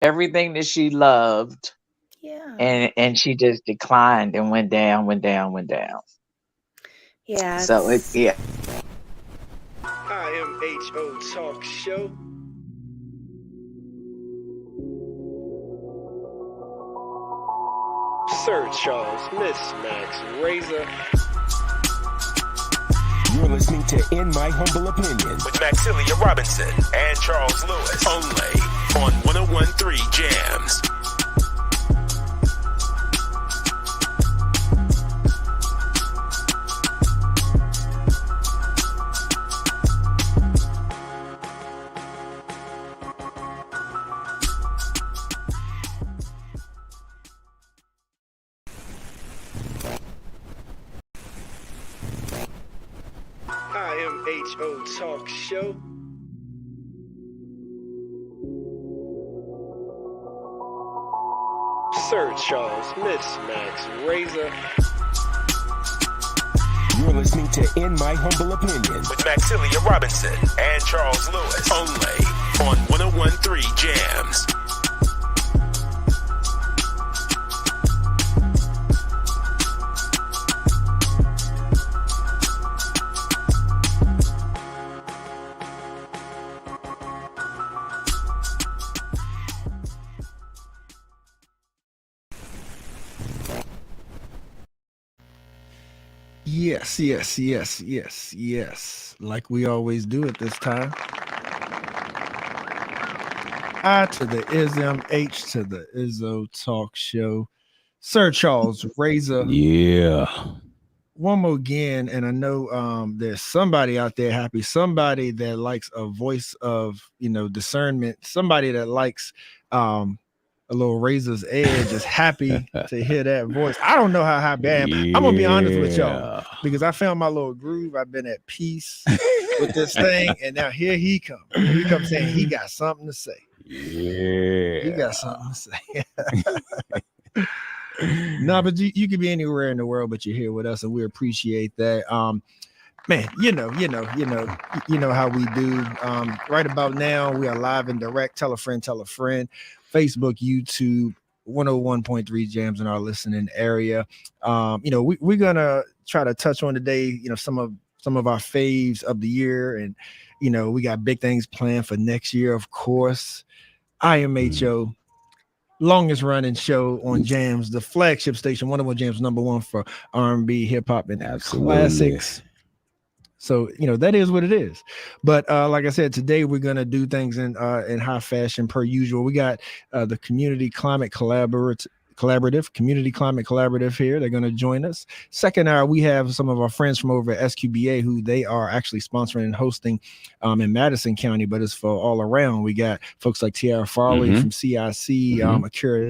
everything that she loved, Yeah. and she just declined and went down, went down, went down. Yeah, So it it's yeah. IMHO Talk Show. Sir Charles, Miss Max Razor. You're listening to In My Humble Opinion with Maxilia Robinson and Charles Lewis. Only on 101.3 Jams. IMHO Talk Show. Sir Charles, Miss Max Razor. You're listening to In My Humble Opinion with Maxilia Robinson and Charles Lewis. Only on 101.3 Jams. Yes. Like we always do at this time. I to the ism, H to the Izzo Talk Show. Sir Charles Razor. Yeah. One more again, and I know there's somebody out there happy, somebody that likes a voice of discernment, somebody that likes a little razor's edge is happy to hear that voice. I don't know how happy I am. I'm gonna be honest with y'all because I found my little groove. I've been at peace with this thing, and now here he comes. Here he comes saying he got something to say. Yeah. He got something to say. No, but you could be anywhere in the world, but you're here with us, and we appreciate that. Man, you know how we do. Right about now, we are live and direct. Tell a friend, Facebook, YouTube, 101.3 Jams in our listening area. We're gonna try to touch on today, some of our faves of the year, and we got big things planned for next year, of course. IMHO. Longest running show on Jams, the flagship station, 101 Jams, #1 for R&B, hip hop, and classics. So that is what it is. But like I said, today we're gonna do things in high fashion per usual. We got the Community Climate Collaborative here. They're going to join us. Second hour, we have some of our friends from over at SQBA who they are actually sponsoring and hosting in Madison County, but it's for all around. We got folks like Tiara Farley from CIC, Akira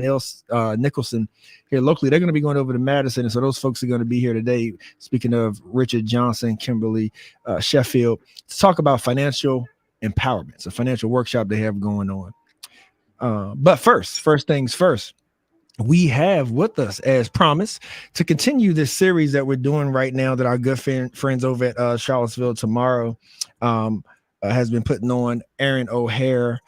Nicholson here locally. They're going to be going over to Madison, and so those folks are going to be here today. Speaking of Richard Johnson, Kimberly Sheffield, to talk about financial empowerment. It's a financial workshop they have going on. But first things first. We have with us, as promised, to continue this series that we're doing right now that our good friends over at Charlottesville Tomorrow has been putting on. Aaron O'Hare,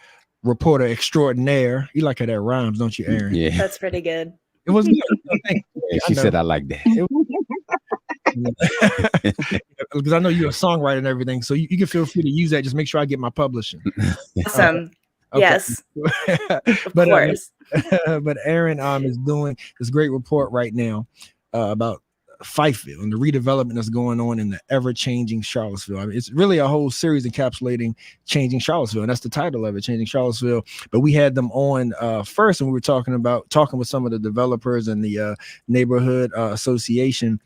reporter extraordinaire. You like how that rhymes, don't you, Aaron? Yeah. That's pretty good. It was good. Yeah, she said I like that. Because I know you're a songwriter and everything, so you can feel free to use that. Just make sure I get my publishing. Awesome. Okay. Yes. Of course. But Aaron is doing this great report right now about Fifeville and the redevelopment that's going on in the ever-changing Charlottesville. I mean, it's really a whole series encapsulating changing Charlottesville, and that's the title of it, Changing Charlottesville. But we had them on first, and we were talking with some of the developers and the neighborhood association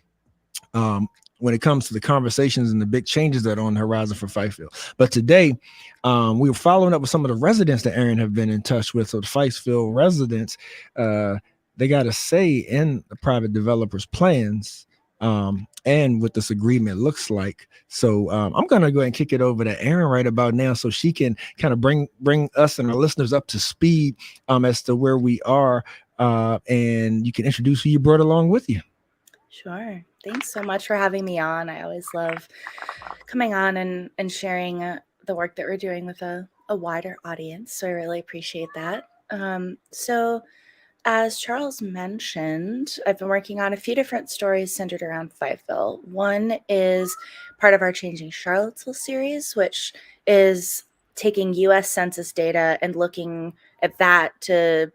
when it comes to the conversations and the big changes that are on the horizon for Fifeville. But today, we were following up with some of the residents that Aaron have been in touch with. So the Fifeville residents, they got a say in the private developers' plans and what this agreement looks like. So I'm going to go ahead and kick it over to Aaron right about now so she can kind of bring us and our listeners up to speed as to where we are. And you can introduce who you brought along with you. Sure. Thanks so much for having me on. I always love coming on and sharing the work that we're doing with a wider audience. So I really appreciate that. So as Charles mentioned, I've been working on a few different stories centered around Fifeville. One is part of our Changing Charlottesville series, which is taking U.S. Census data and looking at that to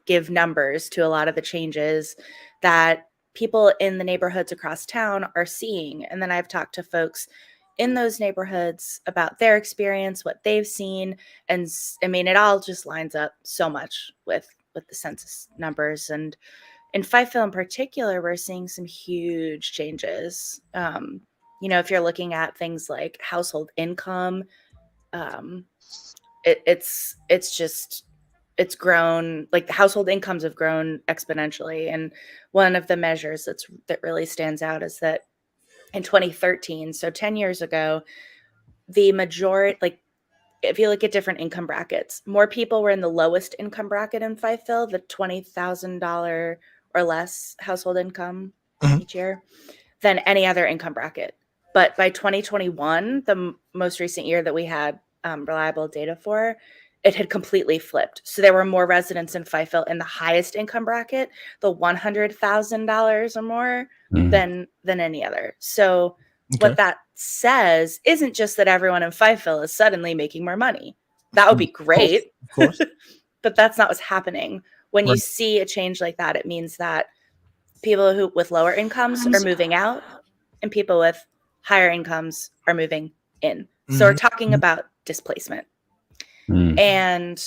give numbers to a lot of the changes that people in the neighborhoods across town are seeing. And then I've talked to folks in those neighborhoods about their experience, what they've seen. And I mean, it all just lines up so much with the census numbers. And in Fifeville in particular, we're seeing some huge changes. If you're looking at things like household income, it's grown, like the household incomes have grown exponentially. And one of the measures that really stands out is that in 2013, so 10 years ago, the majority, like if you look at different income brackets, more people were in the lowest income bracket in Fifeville, the $20,000 or less household income each year, than any other income bracket. But by 2021, the most recent year that we had reliable data for, it had completely flipped. So there were more residents in Fifeville in the highest income bracket, the $100,000 or more, than any other. So what that says isn't just that everyone in Fifeville is suddenly making more money. That would be great, of course. but that's not what's happening. When you see a change like that, it means that people who with lower incomes are moving out and people with higher incomes are moving in. So we're talking about displacement. And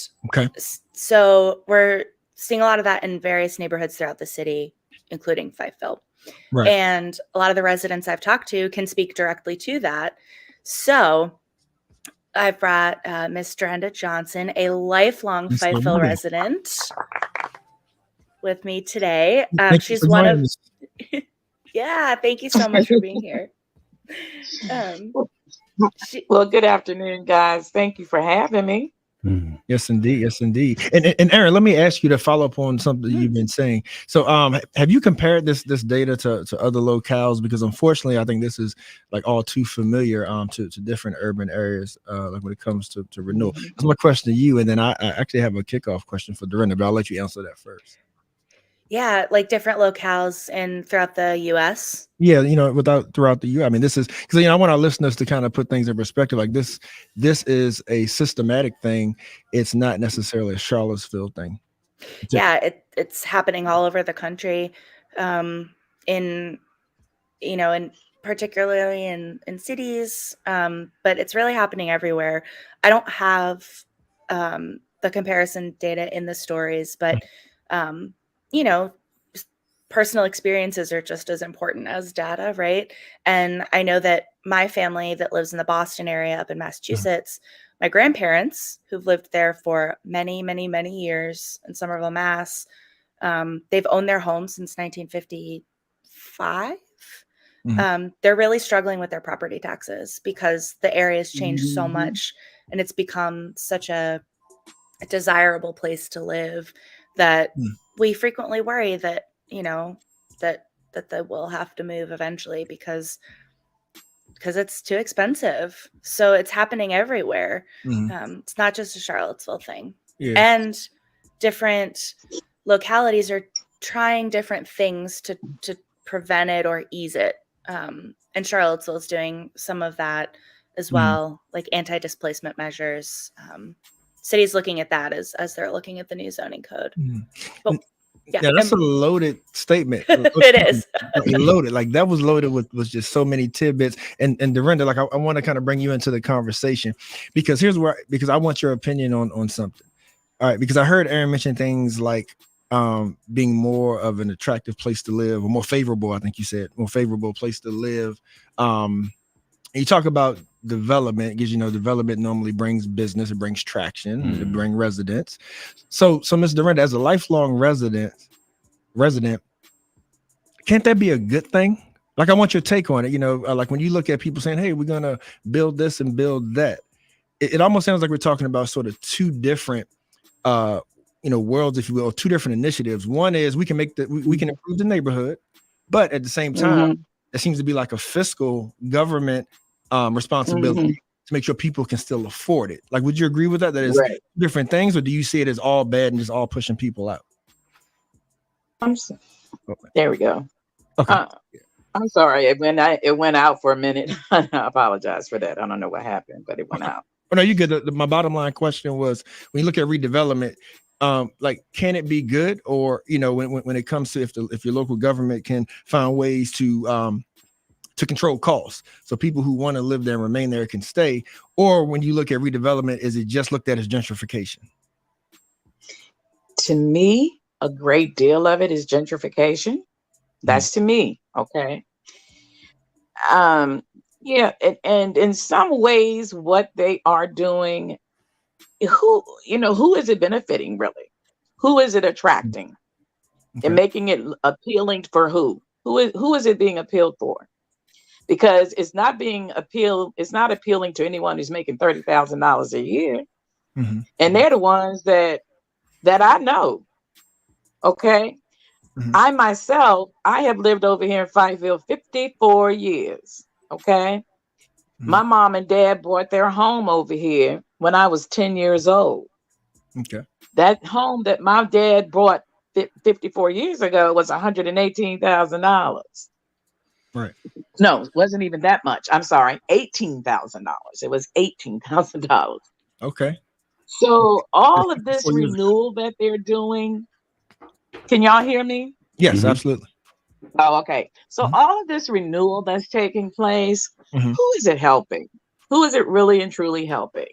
so we're seeing a lot of that in various neighborhoods throughout the city, including Fifeville. And a lot of the residents I've talked to can speak directly to that. So I've brought Miss Durenda Johnson, a lifelong Fifeville resident, with me today. She's one of yeah, thank you so much for being here. Well, good afternoon, guys. Thank you for having me. Yes, indeed. Yes, indeed. And Aaron, let me ask you to follow up on something you've been saying. So have you compared this data to other locales? Because unfortunately, I think this is like all too familiar to different urban areas, like when it comes to renewal. That's my question to you. And then I actually have a kickoff question for Durenda, but I'll let you answer that first. Yeah, like different locales throughout the U.S. Yeah, throughout the U.S. I mean, this is because I want our listeners to kind of put things in perspective. Like this is a systematic thing. It's not necessarily a Charlottesville thing. It's happening all over the country, in particularly in cities, but it's really happening everywhere. I don't have the comparison data in the stories, but personal experiences are just as important as data, right? And I know that my family that lives in the Boston area up in Massachusetts, my grandparents who've lived there for many, many, many years in Somerville, Mass, they've owned their home since 1955. They're really struggling with their property taxes because the area has changed so much and it's become such a desirable place to live that we frequently worry that that they will have to move eventually because it's too expensive. So it's happening everywhere. It's not just a Charlottesville thing. And different localities are trying different things to prevent it or ease it. And Charlottesville is doing some of that as well, like anti-displacement measures. Cities looking at that as they're looking at the new zoning code. But yeah, that's a loaded statement. It is loaded. Like that was loaded with just so many tidbits. And Durenda, like I want to kind of bring you into the conversation because because I want your opinion on something. All right, because I heard Aaron mention things like being more of an attractive place to live, or more favorable. I think you said more favorable place to live. You talk about development because development normally brings business, it brings traction, it brings residents. So Ms. Durenda, as a lifelong resident, can't that be a good thing? Like I want your take on it. Like when you look at people saying, "Hey, we're gonna build this and build that," it almost sounds like we're talking about sort of two different worlds, if you will, two different initiatives. One is we can we can improve the neighborhood, but at the same time, it seems to be like a fiscal government responsibility to make sure people can still afford it. Like, would you agree with that? That it's Right. different things, or do you see it as all bad and just all pushing people out? There we go. Okay. I'm sorry. It went out for a minute. I apologize for that. I don't know what happened, but it went out. Oh, no, you good. My bottom line question was, when you look at redevelopment, like, can it be good, or when it comes to if your local government can find ways to control costs, so people who want to live there and remain there can stay, or when you look at redevelopment, is it just looked at as gentrification? To me, a great deal of it is gentrification. That's to me. Okay. Yeah, and in some ways, what they are doing, who is it benefiting really? Who is it attracting? Okay. And making it appealing for who? Who is it being appealed for? Because it's not appealing to anyone who's making $30,000 a year. Mm-hmm. And they're the ones that I know. Okay. Mm-hmm. I myself, I have lived over here in Fifeville 54 years. Okay. Mm-hmm. My mom and dad bought their home over here when I was 10 years old. Okay. That home that my dad bought 54 years ago was $118,000. Right. No, it wasn't even that much. I'm sorry, $18,000. It was $18,000. Okay. So all of this renewal that they're doing, can y'all hear me? Yes, mm-hmm. absolutely. Oh, okay. So all of this renewal that's taking place, who is it helping? Who is it really and truly helping?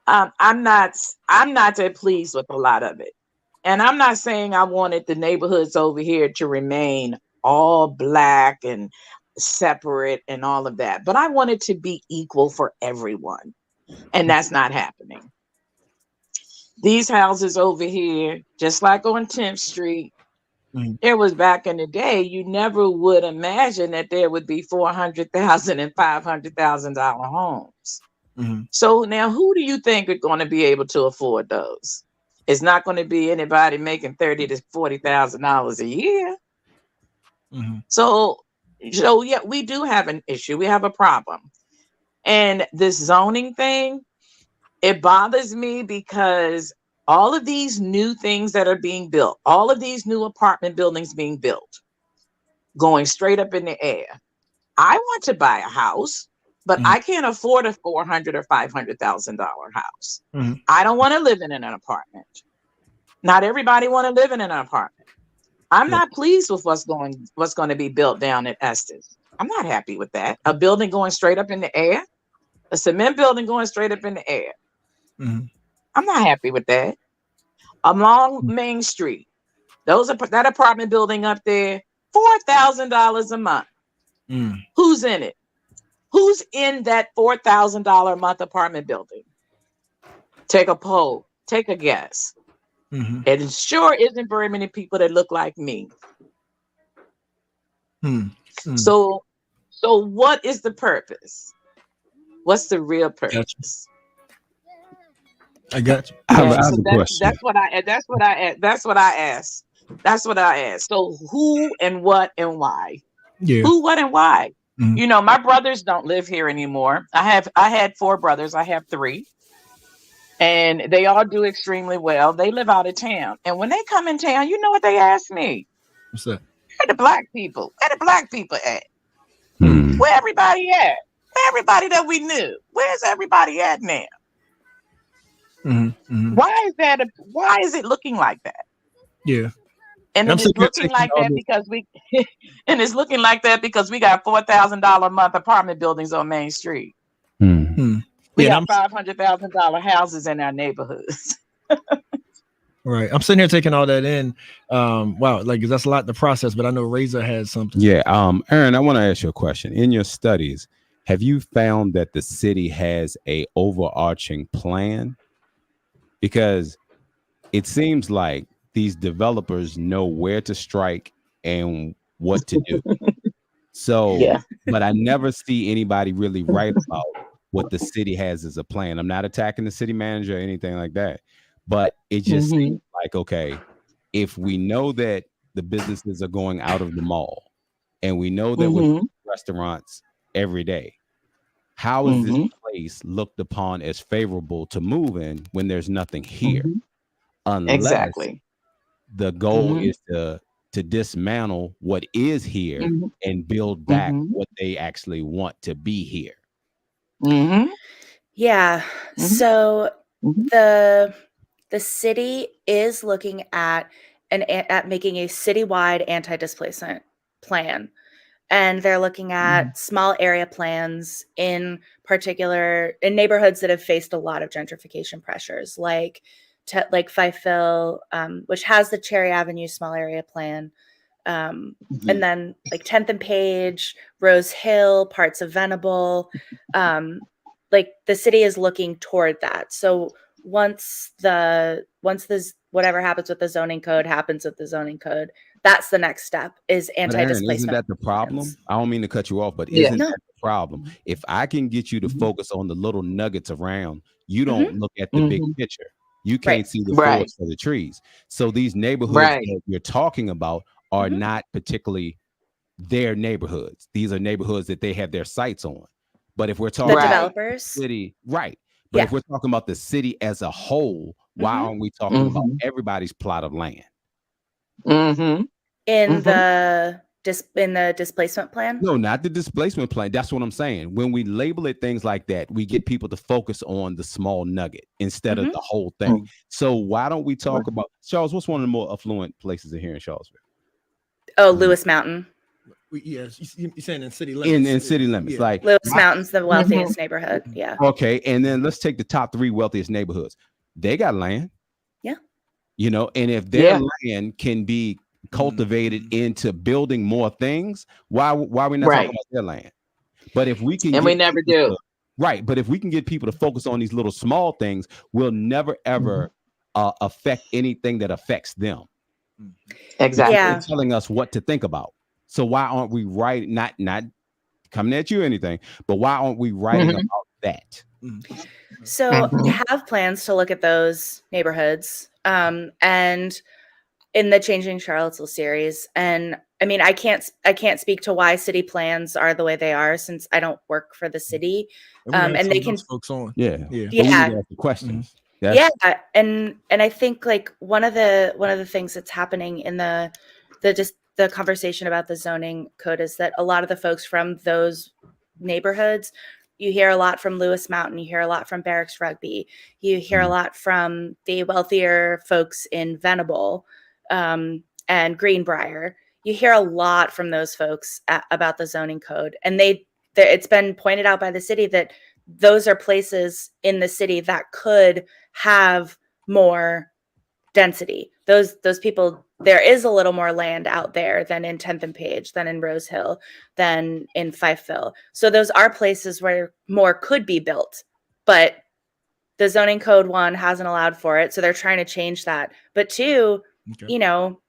I'm not that pleased with a lot of it. And I'm not saying I wanted the neighborhoods over here to remain all Black and separate and all of that, but I want it to be equal for everyone. And that's not happening. These houses over here, just like on 10th Street, there was back in the day, you never would imagine that there would be $400,000 and $500,000 homes. Mm-hmm. So now who do you think are going to be able to afford those? It's not going to be anybody making $30,000 to $40,000 a year. Mm-hmm. So yeah, we do have an issue. We have a problem. And this zoning thing, it bothers me because all of these new things that are being built, all of these new apartment buildings being built, going straight up in the air. I want to buy a house, but I can't afford a $400,000 or $500,000 house. Mm-hmm. I don't want to live in an apartment. Not everybody want to live in an apartment. I'm not pleased with what's going to be built down at Estes. I'm not happy with that. A building going straight up in the air, a cement building going straight up in the air. Mm-hmm. I'm not happy with that. Along Main Street, that apartment building up there, $4,000 a month. Mm. Who's in it? Who's in that $4,000 a month apartment building? Take a poll. Take a guess. Mm-hmm. It sure isn't very many people that look like me. Mm-hmm. So what is the purpose? What's the real purpose? I got you. That's what I asked. So who and what and why? Yeah. Who, what, and why? Mm-hmm. My brothers don't live here anymore. I had 4 brothers. I have 3. And they all do extremely well. They live out of town. And when they come in town, you know what they ask me? What's that? Where the Black people? Where the Black people at? Hmm. Where everybody at? Where everybody that we knew? Where's everybody at now? Mm-hmm. Mm-hmm. Why is it looking like that? Yeah. And it's looking like that because we got $4,000 a month apartment buildings on Main Street. Mm-hmm. We got $500,000 houses in our neighborhoods. Right. I'm sitting here taking all that in. Wow, like that's a lot to process, but I know Reza has something. Yeah. Aaron, I want to ask you a question. In your studies, have you found that the city has a overarching plan? Because it seems like these developers know where to strike and what to do. So, yeah. But I never see anybody really write about what the city has as a plan. I'm not attacking the city manager or anything like that, but it just seems like, okay, if we know that the businesses are going out of the mall and we know that we're restaurants every day, how is this place looked upon as favorable to move in when there's nothing here? Unless Exactly. the goal is to dismantle what is here and build back what they actually want to be here. Yeah. So the city is looking at making a citywide anti-displacement plan. And they're looking at small area plans in particular in neighborhoods that have faced a lot of gentrification pressures, like Fifeville, which has the Cherry Avenue small area plan. And then like 10th and Page, Rose Hill, parts of Venable. Like the city is looking toward that. So once this whatever happens with the zoning code happens with the zoning code, that's the next step is anti-displacement. Isn't that the problem? plans. I don't mean to cut you off, but Yeah. isn't that the problem? If I can get you to focus on the little nuggets around, you don't look at the big picture. You can't see the forest for the trees. So these neighborhoods that you're talking about are not particularly their neighborhoods. These are neighborhoods that they have their sights on. But if we're talking the about developers, the city, right? But if we're talking about the city as a whole, why aren't we talking about everybody's plot of land? in the displacement plan? No, not the displacement plan. That's what I'm saying. When we label it things like that, we get people to focus on the small nugget instead of the whole thing. So why don't we talk about Charles? What's one of the more affluent places in here in Charlottesville? Oh, Lewis Mountain. Yes, you're saying in city limits. In city limits, like Lewis Mountain's the wealthiest neighborhood. Yeah. Okay, and then let's take the top 3 wealthiest neighborhoods. They got land. Yeah. You know, and if their land can be cultivated into building more things, why are we not talking about their land? But if we can, and we never do. Right, but if we can get people to focus on these little small things, we'll never ever affect anything that affects them. Exactly. Yeah. Telling us what to think about. So why aren't we writing, not coming at you or anything, but why aren't we writing about that? So we have plans to look at those neighborhoods and in the Changing Charlottesville series. And I mean, I can't speak to why city plans are the way they are since I don't work for the city. And they can folks on. Yeah. The questions. Yeah. And I think like one of the things that's happening in the conversation about the zoning code is that a lot of the folks from those neighborhoods, you hear a lot from Lewis Mountain, you hear a lot from Barracks Rugby, you hear a lot from the wealthier folks in Venable and Greenbrier. You hear a lot from those folks about the zoning code. And it's been pointed out by the city that those are places in the city that could have more density. Those people, there is a little more land out there than in 10th and Page, than in Rose Hill, than in Fifeville. So those are places where more could be built, but the zoning code, 1, hasn't allowed for it. So they're trying to change that. But 2, you know,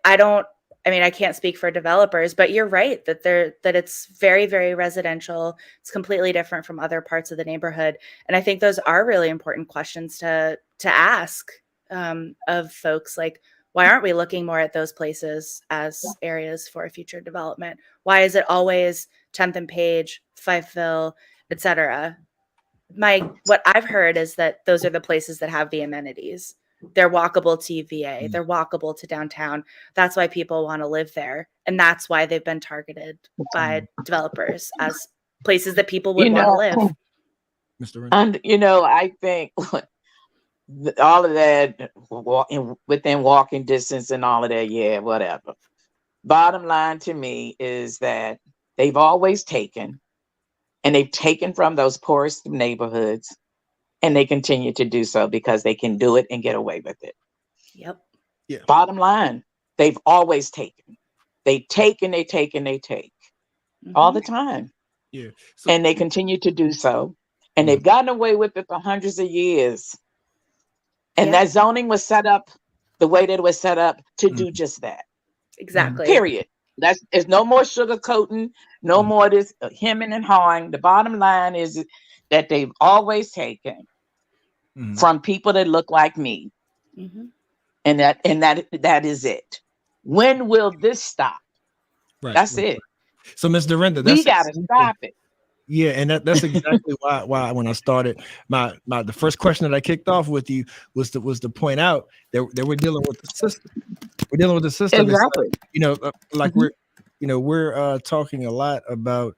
I can't speak for developers, but you're right that it's very, very residential. It's completely different from other parts of the neighborhood. And I think those are really important questions to ask of folks. Like, why aren't we looking more at those places as areas for future development? Why is it always 10th and Page, Fifeville, etc.? What I've heard is that those are the places that have the amenities. They're walkable to UVA. They're walkable to downtown. That's why people want to live there. And that's why they've been targeted by developers as places that people would want to live. Mr. And, I think all of that within walking distance and all of that, yeah, whatever. Bottom line to me is that they've always taken, and they've taken from those poorest neighborhoods, and they continue to do so because they can do it and get away with it. Yep. Yeah. Bottom line, they've always taken. They take and they take and they take all the time. Yeah. And they continue to do so. And they've gotten away with it for hundreds of years. And that zoning was set up the way that it was set up to do just that. Exactly. Period. There's no more sugarcoating, no more this hemming and hawing. The bottom line is that they've always taken from people that look like me. And that is it. When will this stop? Right, That's it. So, Ms. Dorinda, we got to stop it. Yeah, and that's exactly why when I started the first question that I kicked off with you was to point out that we're dealing with the system. We're dealing with the system. Exactly. Like we're talking a lot about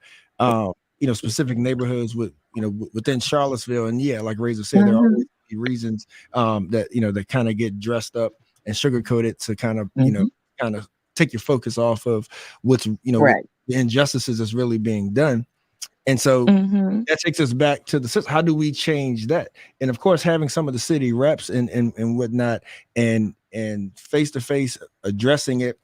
specific neighborhoods within Charlottesville, and like Razor said, there are always reasons that kind of get dressed up and sugarcoated to kind of kind of take your focus off of what's right. the injustices that's really being done. And so that takes us back to the system. How do we change that? And of course, having some of the city reps and whatnot and face to face addressing it.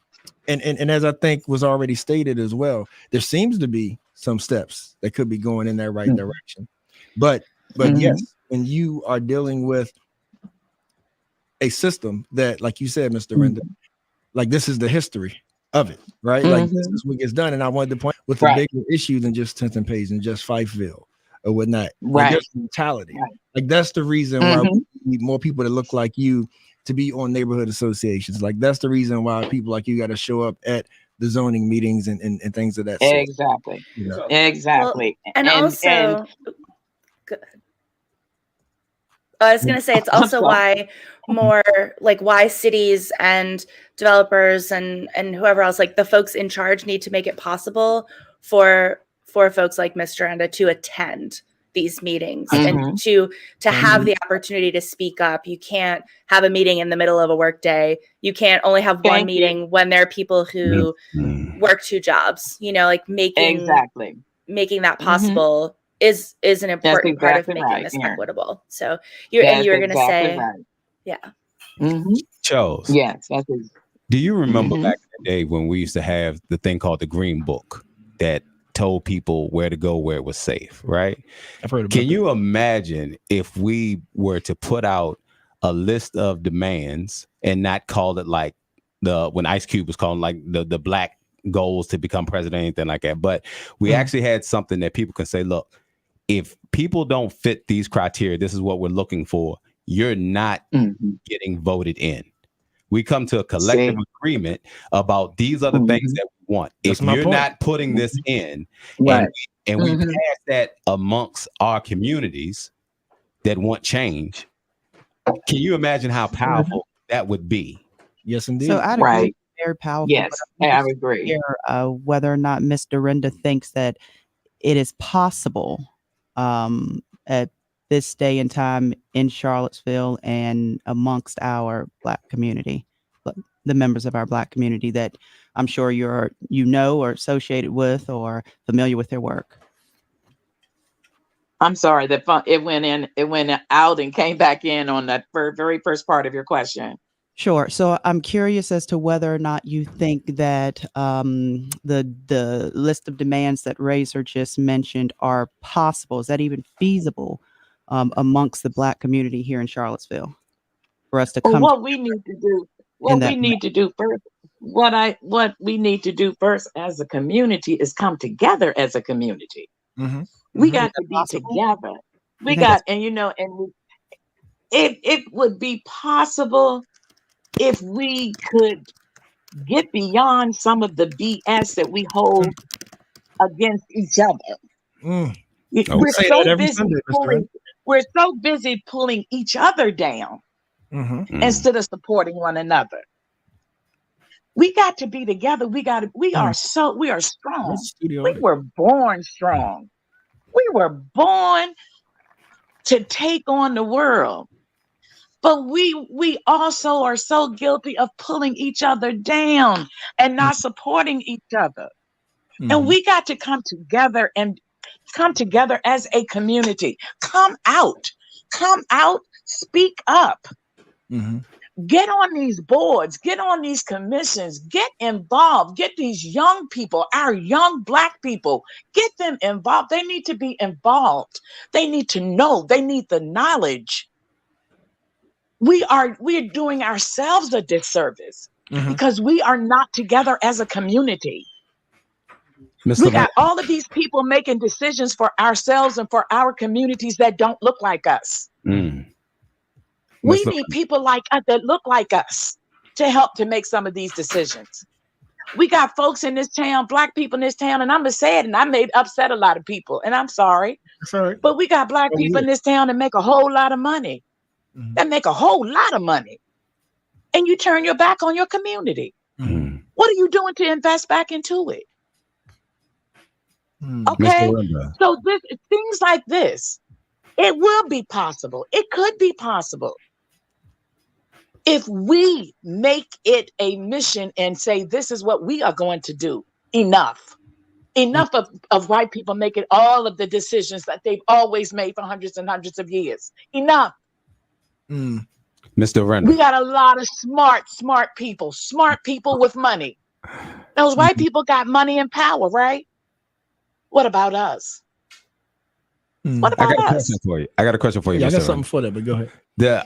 And as I think was already stated as well, there seems to be some steps that could be going in that right direction. But yes, when you are dealing with a system that, like you said, Mr. Renda, like this is the history of it, right? Like this is what gets done. And I wanted to point with a bigger issue than just Tenth and Page and just Fifeville or whatnot. Right. Like there's mentality. Right. Like that's the reason why we need more people that look like you to be on neighborhood associations. Like that's the reason why people like you got to show up at the zoning meetings and things of that sort. Exactly. Exactly. Well, and also I was going to say it's also why why cities and developers and whoever else, like the folks in charge, need to make it possible for folks like Mr. Renda to attend these meetings and to have the opportunity to speak up. You can't have a meeting in the middle of a work day. You can't only have one meeting when there are people who work two jobs, like making that possible is an important part of making this equitable. So you were going to say, Charles. Yes. Do you remember back in the day when we used to have the thing called the Green Book that told people where to go, where it was safe, right? I've heard about Can you imagine if we were to put out a list of demands and not call it like when Ice Cube was calling like the black goals to become president, anything like that, but we actually had something that people can say, look, if people don't fit these criteria, this is what we're looking for, you're not getting voted in. We come to a collective agreement about these are the things that we want. If you're not putting this in, and we pass that amongst our communities that want change, can you imagine how powerful that would be? Yes, indeed. So I'd agree, very powerful. Yes, I agree. Whether or not Mr. Renda thinks that it is possible at this day and time in Charlottesville and amongst our Black community, the members of our Black community that I'm sure you're or associated with or familiar with their work. I'm sorry that it went out and came back in on that very first part of your question. Sure. So I'm curious as to whether or not you think that the list of demands that Razor just mentioned are possible. Is that even feasible amongst the Black community here in Charlottesville for us to come? What we need to do first as a community is come together as a community. We got to be together. It would be possible if we could get beyond some of the BS that we hold against each other. We're so busy pulling each other down instead of supporting one another. We got to be together. We are strong. We were born strong. We were born to take on the world. But we also are so guilty of pulling each other down and not supporting each other. And we got to come together as a community. Come out, speak up. Get on these boards, get on these commissions, get involved, get these young people, our young Black people, get them involved. They need to be involved. They need to know, they need the knowledge. We're doing ourselves a disservice because we are not together as a community. We got all of these people making decisions for ourselves and for our communities that don't look like us. We need people like us that look like us to help to make some of these decisions. We got folks in this town, Black people in this town, and I'm gonna say it, and I may upset a lot of people, and I'm sorry. Sorry. But we got Black people in this town that make a whole lot of money. Mhm. That make a whole lot of money. And you turn your back on your community. Mhm. What are you doing to invest back into it? Mhm. Okay. Mr. Linda. So things like this, it will be possible. It could be possible. If we make it a mission and say, this is what we are going to do, enough of white people making all of the decisions that they've always made for hundreds and hundreds of years. Enough. Mm. Mr. Render. We got a lot of smart people with money. Those white people got money and power, right? What about us? Mm. What I about got a us? question for you. I got a question for you, Yeah, I Mr. got Render. something for that, but go ahead. The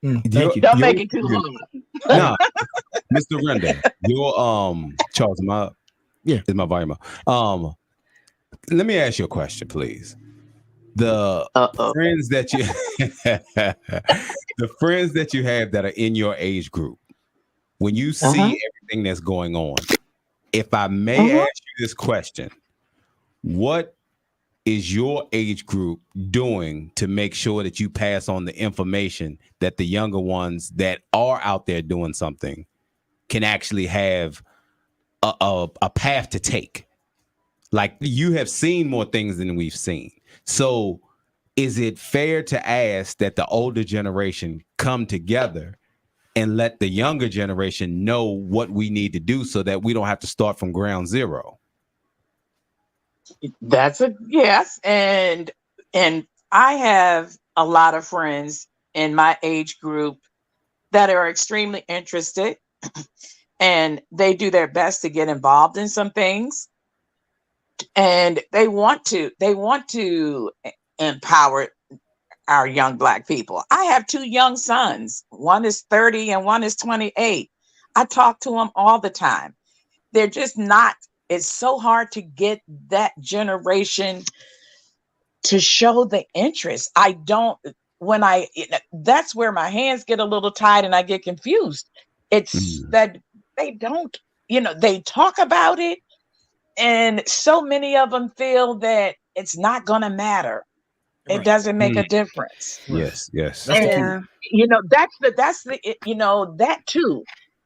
Thank you. Don't make it too hard. No, Mr. Render, your Charles, is my volume up? Let me ask you a question, please. The friends that you the friends that you have that are in your age group, when you see everything that's going on, if I may ask you this question, what is your age group doing to make sure that you pass on the information that the younger ones that are out there doing something can actually have a path to take? Like, you have seen more things than we've seen. So is it fair to ask that the older generation come together and let the younger generation know what we need to do so that we don't have to start from ground zero? That's a yes. And I have a lot of friends in my age group that are extremely interested and they do their best to get involved in some things. And they want to empower our young Black people. I have two young sons. One is 30 and one is 28. I talk to them all the time. They're just not, it's so hard to get that generation to show the interest. That's where my hands get a little tied and I get confused. It's that they don't, they talk about it, and so many of them feel that it's not going to matter. It doesn't make a difference. Yes. And, that's that too.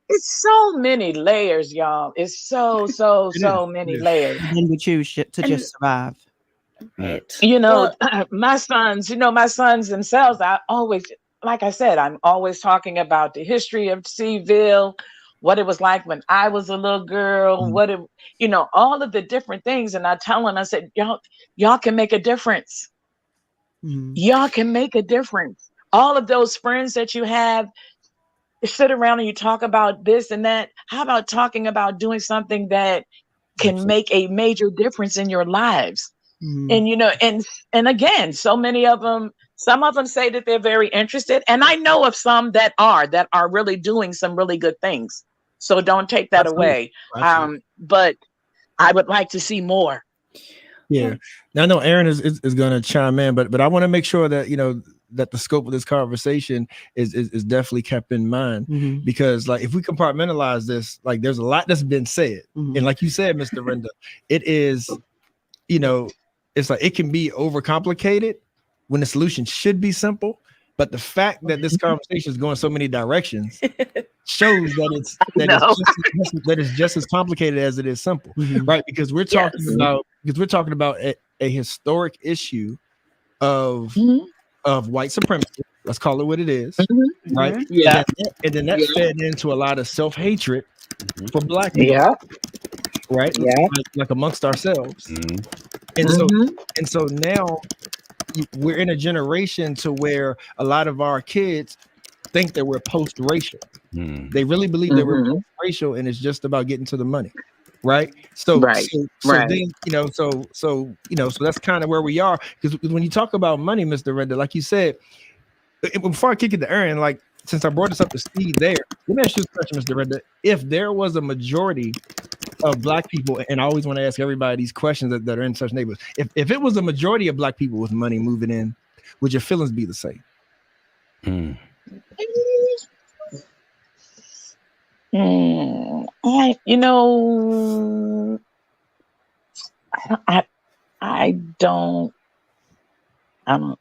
It's so many layers, y'all. It's so many layers. And then we choose to just survive. Right. My sons themselves, like I said, I'm always talking about the history of Fifeville, what it was like when I was a little girl, all of the different things. And I tell them, I said, y'all can make a difference. Y'all can make a difference. All of those friends that you have, sit around and you talk about this and that. How about talking about doing something that can make a major difference in your lives? And and again, so many of them, some of them say that they're very interested, and I know of some that are really doing some really good things. So don't take that away. But I would like to see more. Yeah. Now I know Aaron is going to chime in, but I want to make sure that that the scope of this conversation is definitely kept in mind, because like if we compartmentalize this, like there's a lot that's been said, and like you said, Mr. Renda, it is, it's like it can be overcomplicated when the solution should be simple. But the fact that this conversation is going so many directions shows that it's just as complicated as it is simple, right? Because we're talking about a historic issue of white supremacy. Let's call it what it is, right? Yeah, and then that fed into a lot of self-hatred for Black people. Yeah, right. Yeah, like amongst ourselves, and so now we're in a generation to where a lot of our kids think that we're post-racial. They really believe that we're post-racial, and it's just about getting to the money, right? So then so that's kind of where we are. Because when you talk about money, Mr. Renda, like you said, before I kick it to Aaron, like since I brought this up to Steve there, let me ask you this question, Mr. Renda. If there was a majority of Black people, and I always want to ask everybody these questions that are in such neighborhoods, if it was a majority of Black people with money moving in, would your feelings be the same? You know, I don't, I don't,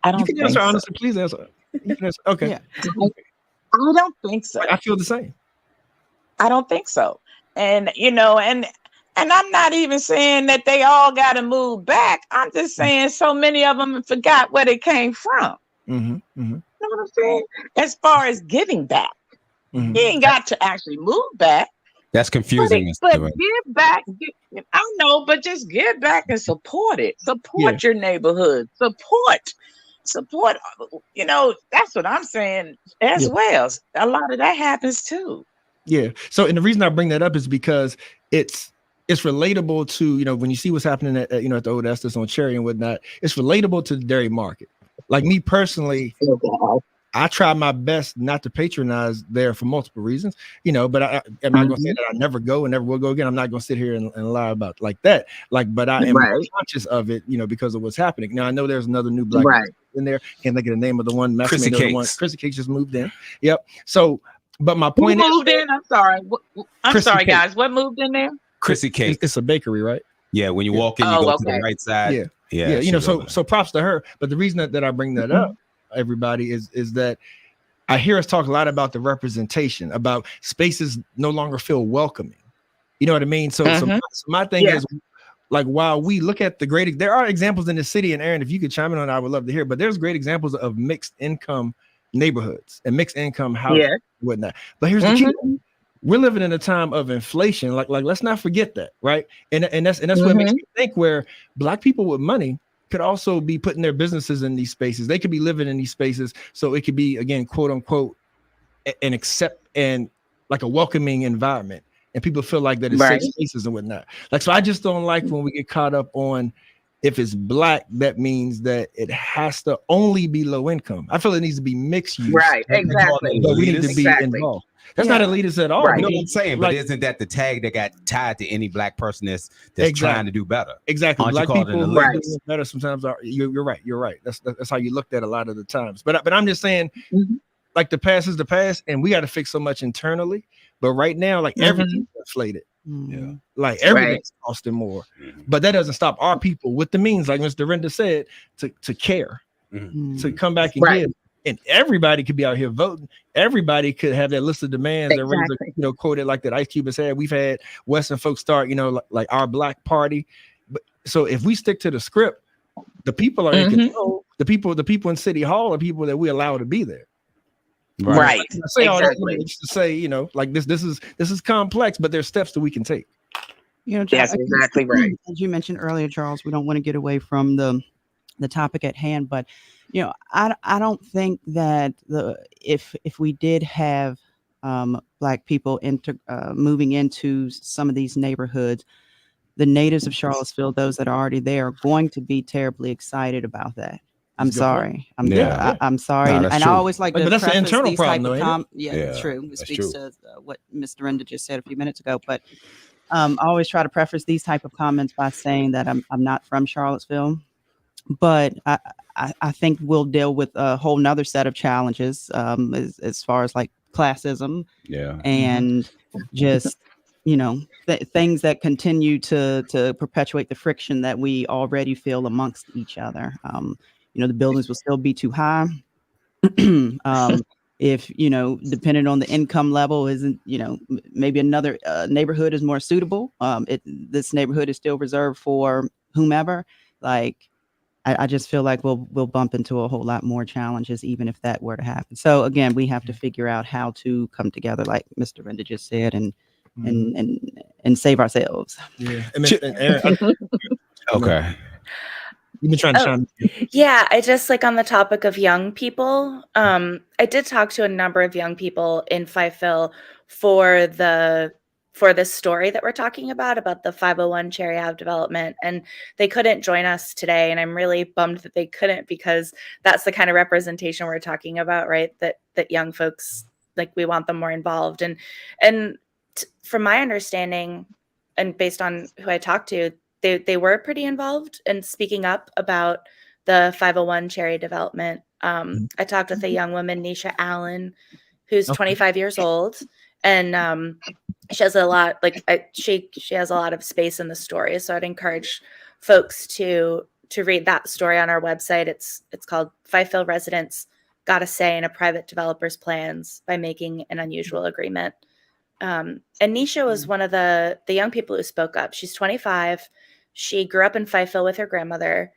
I You don't can think answer so. honestly. Please answer. You can answer. Okay. Yeah. I don't think so. I feel the same. I don't think so. And and I'm not even saying that they all got to move back. I'm just saying so many of them forgot where they came from. Mm-hmm. Mm-hmm. You know what I'm saying? As far as giving back, Mm-hmm. you ain't got to actually move back. That's confusing. But give back. I know, but just give back and support it. Support your neighborhood. Support. That's what I'm saying as well. A lot of that happens too. Yeah. So, and the reason I bring that up is because it's relatable to, when you see what's happening at the old Estes on Cherry and whatnot, it's relatable to the dairy market. Like me personally, I try my best not to patronize there for multiple reasons, but I'm not going to say that I never go and never will go again. I'm not going to sit here and lie about like that. But I am conscious of it, because of what's happening. Now, I know there's another new black in there. Can't think of the name of the one. Chrissy Cakes. Chrissy Cakes just moved in. Yep. So, but my point Who moved in? I'm sorry. I'm sorry, guys. What moved in there? Chrissy Cakes. It's a bakery, right? Yeah. When you walk in, you go to the right side. Yeah. So props to her. But the reason that I bring that up, everybody, is that I hear us talk a lot about the representation, about spaces no longer feel welcoming. You know what I mean? So my thing is, like, while we look at there are examples in the city, and Aaron, if you could chime in on it, I would love to hear. But there's great examples of mixed income neighborhoods and mixed income housing and whatnot. But here's the key. We're living in a time of inflation. Like let's not forget that, right? And that's what makes me think where black people with money could also be putting their businesses in these spaces. They could be living in these spaces. So it could be, again, quote unquote, and like a welcoming environment. And people feel like that it's safe spaces and whatnot. So I just don't like when we get caught up on, if it's black, that means that it has to only be low income. I feel it needs to be mixed use. Right, exactly. But we need to be involved. That's not elitist at all. Right. You know what I'm saying? But isn't that the tag that got tied to any black person that's trying to do better? Exactly. Aren't black people who are doing better sometimes are. You're right. You're right. That's how you looked at a lot of the times. But I'm just saying, like, the past is the past, and we got to fix so much internally. But right now, like, everything's inflated. Yeah. Like, everything's costing more. But that doesn't stop our people with the means, like Mr. Renda said, to care, to come back and give. And everybody could be out here voting. Everybody could have that list of demands that Razor, quoted, like that Ice Cube has had. We've had Western folks start, like our black party. But so if we stick to the script, the people are in control. The people in City Hall are people that we allow to be there. Right. I say all that just to say, like this is complex, but there's steps that we can take. That's exactly right. As you mentioned earlier, Charles, we don't want to get away from the topic at hand, but I don't think that if we did have black people moving into some of these neighborhoods, the natives of Charlottesville, those that are already there, are going to be terribly excited about that. I'm sorry. I'm sorry. No, and I always like to but that's an preface internal these problem, type though, of it's true. It speaks to what Mr. Renda just said a few minutes ago. But I always try to preface these type of comments by saying that I'm not from Charlottesville, but I think we'll deal with a whole nother set of challenges as far as like classism and just things that continue to perpetuate the friction that we already feel amongst each other. The buildings will still be too high. If depending on the income level, isn't maybe another neighborhood is more suitable. This neighborhood is still reserved for whomever. Like, I just feel like we'll bump into a whole lot more challenges, even if that were to happen. So again, we have to figure out how to come together, like Mr. Renda just said, and save ourselves. Yeah. And Aaron, okay. You've been trying to chime in. Yeah, I just, like, on the topic of young people, I did talk to a number of young people in Fifeville for this story that we're talking about the 501 Cherry Ave development, and they couldn't join us today, and I'm really bummed that they couldn't, because that's the kind of representation we're talking about, right? That young folks, like, we want them more involved, and from my understanding, and based on who I talked to, they were pretty involved in speaking up about the 501 Cherry development. I talked with a young woman, Nisha Allen, who's 25 years old, And she has a lot, like she has a lot of space in the story. So I'd encourage folks to read that story on our website. It's called Fifeville Residents Got a Say in a Private Developer's Plans by Making an Unusual Agreement. And Nisha was one of the young people who spoke up. She's 25. She grew up in Fifeville with her grandmother,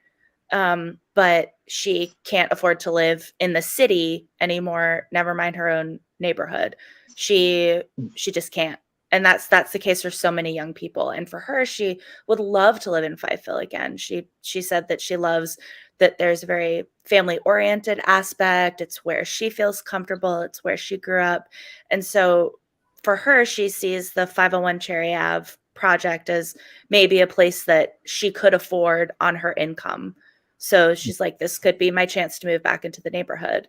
but she can't afford to live in the city anymore, never mind her own neighborhood. She just can't. And that's the case for so many young people. And for her, she would love to live in Fifeville again. She said that she loves that there's a very family-oriented aspect. It's where she feels comfortable. It's where she grew up. And so for her, she sees the 501 Cherry Ave project as maybe a place that she could afford on her income. So she's like, this could be my chance to move back into the neighborhood.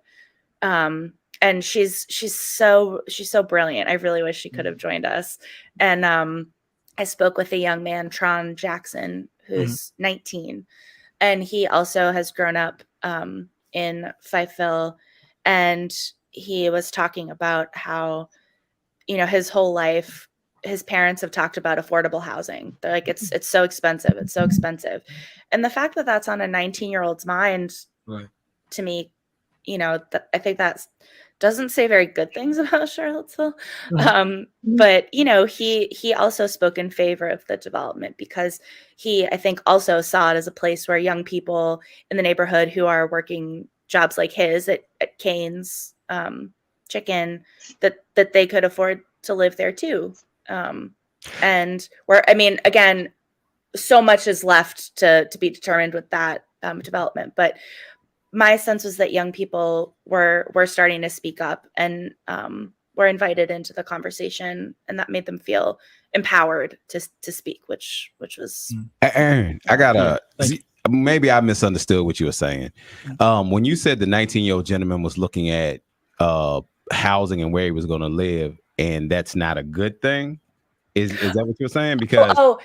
And she's so brilliant. I really wish she could have joined us. And I spoke with a young man, Tron Jackson, who's 19, and he also has grown up in Fifeville. And he was talking about how, his whole life, his parents have talked about affordable housing. They're like, it's so expensive. It's so expensive. And the fact that that's on a 19-year-old's mind, right, to me, I think that doesn't say very good things about Charlottesville. But, he also spoke in favor of the development because he, I think, also saw it as a place where young people in the neighborhood who are working jobs like his at Cane's Chicken, that they could afford to live there too. And where, again, so much is left to be determined with that development. But my sense was that young people were starting to speak up and were invited into the conversation, and that made them feel empowered to speak, which was. Aaron, maybe I misunderstood what you were saying. When you said the 19-year-old gentleman was looking at housing and where he was going to live, and that's not a good thing. Is that what you're saying? Because no.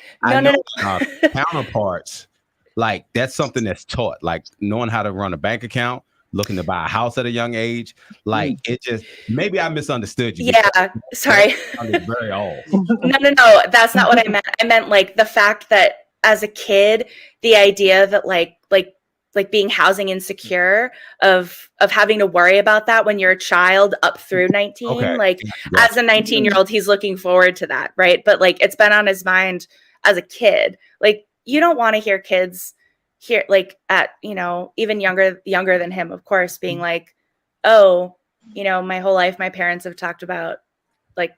Counterparts, like that's something that's taught, like knowing how to run a bank account, looking to buy a house at a young age. Like it just, maybe I misunderstood you. Yeah, sorry. Very old. No, that's not what I meant. I meant like the fact that as a kid, the idea that like being housing insecure, of having to worry about that when you're a child up through 19, okay. As a 19-year-old, he's looking forward to that. Right. But like, it's been on his mind as a kid. Like, you don't want to hear kids here, like at, even younger than him, of course, being like, oh, my whole life, my parents have talked about like,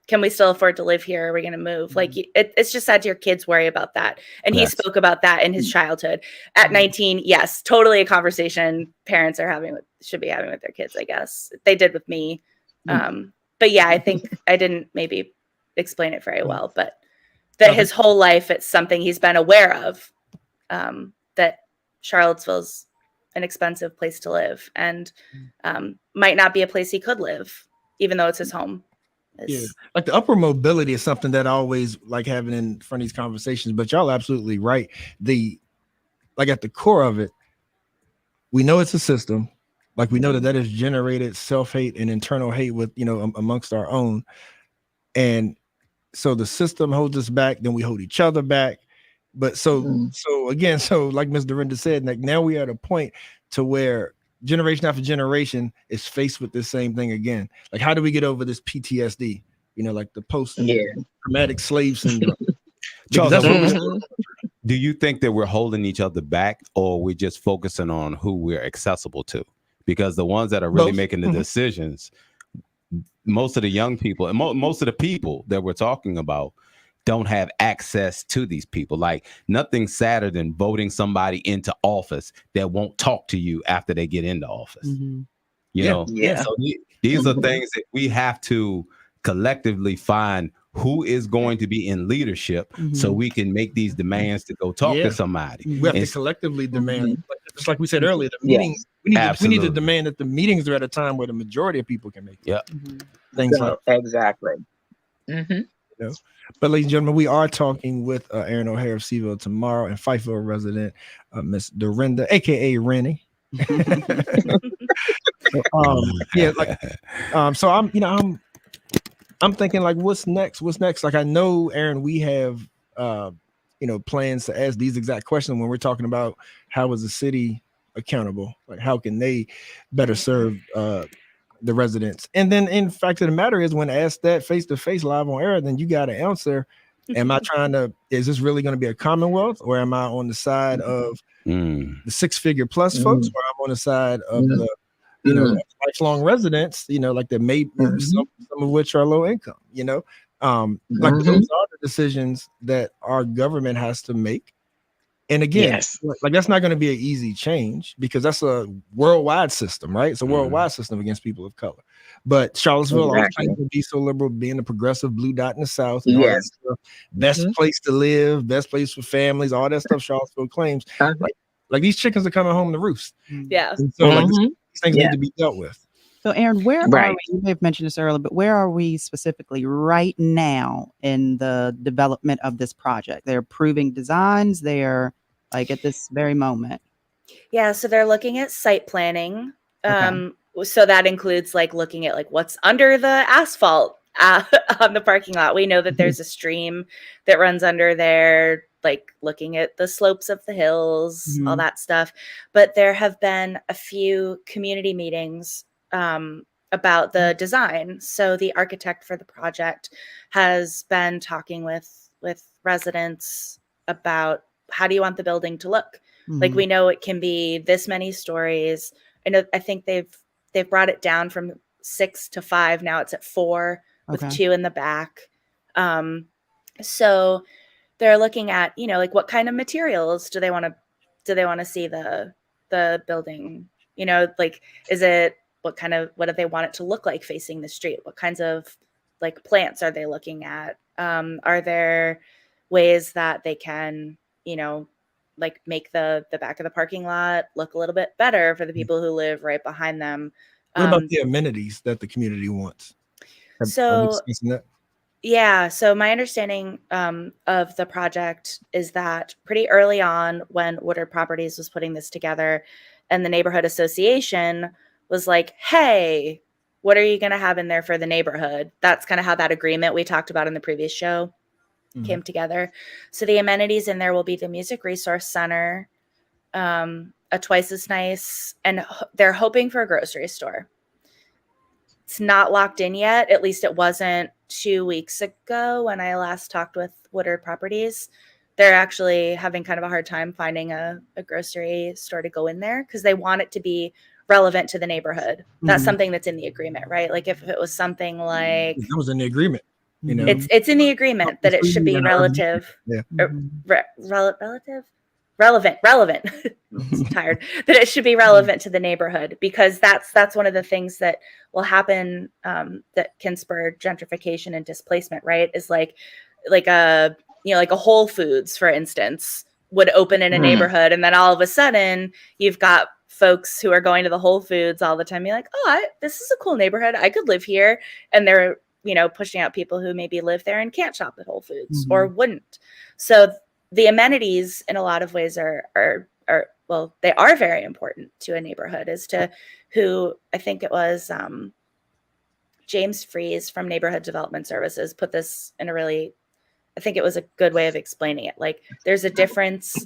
can we still afford to live here? Are we going to move? Like, it's just sad to hear kids worry about that. And he spoke about that in his childhood. At 19, yes, totally a conversation parents should be having with their kids, I guess. They did with me. But yeah, I think I didn't maybe explain it very well, but that his whole life, it's something he's been aware of, that Charlottesville's an expensive place to live and might not be a place he could live, even though it's his home. Yeah, like the upward mobility is something that I always like having in front of these conversations, but y'all absolutely right. At the core of it, we know it's a system. Like we know that has generated self-hate and internal hate with, amongst our own. And so the system holds us back, then we hold each other back. But so like Ms. Dorinda said, like now we are at a point to where generation after generation is faced with this same thing again. Like, how do we get over this PTSD? Like the post-traumatic slave syndrome. Charles, do you think that we're holding each other back, or we're just focusing on who we're accessible to? Because the ones that are really making the decisions, most of the young people and most of the people that we're talking about don't have access to these people. Like nothing sadder than voting somebody into office that won't talk to you after they get into office. So these are things that we have to collectively find who is going to be in leadership so we can make these demands to go talk to somebody. We have to collectively demand, just like we said earlier, the meetings. We need to demand that the meetings are at a time where the majority of people can make it. Things like exactly. But ladies and gentlemen, we are talking with Aaron O'Hare of Seville tomorrow, and Fifeville resident Miss Dorinda, aka Rennie. So I'm I'm thinking like, what's next? What's next? Like, I know, Aaron, we have, plans to ask these exact questions when we're talking about how is the city accountable? Like, how can they better serve the residents? And then, in fact of the matter is, when asked that face to face live on air, then you got to answer. Am I is this really going to be a Commonwealth, or am I on the side of the 6-figure plus folks, or I'm on the side of the lifelong residents, like the maybe some of which are low income, like those are the decisions that our government has to make. And again, like that's not going to be an easy change because that's a worldwide system, right? It's a worldwide system against people of color. But Charlottesville always claims to be so liberal, being a progressive blue dot in the South. And all that stuff. Best place to live, best place for families, all that stuff Charlottesville claims. Like these chickens are coming home to roost. Yeah. And so like these things need to be dealt with. So, Aaron, where are we? You may have mentioned this earlier, but where are we specifically right now in the development of this project? They're approving designs. They're like at this very moment. Yeah, so they're looking at site planning. So that includes like looking at like what's under the asphalt on the parking lot. We know that there's a stream that runs under there, like looking at the slopes of the hills, all that stuff. But there have been a few community meetings about the design. So the architect for the project has been talking with residents about how do you want the building to look? Like we know it can be this many stories. I think they've brought it down from 6 to 5. Now it's at 4 with 2 in the back. So they're looking at, like what kind of materials do they want to see the building, like, is it, what do they want it to look like facing the street? What kinds of like plants are they looking at? Are there ways that they can, like make the back of the parking lot look a little bit better for the people who live right behind them? What about the amenities that the community wants? So my understanding of the project is that pretty early on when Woodard Properties was putting this together and the neighborhood association was like, hey, what are you going to have in there for the neighborhood? That's kind of how that agreement we talked about in the previous show came together. So the amenities in there will be the Music Resource Center, a twice as nice, and they're hoping for a grocery store. It's not locked in yet. At least it wasn't 2 weeks ago when I last talked with Woodard Properties. They're actually having kind of a hard time finding a grocery store to go in there because they want it to be relevant to the neighborhood. That's something that's in the agreement, right? Like if it was something like that was in the agreement, it's in the agreement that it should be relative, relevant. I'm tired. That it should be relevant to the neighborhood because that's one of the things that will happen that can spur gentrification and displacement, right? Is like a Whole Foods, for instance, would open in a neighborhood, and then all of a sudden you've got folks who are going to the Whole Foods all the time. Be like, this is a cool neighborhood. I could live here. And they're, pushing out people who maybe live there and can't shop at Whole Foods or wouldn't. So the amenities in a lot of ways are they are very important to a neighborhood as to who, I think it was James Fries from Neighborhood Development Services put this in I think it was a good way of explaining it. Like there's a difference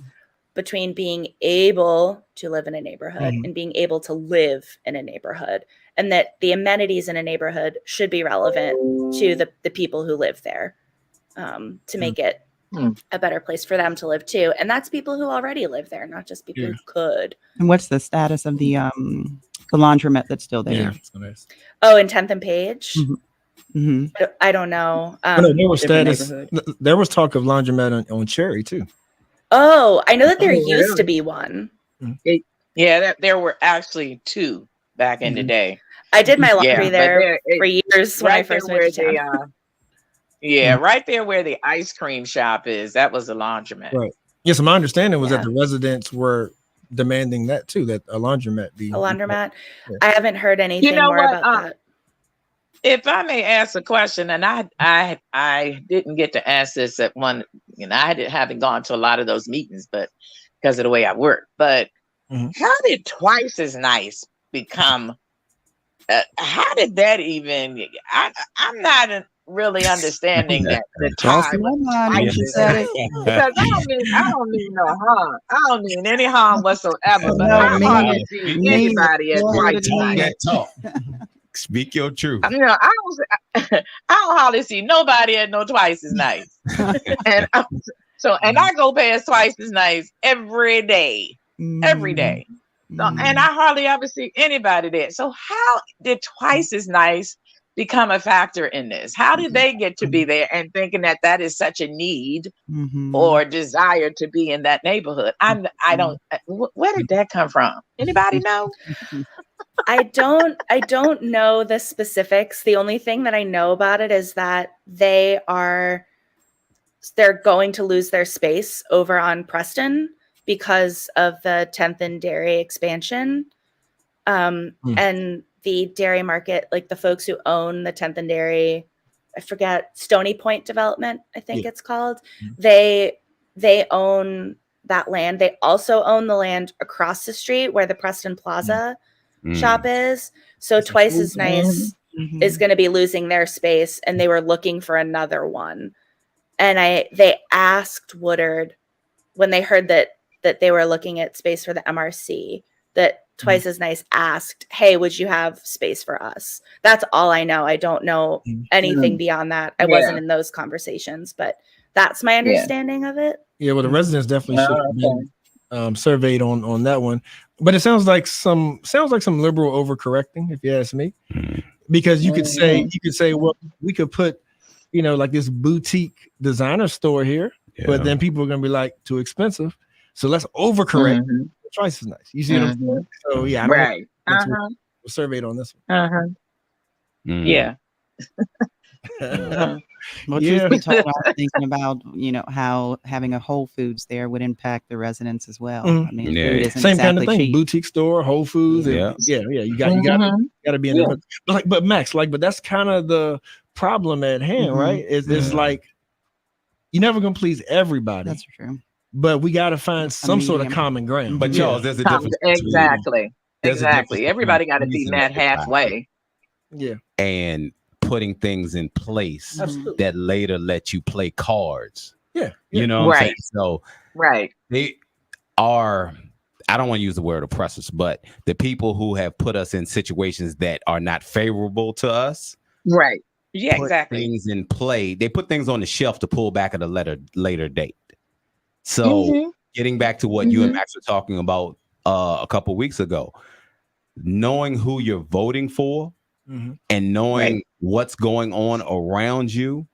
between being able to live in a neighborhood and being able to live in a neighborhood, and that the amenities in a neighborhood should be relevant to the people who live there to make it a better place for them to live too. And that's people who already live there, not just people who could. And what's the status of the laundromat that's still there? Yeah, so nice. Oh, in 10th and Page? I don't know. There was talk of laundromat on Cherry too. Oh, I know that there used to be one. There were actually 2 back in the day. I did my laundry there for years when I first moved to town. Right there where the ice cream shop is, that was a laundromat. Right. Yes, my understanding was that the residents were demanding that too, that a laundromat be. A laundromat? I haven't heard anything more about that. If I may ask a question, and I didn't get to ask this at one, I haven't gone to a lot of those meetings, but because of the way I work. But how did twice as nice become? How did that even? I'm not really understanding that the Crossed tie my was mind when she twice said as it. because I don't mean no harm. I don't mean any harm whatsoever. But No, I mean hardly it. see Mean it. anybody at Go twice ahead as and nice. mean it. Talk. Speak your truth. You know, I don't hardly see nobody at no twice as nice. and I go past twice as nice every day. Every day. So, and I hardly ever see anybody there. So how did twice as nice become a factor in this? How did they get to be there and thinking that that is such a need or desire to be in that neighborhood? I don't. Where did that come from? Anybody know? I don't know the specifics. The only thing that I know about it is that they're going to lose their space over on Preston because of the 10th and Dairy expansion. And the dairy market, like the folks who own the 10th and Dairy, I forget, Stony Point Development, I think it's called. They own that land. They also own the land across the street where the Preston Plaza shop is. So twice as nice is going to be losing their space, and they were looking for another one. And they asked Woodard when they heard that they were looking at space for the MRC, that twice as nice asked, "Hey, would you have space for us?" That's all I know. I don't know anything beyond that. I wasn't in those conversations, but that's my understanding of it. Yeah, well, the residents definitely should have been surveyed on that one. But it sounds like some liberal overcorrecting, if you ask me, because you could say, well, we could put, like this boutique designer store here, but then people are gonna be like, too expensive, so let's overcorrect. Twice as nice. You see what I'm saying? So yeah, Right. We're surveyed on this one. Yeah. Well, truth be told, I was thinking about, how having a Whole Foods there would impact the residents as well. I mean, food isn't same exactly kind of thing. cheap. Boutique store, Whole Foods. You got to be in there. But Max, but that's kind of the problem at hand, right? It's like you're never gonna please everybody. That's true. But we got to find some sort of common ground. But Charles, there's a difference. Exactly. Everybody got to be met halfway. Yeah. And putting things in place that later let you play cards. Yeah. You know what I'm saying? So they are, I don't want to use the word oppressors, but the people who have put us in situations that are not favorable to us. Right. Yeah, put exactly. Things in play. They put things on the shelf to pull back at a later date. So getting back to what you and Max were talking about a couple weeks ago, knowing who you're voting for and knowing what's going on around you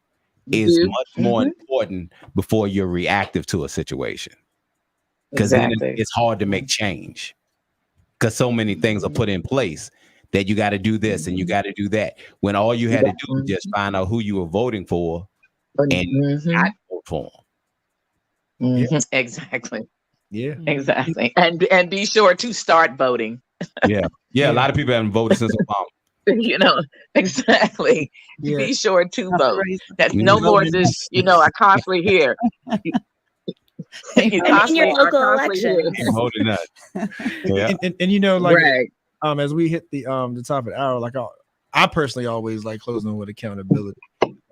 is much more important before you're reactive to a situation. Because then it's hard to make change because so many things are put in place that you got to do this and you got to do that. When all you had to do was just find out who you were voting for and not vote for them. Exactly. Yeah. Exactly. And be sure to start voting. Yeah. A lot of people haven't voted since Obama. Exactly. Yeah. Be sure to vote. That's no more this, I constantly hear. In your local election. Voting that. And as we hit the top of the hour, I personally always like closing with accountability.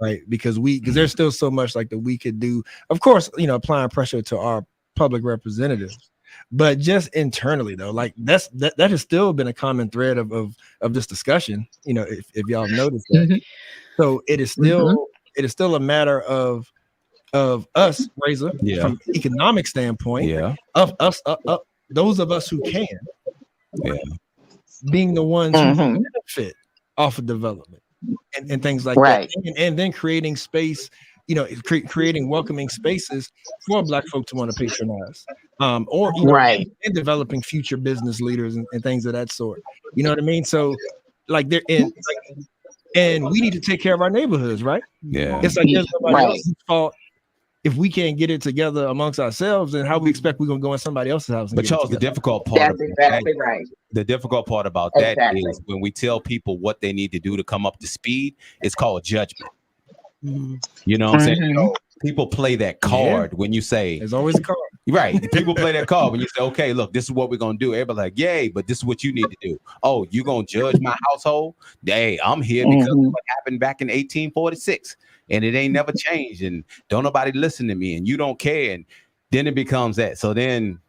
Right, because there's still so much that we could do. Of course, applying pressure to our public representatives, but just internally though, that has still been a common thread of this discussion. If y'all have noticed that, so it is still a matter of us, Razor, from an economic standpoint, of us, those of us who can, being the ones who benefit off of development. And things like that, and then creating space, creating welcoming spaces for Black folk to want to patronize, and developing future business leaders and things of that sort. You know what I mean? So, and we need to take care of our neighborhoods, right? Yeah, it's like there's nobody else's fault. If we can't get it together amongst ourselves, then how we expect we're gonna go in somebody else's house? But Charles, the difficult part. The difficult part about that is when we tell people what they need to do to come up to speed, it's called judgment. You know what I'm saying? People play that card when you say there's always a card. Right. People play that card when you say, okay, look, this is what we're going to do. Everybody like, yay, but this is what you need to do. Oh, you going to judge my household? Hey, I'm here because of what happened back in 1846. And it ain't never changed. And don't nobody listen to me. And you don't care. And then it becomes that. So then,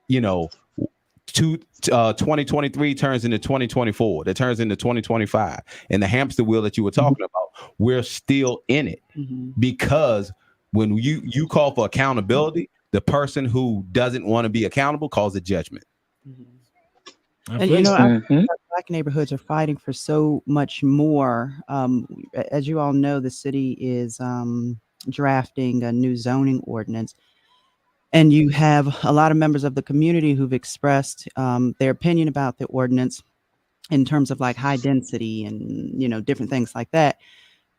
2023 turns into 2024. That turns into 2025. And the hamster wheel that you were talking about, we're still in it. Because when you call for accountability, the person who doesn't want to be accountable calls it judgment. And Black neighborhoods are fighting for so much more. As you all know, the city is drafting a new zoning ordinance. And you have a lot of members of the community who've expressed their opinion about the ordinance in terms of like high density and, different things like that.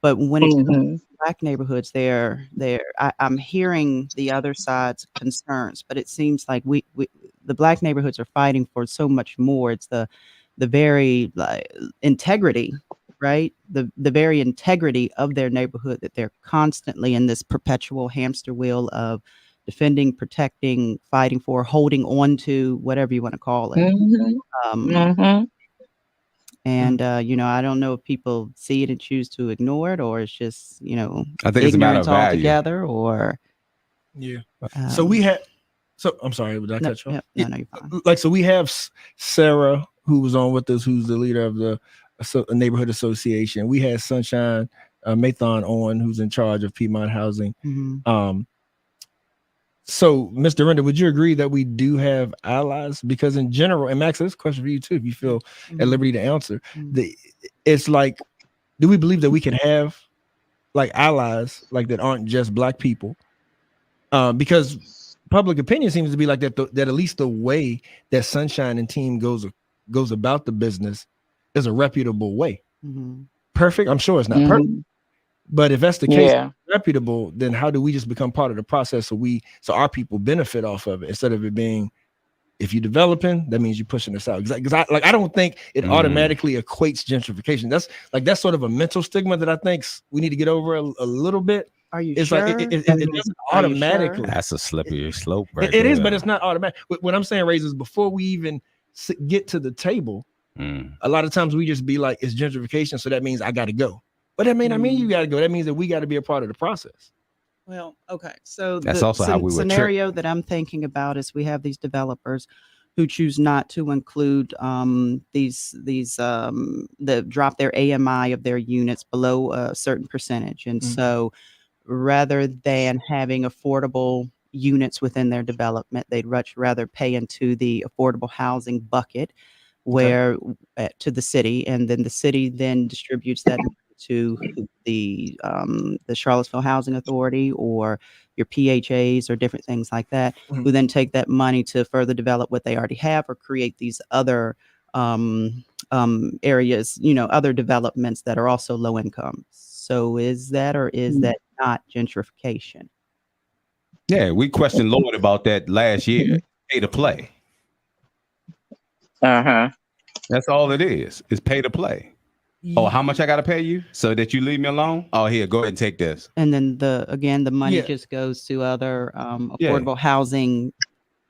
But when it comes to Black neighborhoods, I'm hearing the other side's concerns, but it seems like the Black neighborhoods are fighting for so much more. It's the very integrity, right? The very integrity of their neighborhood that they're constantly in this perpetual hamster wheel of defending, protecting, fighting for, holding on to, whatever you want to call it. And, I don't know if people see it and choose to ignore it, or it's just, I think it's a matter of value altogether, or. Yeah. So we have, I'm sorry, did I cut you off? No, you're fine. So we have Sarah, who was on with us, who's the leader of the neighborhood association. We had Sunshine Mathon on, who's in charge of Piedmont Housing. So, Mr. Render, would you agree that we do have allies? Because in general, and Max, this is a question for you too, if you feel at liberty to answer, it's like, do we believe that we can have like allies like that aren't just Black people? Because public opinion seems to be like that, that at least the way that Sunshine and team goes about the business is a reputable way. Perfect? I'm sure it's not perfect. But if that's the case, reputable, then how do we just become part of the process so our people benefit off of it, instead of it being, if you're developing, that means you're pushing us out? Because I don't think it automatically equates gentrification. That's sort of a mental stigma that I think we need to get over a little bit. Are you it's sure? Like it doesn't automatically. Sure? That's a slippery slope, right? It is, but it's not automatic. What I'm saying, Ray, is before we even get to the table, a lot of times we just be like, it's gentrification, so that means I got to go. But that may not mean you got to go. That means that we got to be a part of the process. Well, okay. So that's also how we scenario that I'm thinking about is we have these developers who choose not to include that drop their AMI of their units below a certain percentage. And so rather than having affordable units within their development, they'd much rather pay into the affordable housing bucket to the city, and then the city then distributes that to the Charlottesville Housing Authority or your PHAs or different things like that, who then take that money to further develop what they already have or create these other areas, other developments that are also low income. So is that not gentrification? Yeah, we questioned Lloyd about that last year. Pay to play. That's all it is pay to play. Oh, how much I got to pay you so that you leave me alone? Oh, here, go ahead and take this. And then the money just goes to other affordable housing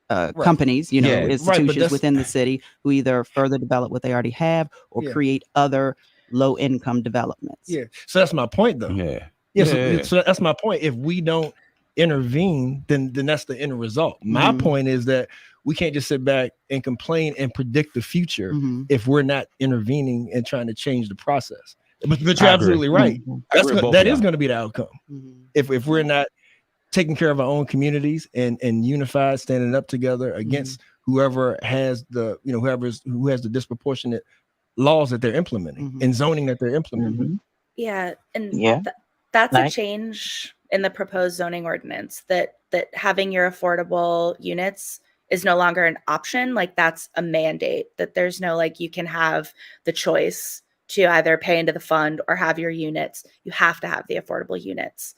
companies, institutions within the city who either further develop what they already have or create other low income developments. Yeah. So that's my point, though. So that's my point. If we don't intervene, then that's the end result. My point is that we can't just sit back and complain and predict the future if we're not intervening and trying to change the process. But you're absolutely right. That is going to be the outcome. If we're not taking care of our own communities and unified, standing up together against whoever has the who has the disproportionate laws that they're implementing and zoning that they're implementing. Yeah, and that's a change in the proposed zoning ordinance, that having your affordable units is no longer an option. Like, that's a mandate, that there's no, like, you can have the choice to either pay into the fund or have your units. You have to have the affordable units.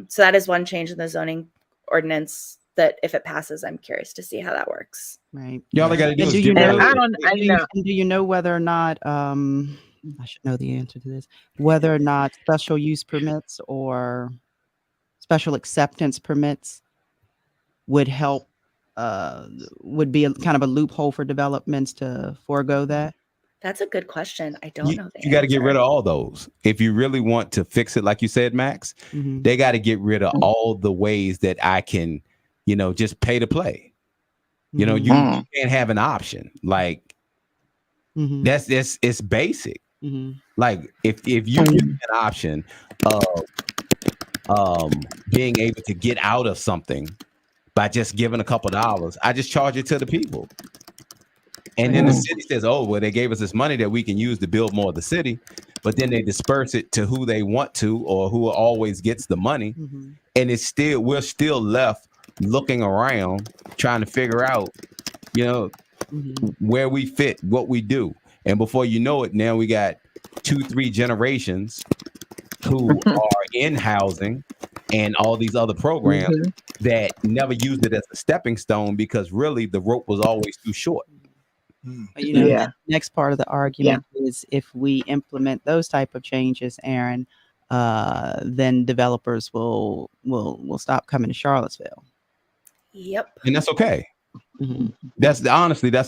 So that is one change in the zoning ordinance that, if it passes, I'm curious to see how that works. Right. Y'all got to do is do you know whether or not, I should know the answer to this, whether or not special use permits or special acceptance permits would help, would be kind of a loophole for developments to forego that? That's a good question. I don't know the You got to get rid of answer. all those. If you really want to fix it, like you said, Max, they got to get rid of all the ways that I can, just pay to play. You can't have an option. Like it's basic. Like if you give me an option of being able to get out of something by just giving a couple dollars, I just charge it to the people. And then the city says, oh, well, they gave us this money that we can use to build more of the city, but then they disperse it to who they want to or who always gets the money. And we're still left looking around trying to figure out, where we fit, what we do. And before you know it, now we got 2-3 generations who are in housing and all these other programs that never used it as a stepping stone because really the rope was always too short. The next part of the argument is if we implement those type of changes, Aaron, then developers will stop coming to Charlottesville. Yep. And that's okay. That's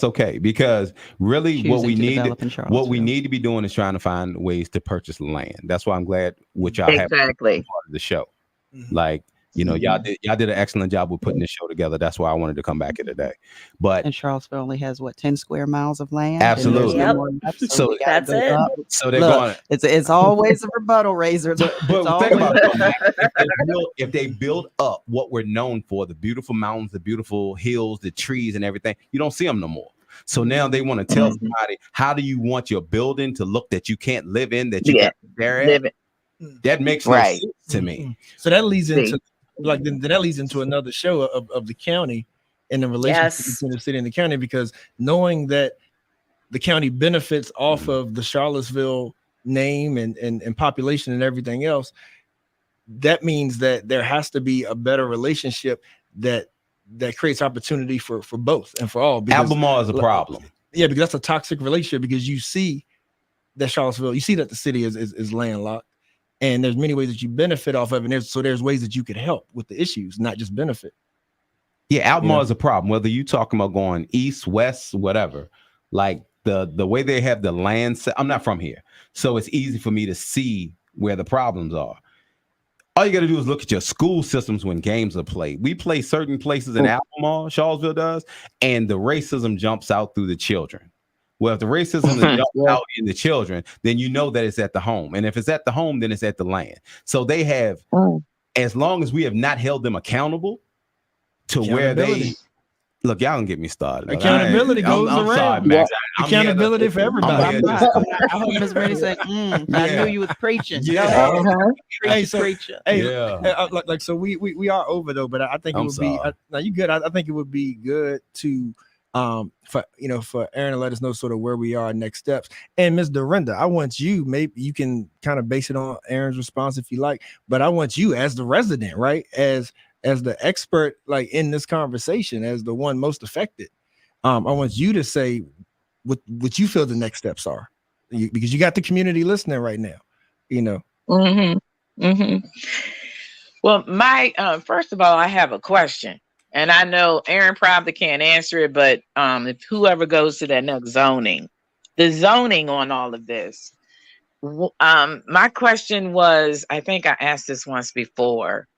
okay because really what we need to be doing is trying to find ways to purchase land. That's why I'm glad what y'all have part of the show. Like, y'all did an excellent job with putting this show together. That's why I wanted to come back here today. And Charlottesville only has 10 square miles of land. Absolutely. So that's it. So they're going. It's always a rebuttal, Razor. But think about it. If they build up what we're known for, the beautiful mountains, the beautiful hills, the trees, and everything, you don't see them no more. So now they want to tell somebody, how do you want your building to look that you can't live in, that you can't live in? That makes no sense to me. So that leads into that leads into another show of the county and the relationship between the city and the county, because knowing that the county benefits off of the Charlottesville name and population and everything else, that means that there has to be a better relationship that creates opportunity for both and for all. Albemarle is a problem. Yeah, because that's a toxic relationship, because you see that Charlottesville, you see that the city is landlocked. And there's many ways that you benefit off of it. And there's ways that you could help with the issues, not just benefit. Yeah, Albemarle is a problem. Whether you talking about going east, west, whatever, like the way they have the land set, I'm not from here, so it's easy for me to see where the problems are. All you got to do is look at your school systems when games are played. We play certain places in Albemarle, Charlottesville does, and the racism jumps out through the children. Well, if the racism is jumped out in the children, then you know that it's at the home. And if it's at the home, then it's at the land. So they have, as long as we have not held them accountable to where they look, y'all can get me started. Accountability goes around. Sorry, Max. Accountability for everybody. I hope Ms. Brady said, I knew you was preaching. So we are over though, but I think it would be now you good. I think it would be good to for Aaron to let us know sort of where we are, next steps. And Ms. Dorinda, I want you, maybe you can kind of base it on Aaron's response if you like, but I want you as the resident, right? As the expert, like in this conversation, as the one most affected. I want you to say what you feel the next steps are, because you got the community listening right now, Well, my first of all, I have a question. And I know Aaron probably can't answer it, but if whoever goes to that next the zoning on all of this, my question was, I think I asked this once before.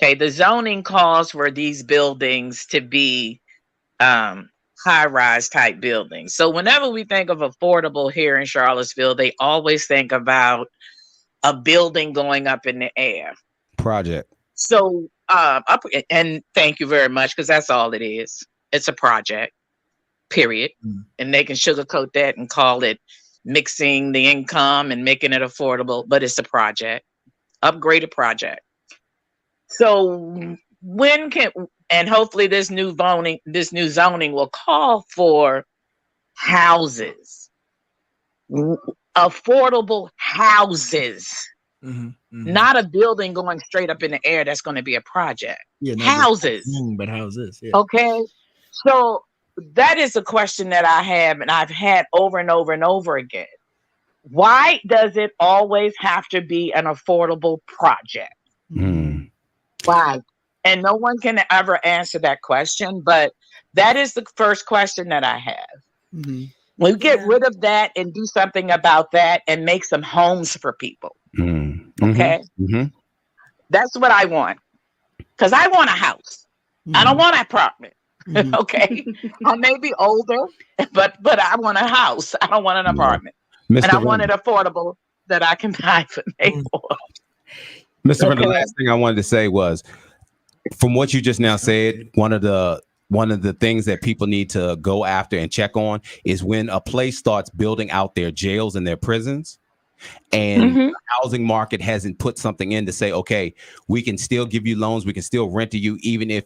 Okay, the zoning calls for these buildings to be high-rise type buildings. So whenever we think of affordable here in Charlottesville, they always think about a building going up in the air. Project. So and thank you very much, because that's all it is. It's a project, period. And they can sugarcoat that and call it mixing the income and making it affordable, but it's a project, upgraded project. So when and hopefully this new zoning will call for houses, affordable houses. Not a building going straight up in the air that's going to be a project. Houses. But houses. Yeah. Okay. So that is a question that I have, and I've had over and over and over again. Why does it always have to be an affordable project? Why? And no one can ever answer that question, but that is the first question that I have. Mm-hmm. We get rid of that and do something about that and make some homes for people. Mm-hmm. Okay. Mm-hmm. That's what I want. Because I want a house. I don't want an apartment. Mm-hmm. Okay. I may be older, but I want a house. I don't want an apartment. Mr. And I want Render. it affordable that I can buy for me. Mr. Render, Okay. last thing I wanted to say was, from what you just now said, one of the things that people need to go after and check on is when a place starts building out their jails and their prisons, and the housing market hasn't put something in to say, okay, we can still give you loans, we can still rent to you, even if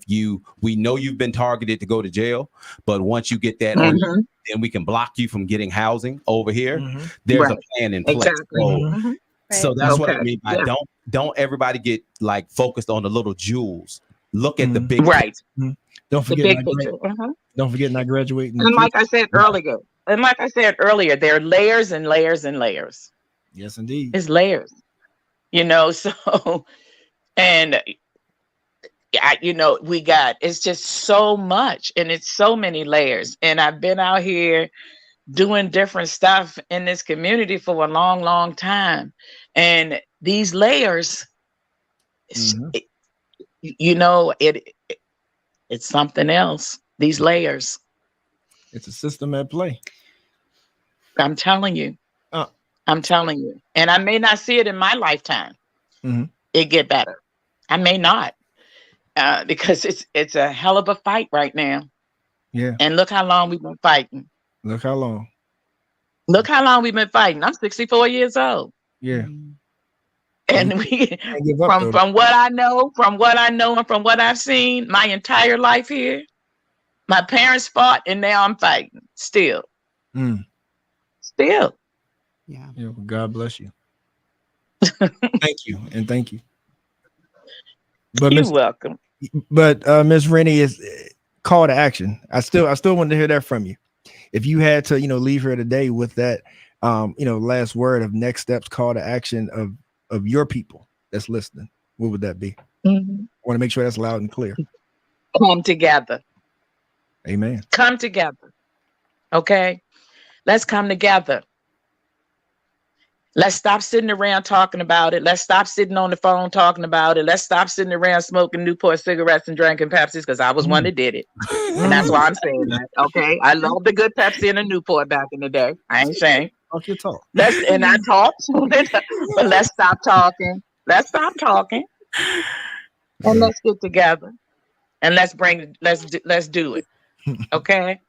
we know you've been targeted to go to jail, but once you get that on, then we can block you from getting housing over here. There's a plan in place. Exactly. So that's what I mean by don't everybody get like focused on the little jewels. Look at the big right. Don't The forget big not picture. don't forget not graduating. And like I said earlier, there are layers and layers and layers. Yes, indeed. It's layers. So and it's just so much, and it's so many layers. And I've been out here doing different stuff in this community for a long, long time. And these layers, it's something else. These layers. It's a system at play. I'm telling you. I'm telling you. And I may not see it in my lifetime. It get better. I may not. Because it's a hell of a fight right now. Yeah. And look how long we've been fighting. Look how long. Look how long we've been fighting. I'm 64 years old. Yeah. And from what I know, and from what I've seen my entire life here, my parents fought and now I'm fighting. Still. Still. Yeah. Well, God bless you. Thank you. And thank you. But You're welcome. But Ms. Rennie, is call to action. I still wanted to hear that from you. If you had to, leave here today with that, last word of next steps, call to action of your people that's listening, what would that be? I want to make sure that's loud and clear. Come together. Amen. Come together. Okay. Let's come together. Let's stop sitting around talking about it. Let's stop sitting on the phone talking about it. Let's stop sitting around smoking Newport cigarettes and drinking Pepsis, because I was one that did it. And that's why I'm saying that. Okay. I love the good Pepsi and a Newport back in the day. I ain't saying. Talk your talk. And I talk. But let's stop talking. Let's stop talking. And let's get together. And let's do it. Okay.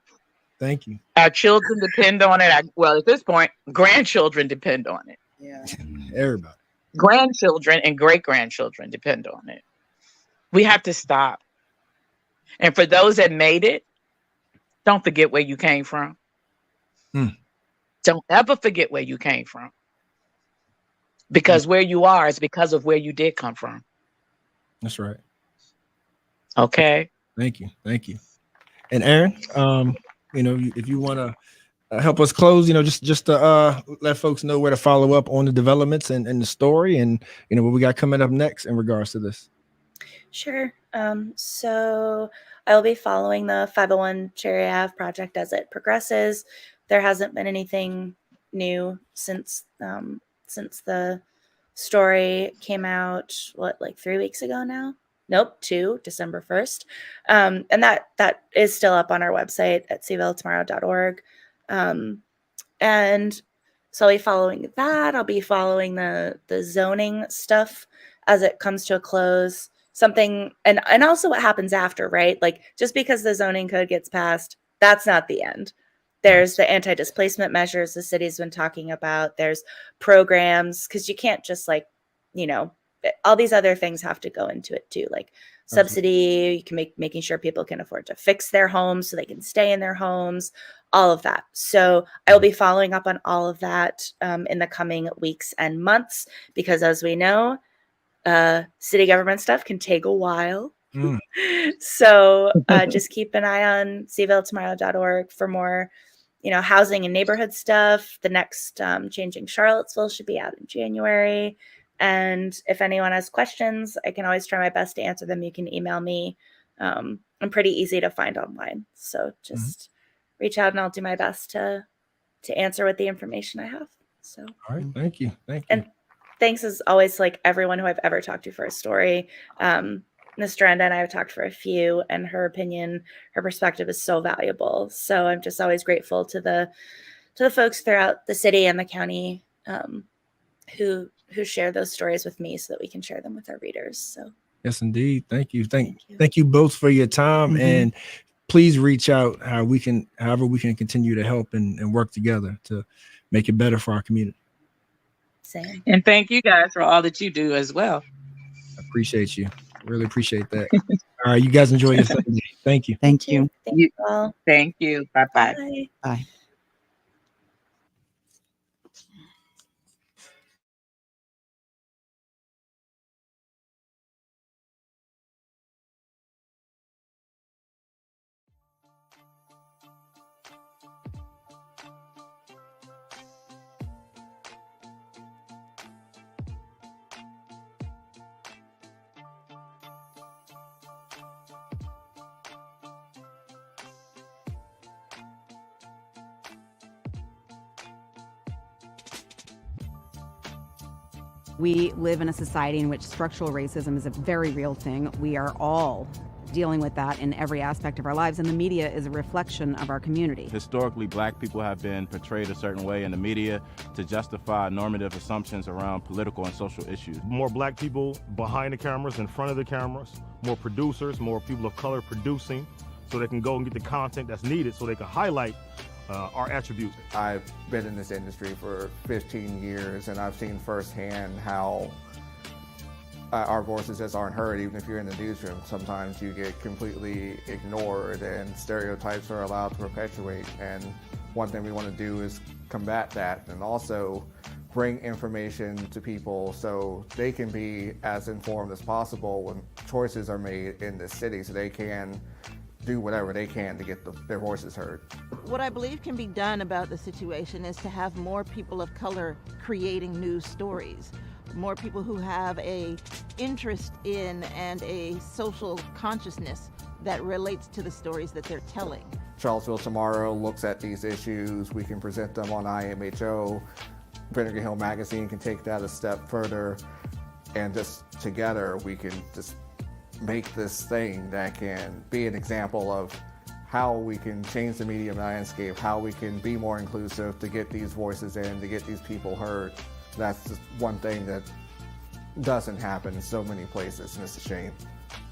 Thank you. Our children depend on it. At this point, grandchildren depend on it. Yeah. Everybody. Grandchildren and great-grandchildren depend on it. We have to stop. And for those that made it, don't forget where you came from. Don't ever forget where you came from. Because where you are is because of where you did come from. That's right. Okay. Thank you. Thank you. And Aaron, if you want to help us close, just to let folks know where to follow up on the developments and the story, and what we got coming up next in regards to this. Sure. So I will be following the 501 Cherry Ave project as it progresses. There hasn't been anything new since the story came out. Like 3 weeks ago now? Nope, 2, December 1st. And that is still up on our website at cvilletomorrow.org. And so I'll be following that. I'll be following the zoning stuff as it comes to a close. Something, and also what happens after, right? Like, just because the zoning code gets passed, that's not the end. There's the anti-displacement measures the city's been talking about. There's programs, because you can't just all these other things have to go into it too, like subsidy. You can making sure people can afford to fix their homes so they can stay in their homes, all of that. So I will be following up on all of that in the coming weeks and months, because as we know, city government stuff can take a while. So just keep an eye on cvilletomorrow.org for more, housing and neighborhood stuff. The next Changing Charlottesville should be out in January. And if anyone has questions, I can always try my best to answer them. You can email me. I'm pretty easy to find online. So just reach out and I'll do my best to answer with the information I have. So, all right. Thank you. And thanks as always, like everyone who I've ever talked to for a story. Ms. Duranda and I have talked for a few, and her opinion, her perspective is so valuable. So I'm just always grateful to the folks throughout the city and the county who share those stories with me so that we can share them with our readers. So yes, indeed. Thank you. Thank you both for your time, and please reach out however we can continue to help and work together to make it better for our community. Same. And thank you guys for all that you do as well. I appreciate you. Really appreciate that. All right, you guys enjoy your Sunday. Thank you. Thank you. Thank you all. Thank you. Bye-bye. Bye. Bye. We live in a society in which structural racism is a very real thing. We are all dealing with that in every aspect of our lives, and the media is a reflection of our community. Historically, black people have been portrayed a certain way in the media to justify normative assumptions around political and social issues. More black people behind the cameras, in front of the cameras, more producers, more people of color producing, so they can go and get the content that's needed so they can highlight our attributes. I've been in this industry for 15 years, and I've seen firsthand how our voices just aren't heard. Even if you're in the newsroom, sometimes you get completely ignored and stereotypes are allowed to perpetuate. And one thing we want to do is combat that, and also bring information to people so they can be as informed as possible when choices are made in this city, so they can do whatever they can to get their voices heard. What I believe can be done about the situation is to have more people of color creating news stories, more people who have a interest in and a social consciousness that relates to the stories that they're telling. Charlottesville Tomorrow looks at these issues. We can present them on IMHO. Vinegar Hill Magazine can take that a step further, and just together we can just make this thing that can be an example of how we can change the media landscape, how we can be more inclusive to get these voices in, to get these people heard. That's just one thing that doesn't happen in so many places, and it's a shame.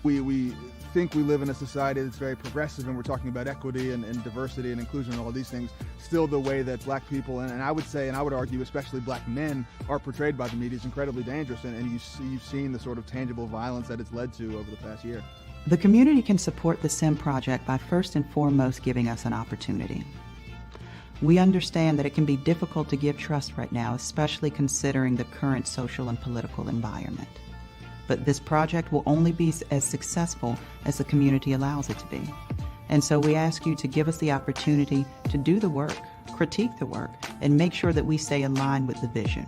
We think we live in a society that's very progressive, and we're talking about equity and diversity and inclusion and all these things. Still, the way that black people, and I would say, and I would argue, especially black men, are portrayed by the media is incredibly dangerous, and you've seen the sort of tangible violence that it's led to over the past year. The community can support the SIM project by first and foremost giving us an opportunity. We understand that it can be difficult to give trust right now, especially considering the current social and political environment. But this project will only be as successful as the community allows it to be. And so we ask you to give us the opportunity to do the work, critique the work, and make sure that we stay aligned with the vision.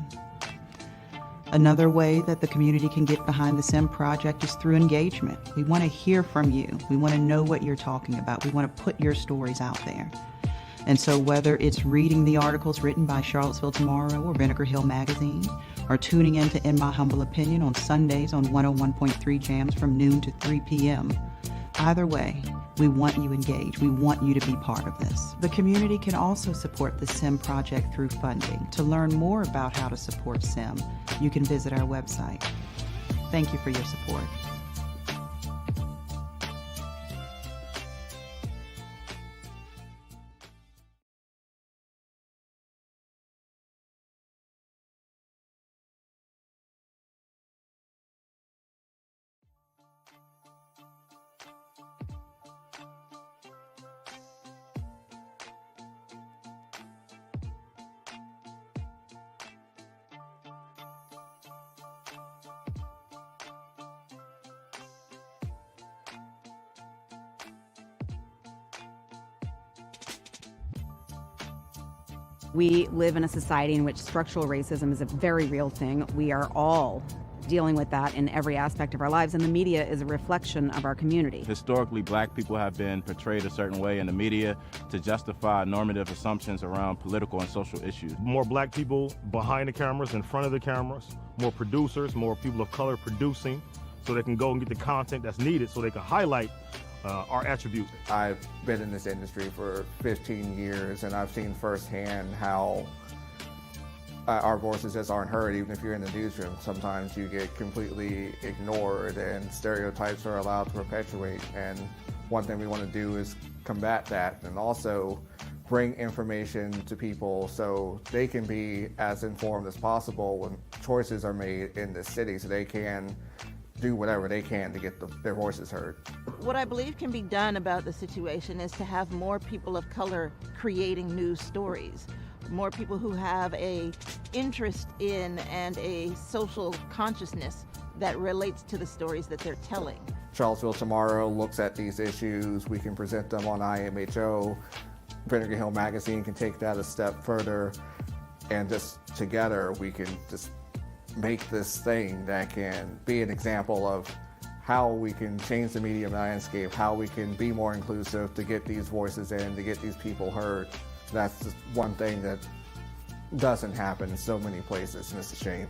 Another way that the community can get behind the SIM project is through engagement. We want to hear from you. We want to know what you're talking about. We want to put your stories out there. And so whether it's reading the articles written by Charlottesville Tomorrow or Vinegar Hill Magazine, or tuning in to In My Humble Opinion on Sundays on 101.3 Jams from noon to 3 p.m., either way, we want you engaged. We want you to be part of this. The community can also support the SIM project through funding. To learn more about how to support SIM, you can visit our website. Thank you for your support. We live in a society in which structural racism is a very real thing. We are all dealing with that in every aspect of our lives, and the media is a reflection of our community. Historically, black people have been portrayed a certain way in the media to justify normative assumptions around political and social issues. More black people behind the cameras, in front of the cameras, more producers, more people of color producing, so they can go and get the content that's needed so they can highlight our attributes. I've been in this industry for 15 years, and I've seen firsthand how our voices just aren't heard. Even if you're in the newsroom, sometimes you get completely ignored and stereotypes are allowed to perpetuate. And one thing we want to do is combat that and also bring information to people so they can be as informed as possible when choices are made in this city, so they can do whatever they can to get their voices heard. What I believe can be done about the situation is to have more people of color creating news stories, more people who have a interest in and a social consciousness that relates to the stories that they're telling. Charlottesville Tomorrow looks at these issues. We can present them on IMHO. Vinegar Hill Magazine can take that a step further, and just together we can just make this thing that can be an example of how we can change the media landscape, how we can be more inclusive to get these voices in, to get these people heard. That's just one thing that doesn't happen in so many places, and it's a shame.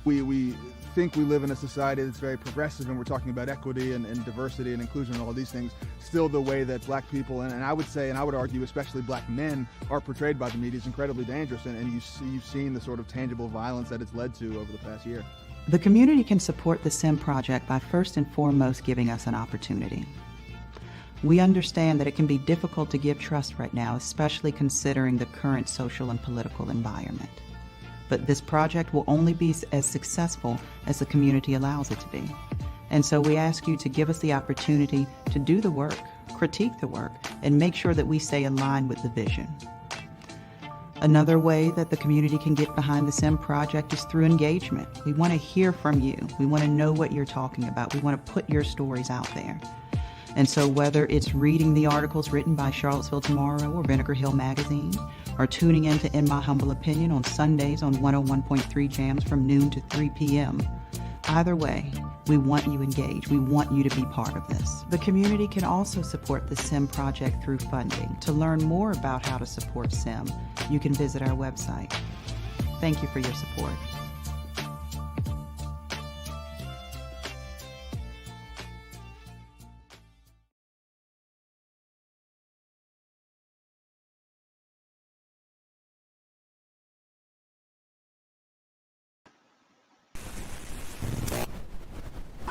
We think we live in a society that's very progressive, and we're talking about equity and diversity and inclusion and all these things. Still, the way that black people, and I would say, and I would argue especially black men, are portrayed by the media is incredibly dangerous, and you've seen the sort of tangible violence that it's led to over the past year. The community can support the SIM project by first and foremost giving us an opportunity. We understand that it can be difficult to give trust right now, especially considering the current social and political environment. But this project will only be as successful as the community allows it to be. And so we ask you to give us the opportunity to do the work, critique the work, and make sure that we stay in line with the vision. Another way that the community can get behind the SIM project is through engagement. We want to hear from you. We want to know what you're talking about. We want to put your stories out there. And so whether it's reading the articles written by Charlottesville Tomorrow or Vinegar Hill Magazine, or tuning in to In My Humble Opinion on Sundays on 101.3 Jams from noon to 3 p.m., either way, we want you engaged. We want you to be part of this. The community can also support the SIM project through funding. To learn more about how to support SIM, you can visit our website. Thank you for your support.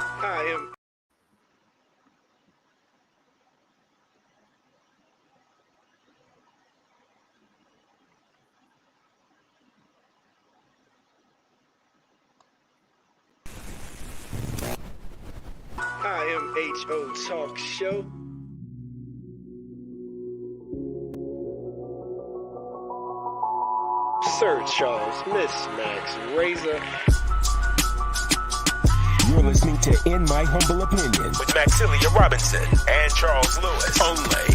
I am IMHO Talk Show. Sir Charles, Miss Max, Razor. You're listening to In My Humble Opinion with Maxilia Robinson and Charles Lewis, only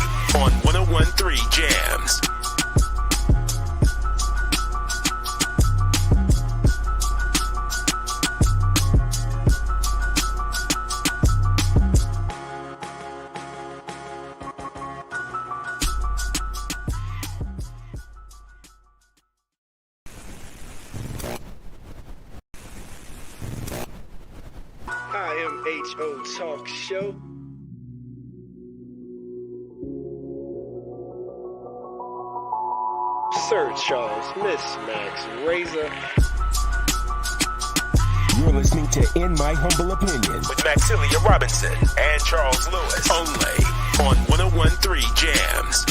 on 101.3 Jams. IMHO Talk Show. Sir Charles, Miss Max, Razor. You're listening to In My Humble Opinion with Maxilia Robinson and Charles Lewis, only on 101.3 Jams.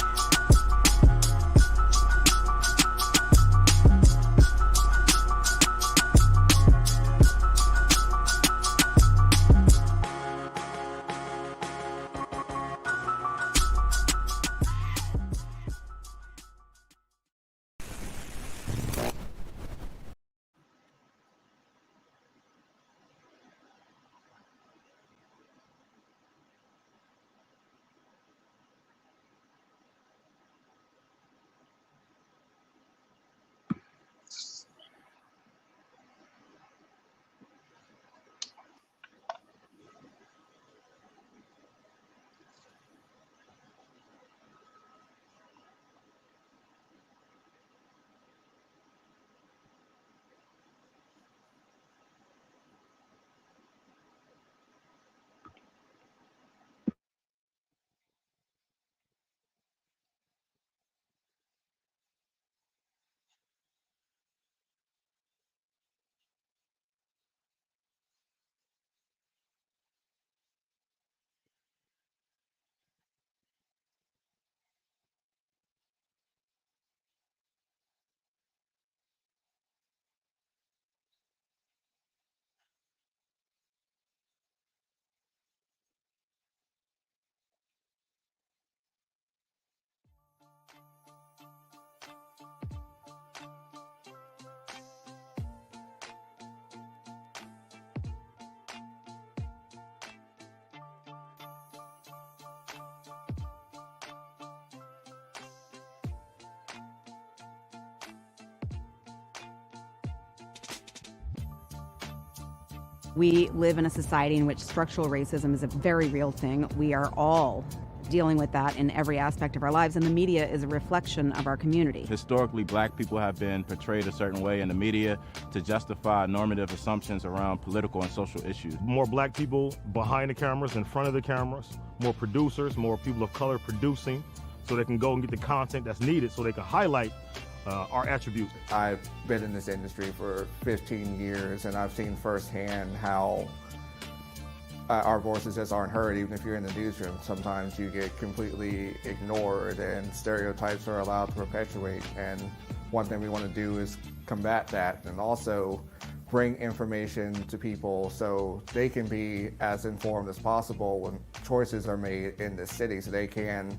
We live in a society in which structural racism is a very real thing. We are all dealing with that in every aspect of our lives, and the media is a reflection of our community. Historically, black people have been portrayed a certain way in the media to justify normative assumptions around political and social issues. More black people behind the cameras, in front of the cameras, more producers, more people of color producing, so they can go and get the content that's needed so they can highlight our attributes. I've been in this industry for 15 years, and I've seen firsthand how our voices just aren't heard. Even if you're in the newsroom, sometimes you get completely ignored and stereotypes are allowed to perpetuate. And one thing we want to do is combat that, and also bring information to people so they can be as informed as possible when choices are made in this city, so they can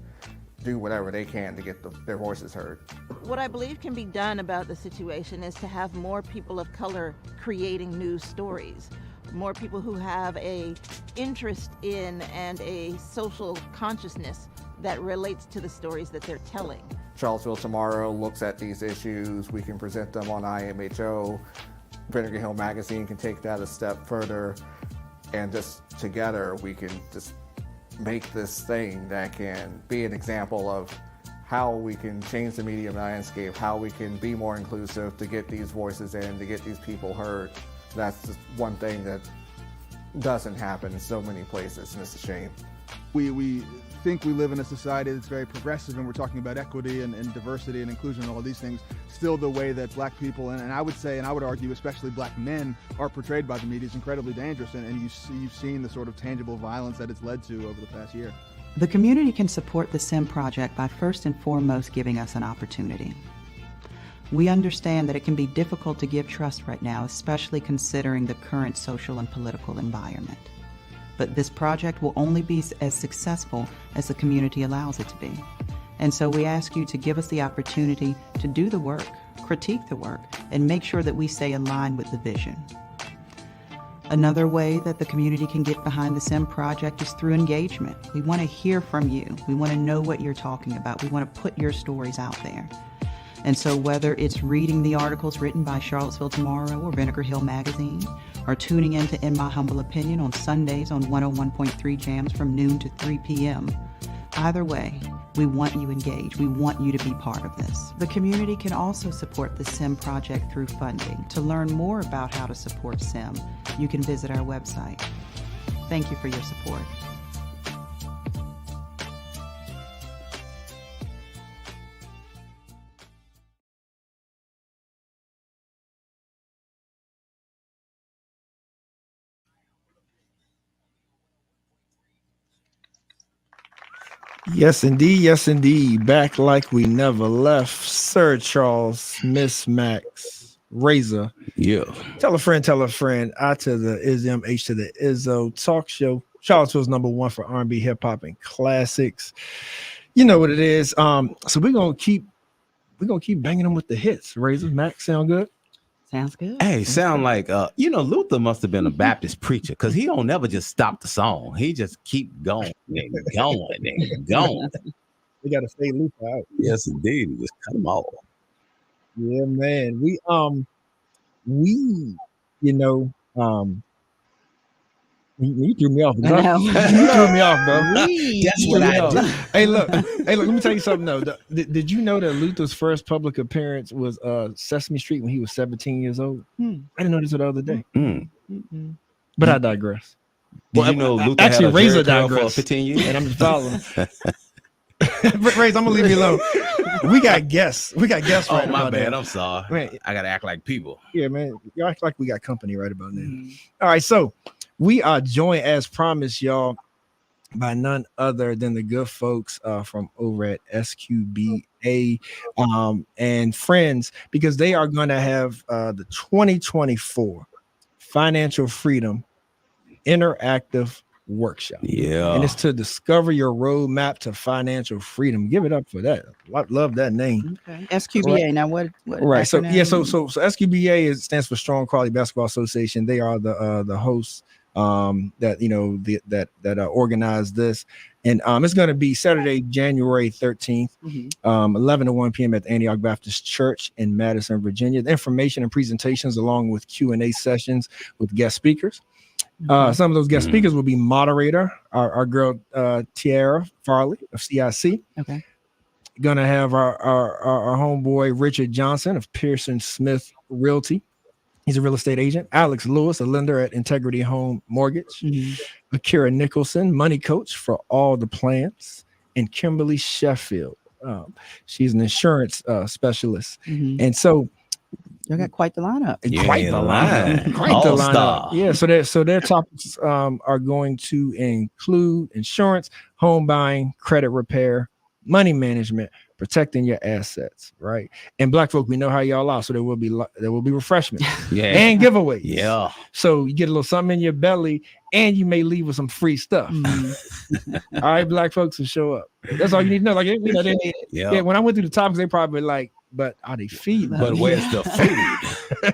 do whatever they can to get their voices heard. What I believe can be done about the situation is to have more people of color creating news stories. More people who have a interest in and a social consciousness that relates to the stories that they're telling. Charlottesville Tomorrow looks at these issues. We can present them on IMHO. Vinegar Hill Magazine can take that a step further, and just together we can just make this thing that can be an example of how we can change the media landscape, how we can be more inclusive to get these voices in, to get these people heard. That's just one thing that doesn't happen in so many places, and it's a shame. We think we live in a society that's very progressive, and we're talking about equity and diversity and inclusion and all these things. Still, the way that black people, and I would say, and I would argue, especially black men, are portrayed by the media is incredibly dangerous, and you've seen the sort of tangible violence that it's led to over the past year. The community can support the SIM project by first and foremost giving us an opportunity. We understand that it can be difficult to give trust right now, especially considering the current social and political environment. But this project will only be as successful as the community allows it to be. And so we ask you to give us the opportunity to do the work, critique the work, and make sure that we stay aligned with the vision. Another way that the community can get behind the SIM project is through engagement. We want to hear from you. We want to know what you're talking about. We want to put your stories out there. And so whether it's reading the articles written by Charlottesville Tomorrow or Vinegar Hill Magazine, or tuning in to In My Humble Opinion on Sundays on 101.3 Jams from noon to 3 p.m., either way, we want you engaged. We want you to be part of this. The community can also support the SIM project through funding. To learn more about how to support SIM, you can visit our website. Thank you for your support. Yes, indeed. Yes, indeed. Back like we never left. Sir Charles, Miss Max, Razor. Yeah. Tell a friend, tell a friend. I to the Ism, H to the Izzo talk show. Charlottesville's #1 for R&B, hip hop, and classics. You know what it is. So we're gonna keep banging them with the hits. Razor, Max, sound good? Sounds good. Hey, sound like Luther must have been a Baptist preacher, because he don't never just stop the song. He just keep going and going and going. We gotta stay Luther out. Yes, indeed. He just cut them off. Yeah, man. We you threw me off. You threw me off, bro. That's what I do. Hey, look. Let me tell you something though. Did you know that Luther's first public appearance was Sesame Street when he was 17 years old? I didn't know this the other day. But I digress. Did you know Luther actually had a Razor Jerry curl digress for 15 years? And I'm just following. Razor, I'm gonna leave you alone. We got guests. Oh, right my about bad. now. I'm sorry. Man, I gotta act like people. Yeah, man. You act like we got company right about now. All right, so we are joined, as promised, y'all, by none other than the good folks from over at SQBA and friends, because they are going to have the 2024 Financial Freedom Interactive Workshop. Yeah. And it's to discover your roadmap to financial freedom. Give it up for that. Love that name. Okay. SQBA. Right. Now what Right. So acronym? yeah, so SQBA stands for Strong Quality Basketball Association. They are the hosts that organized this, and it's going to be Saturday, January 13th, 11 to 1 p.m. at the Antioch Baptist Church in Madison, Virginia. The information and presentations, along with Q&A sessions with guest speakers, Some of those guest speakers will be moderator, our girl Tiara Farley of CIC. Okay. Gonna have our homeboy Richard Johnson of Pearson Smith Realty. He's a real estate agent. Alex Lewis, a lender at Integrity Home Mortgage. Akira Nicholson, money coach for all the plans. And Kimberly Sheffield. She's an insurance specialist. And so you got quite the lineup. Quite the lineup. Yeah. So their topics are going to include insurance, home buying, credit repair, money management, protecting your assets, right? And Black folk, we know how y'all are, so there will be refreshments and giveaways. Yeah. So you get a little something in your belly, and you may leave with some free stuff. All right, Black folks, will show up. That's all you need to know. Like, you know, yeah. When I went through the topics, they probably like, but are they feeding? But where's the food?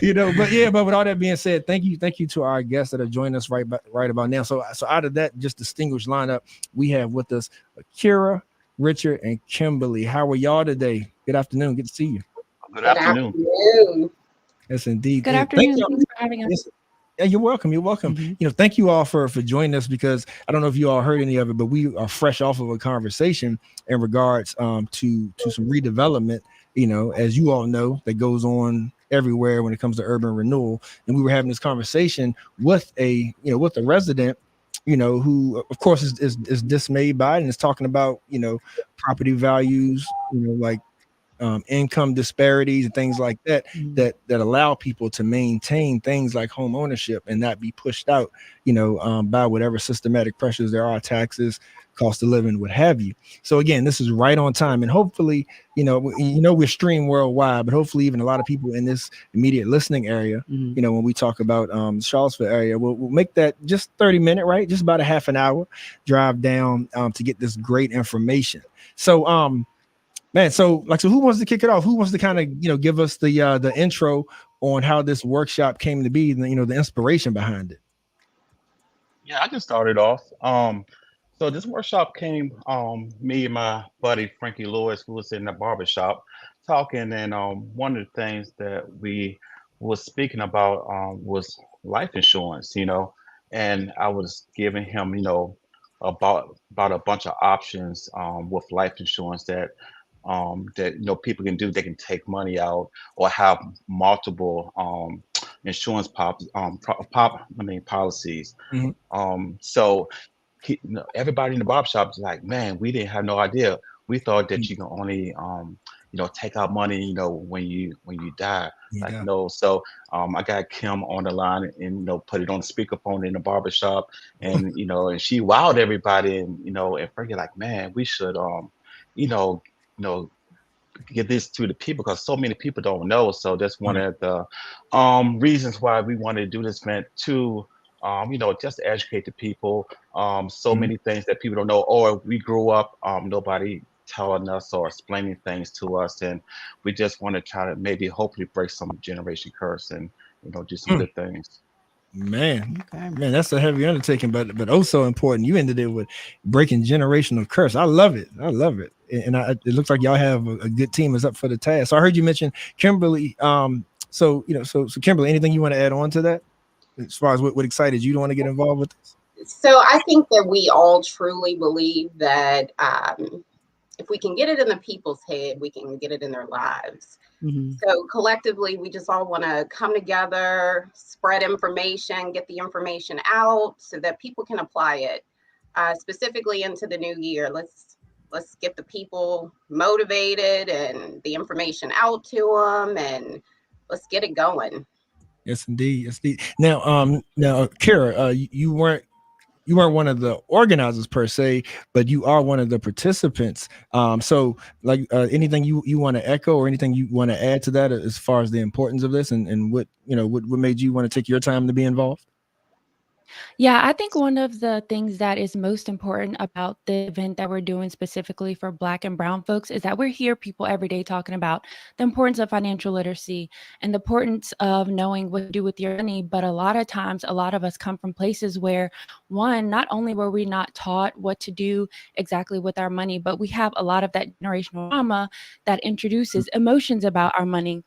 You know, but with all that being said, thank you to our guests that are joining us right about now. So out of that just distinguished lineup, we have with us Akira, Richard, and Kimberly. How are y'all today? Good afternoon. Good to see you. Good afternoon. Yes, indeed. Good afternoon. Thanks for having us. Yeah, you're welcome. You're welcome. You know, thank you all for joining us, because I don't know if you all heard any of it, but we are fresh off of a conversation in regards to some redevelopment, you know, as you all know, that goes on everywhere when it comes to urban renewal. And we were having this conversation with a resident, you know, who of course is dismayed by it and is talking about, you know, property values, you know, like income disparities and things like that, that allow people to maintain things like home ownership and not be pushed out, you know, by whatever systematic pressures there are, taxes, cost of living, what have you. So again, this is right on time, and hopefully, you know, we're streamed worldwide, but hopefully even a lot of people in this immediate listening area, you know, when we talk about Charlottesville area, we'll make that just 30-minute, right? Just about a half an hour drive down to get this great information. So man, so who wants to kick it off? Who wants to kind of, you know, give us the intro on how this workshop came to be, you know, the inspiration behind it? Yeah, I can start it off. So this workshop came, me and my buddy Frankie Lewis, who was in the barbershop talking, and one of the things that we was speaking about was life insurance, you know, and I was giving him, you know, about a bunch of options with life insurance that you know people can do. They can take money out or have multiple insurance policies. So you know, everybody in the barbershop is like, man, we didn't have no idea. We thought that you can only you know, take out money, you know, when you die. Like, no. So I got Kim on the line and, you know, put it on the speakerphone in the barbershop, and you know, and she wowed everybody, and you know, and Frankie like, man, we should you know, get this to the people, because so many people don't know. So that's one of the reasons why we wanted to do this event to you know, just to educate the people. So many things that people don't know, or we grew up nobody telling us or explaining things to us, and we just want to try to maybe hopefully break some generation curse and, you know, do some good things. Man, that's a heavy undertaking, but also important. You ended it with breaking generational curse. I love it. And it looks like y'all have a good team is up for the task. So I heard you mention Kimberly. So Kimberly, anything you want to add on to that as far as what excited you to want to get involved with this? So I think that we all truly believe that if we can get it in the people's head, we can get it in their lives. So collectively, we just all want to come together, spread information, get the information out so that people can apply it specifically into the new year. Let's get the people motivated and the information out to them, and let's get it going. Yes, indeed. Yes, indeed. Now, Kara, you weren't one of the organizers per se, but you are one of the participants. So like anything you want to echo or anything you want to add to that as far as the importance of this and what made you want to take your time to be involved? Yeah, I think one of the things that is most important about the event that we're doing specifically for Black and Brown folks is that we're here people every day talking about the importance of financial literacy and the importance of knowing what to do with your money. But a lot of times, a lot of us come from places where, one, not only were we not taught what to do exactly with our money, but we have a lot of that generational trauma that introduces emotions about our money.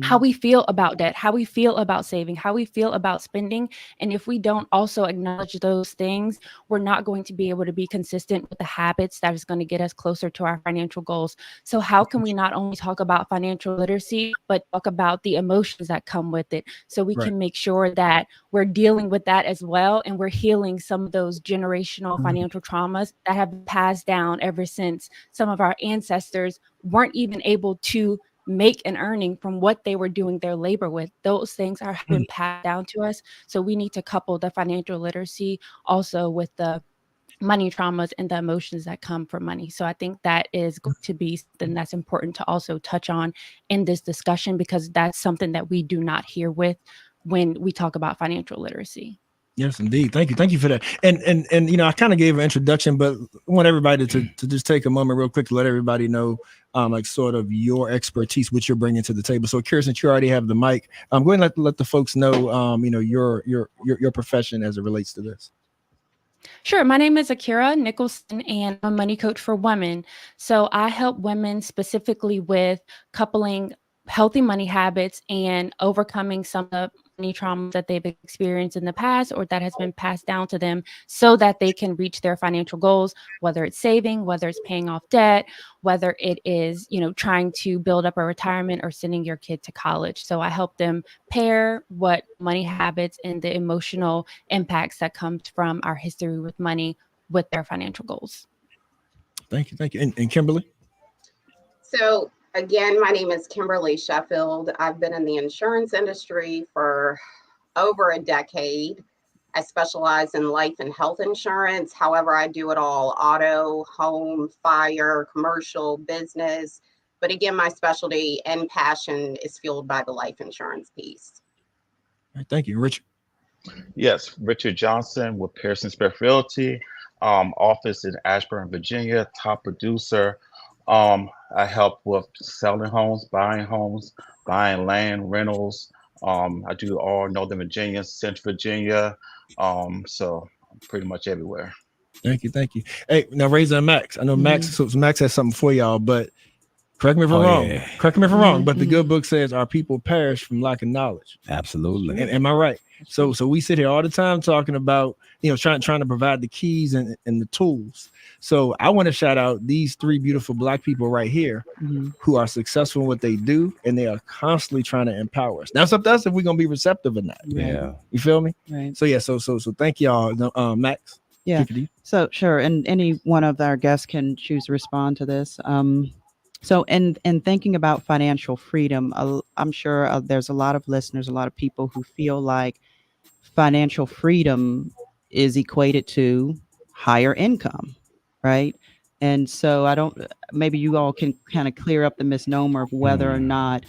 how we feel about debt, how we feel about saving, how we feel about spending. And if we don't also acknowledge those things, we're not going to be able to be consistent with the habits that is going to get us closer to our financial goals. So how can we not only talk about financial literacy, but talk about the emotions that come with it, so we can make sure that we're dealing with that as well, and we're healing some of those generational financial traumas that have been passed down ever since some of our ancestors weren't even able to make an earning from what they were doing their labor with. Those things are been passed down to us. So we need to couple the financial literacy also with the money traumas and the emotions that come from money. So I think that is going to be something that's important to also touch on in this discussion, because that's something that we do not hear with when we talk about financial literacy. Yes, indeed. Thank you for that. And you know, I kind of gave an introduction, but I want everybody to just take a moment real quick to let everybody know, like sort of your expertise, what you're bringing to the table. So, Kira, since you already have the mic, I'm going to let the folks know, you know, your profession as it relates to this. Sure. My name is Akira Nicholson, and I'm a money coach for women. So I help women specifically with coupling healthy money habits and overcoming some of the money traumas that they've experienced in the past or that has been passed down to them, so that they can reach their financial goals, whether it's saving, whether it's paying off debt, whether it is, you know, trying to build up a retirement or sending your kid to college. So I help them pair what money habits and the emotional impacts that comes from our history with money with their financial goals. Thank you. And Kimberly? So again, my name is Kimberly Sheffield. I've been in the insurance industry for over a decade. I specialize in life and health insurance. However, I do it all: auto, home, fire, commercial, business. But again, my specialty and passion is fueled by the life insurance piece. All right, thank you. Richard? Yes, Richard Johnson with Pearson Spirit Realty, office in Ashburn, Virginia, top producer. I help with selling homes, buying land, rentals. I do all Northern Virginia, Central Virginia. So pretty much everywhere. Thank you. Hey, now Razor and Max. I know Max has something for y'all, but correct me if I'm wrong. Yeah. Correct me if I'm wrong, but the good book says our people perish from lack of knowledge. Absolutely. And am I right? So we sit here all the time talking about, you know, trying to provide the keys and the tools. So I want to shout out these three beautiful Black people right here who are successful in what they do, and they are constantly trying to empower us. Now it's up to us if we're gonna be receptive or not. Yeah. You feel me? Right. So yeah, so thank y'all. Max. Yeah. So sure. And any one of our guests can choose to respond to this. So in thinking about financial freedom, I'm sure there's a lot of listeners, a lot of people who feel like financial freedom is equated to higher income, right? And so maybe you all can kind of clear up the misnomer of whether or not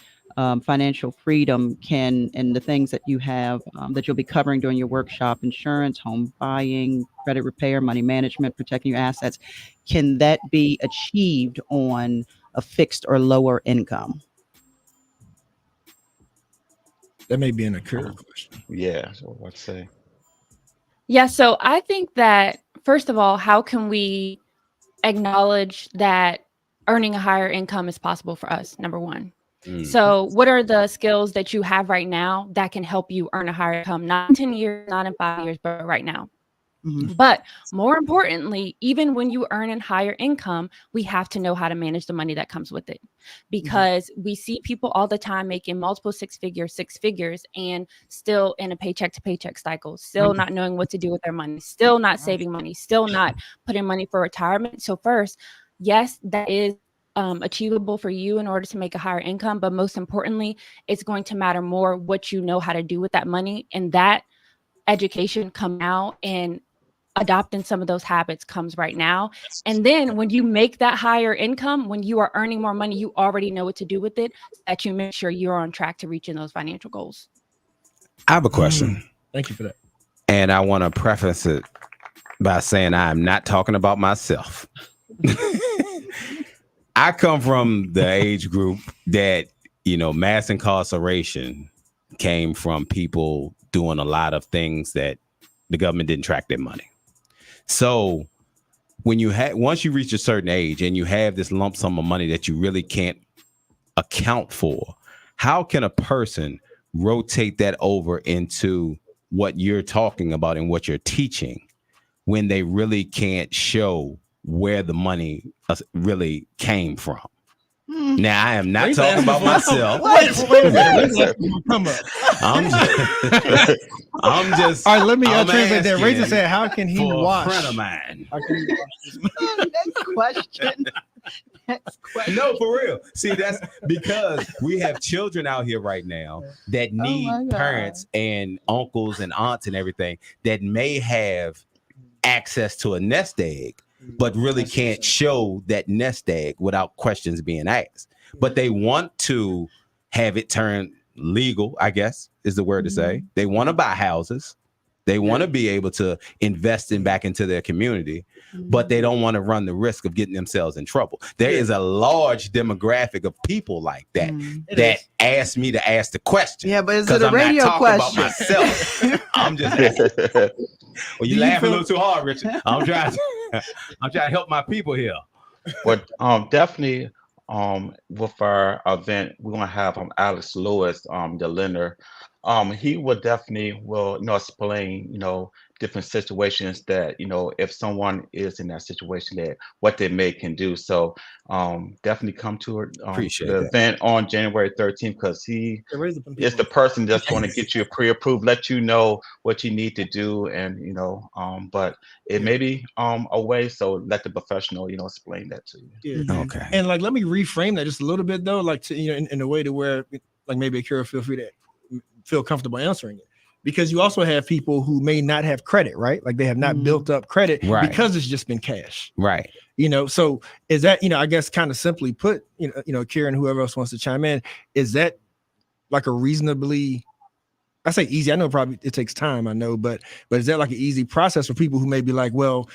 financial freedom can, and the things that you have that you'll be covering during your workshop: insurance, home buying, credit repair, money management, protecting your assets, can that be achieved on a fixed or lower income? That may be an Akira question. Yeah, so I'd say. Yeah, so I think that, first of all, how can we acknowledge that earning a higher income is possible for us? Number one. So what are the skills that you have right now that can help you earn a higher income? Not in 10 years, not in 5 years, but right now. But more importantly, even when you earn a higher income, we have to know how to manage the money that comes with it, because we see people all the time making multiple six figures, and still in a paycheck to paycheck cycle, still not knowing what to do with their money, still not saving money, still not putting money for retirement. So first, yes, that is achievable for you in order to make a higher income. But most importantly, it's going to matter more what you know how to do with that money, and that education come out, and adopting some of those habits comes right now. And then when you make that higher income, when you are earning more money, you already know what to do with it, so that you make sure you're on track to reaching those financial goals. I have a question. Thank you for that. And I want to preface it by saying I'm not talking about myself. I come from the age group that, you know, mass incarceration came from people doing a lot of things that the government didn't track their money. So when once you reach a certain age and you have this lump sum of money that you really can't account for, how can a person rotate that over into what you're talking about and what you're teaching when they really can't show where the money really came from? Now, I am not talking about myself. Wait a minute. I'm just. All right, let me I'm translate that. Razor asking said, "How can he for wash?" a friend of mine. How can he wash this money? Next question. No, for real. See, that's because we have children out here right now that need parents and uncles and aunts and everything that may have access to a nest egg, but really can't show that nest egg without questions being asked. But they want to have it turned legal, I guess is the word to say. They want to buy houses. They want to be able to invest back into their community, but they don't want to run the risk of getting themselves in trouble. There is a large demographic of people like that that ask me to ask the question. Yeah, but is it a I'm radio not talking question? about myself. I'm just well, you laugh a little too hard, Richard. I'm trying to help my people here. But definitely with our event, we're gonna have Alex Lewis, the lender. He will definitely explain, different situations that, if someone is in that situation, that what they can do. So definitely come to Appreciate the that. event on January 13th, because he is the person that's going to get you pre-approved, let you know what you need to do, and but it may be a way, so let the professional explain that to you. Yeah. Okay. And like, let me reframe that just a little bit though, like to, in a way to where like maybe Akira feel free to feel comfortable answering it, because you also have people who may not have credit, right? Like they have not built up credit because it's just been cash. Right. So is that, I guess kind of simply put, Akira and whoever else wants to chime in, is that like a reasonably, I say easy, I know probably it takes time, I know, but is that like an easy process for people who may be like, well,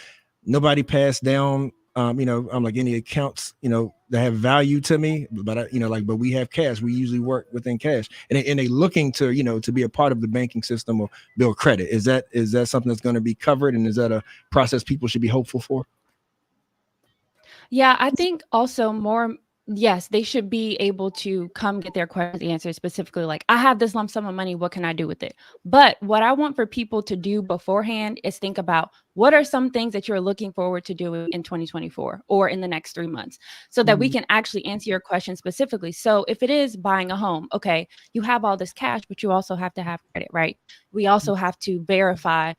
nobody passed down, I'm like any accounts, that have value to me, but but we have cash. We usually work within cash, and they looking to, to be a part of the banking system or build credit. Is that something that's going to be covered, and is that a process people should be hopeful for? Yeah, I think also yes, they should be able to come get their questions answered, specifically like, I have this lump sum of money, what can I do with it? But what I want for people to do beforehand is think about, what are some things that you're looking forward to doing in 2024 or in the next 3 months, so that we can actually answer your question specifically. So if it is buying a home, okay, you have all this cash, but you also have to have credit, right? We also have to verify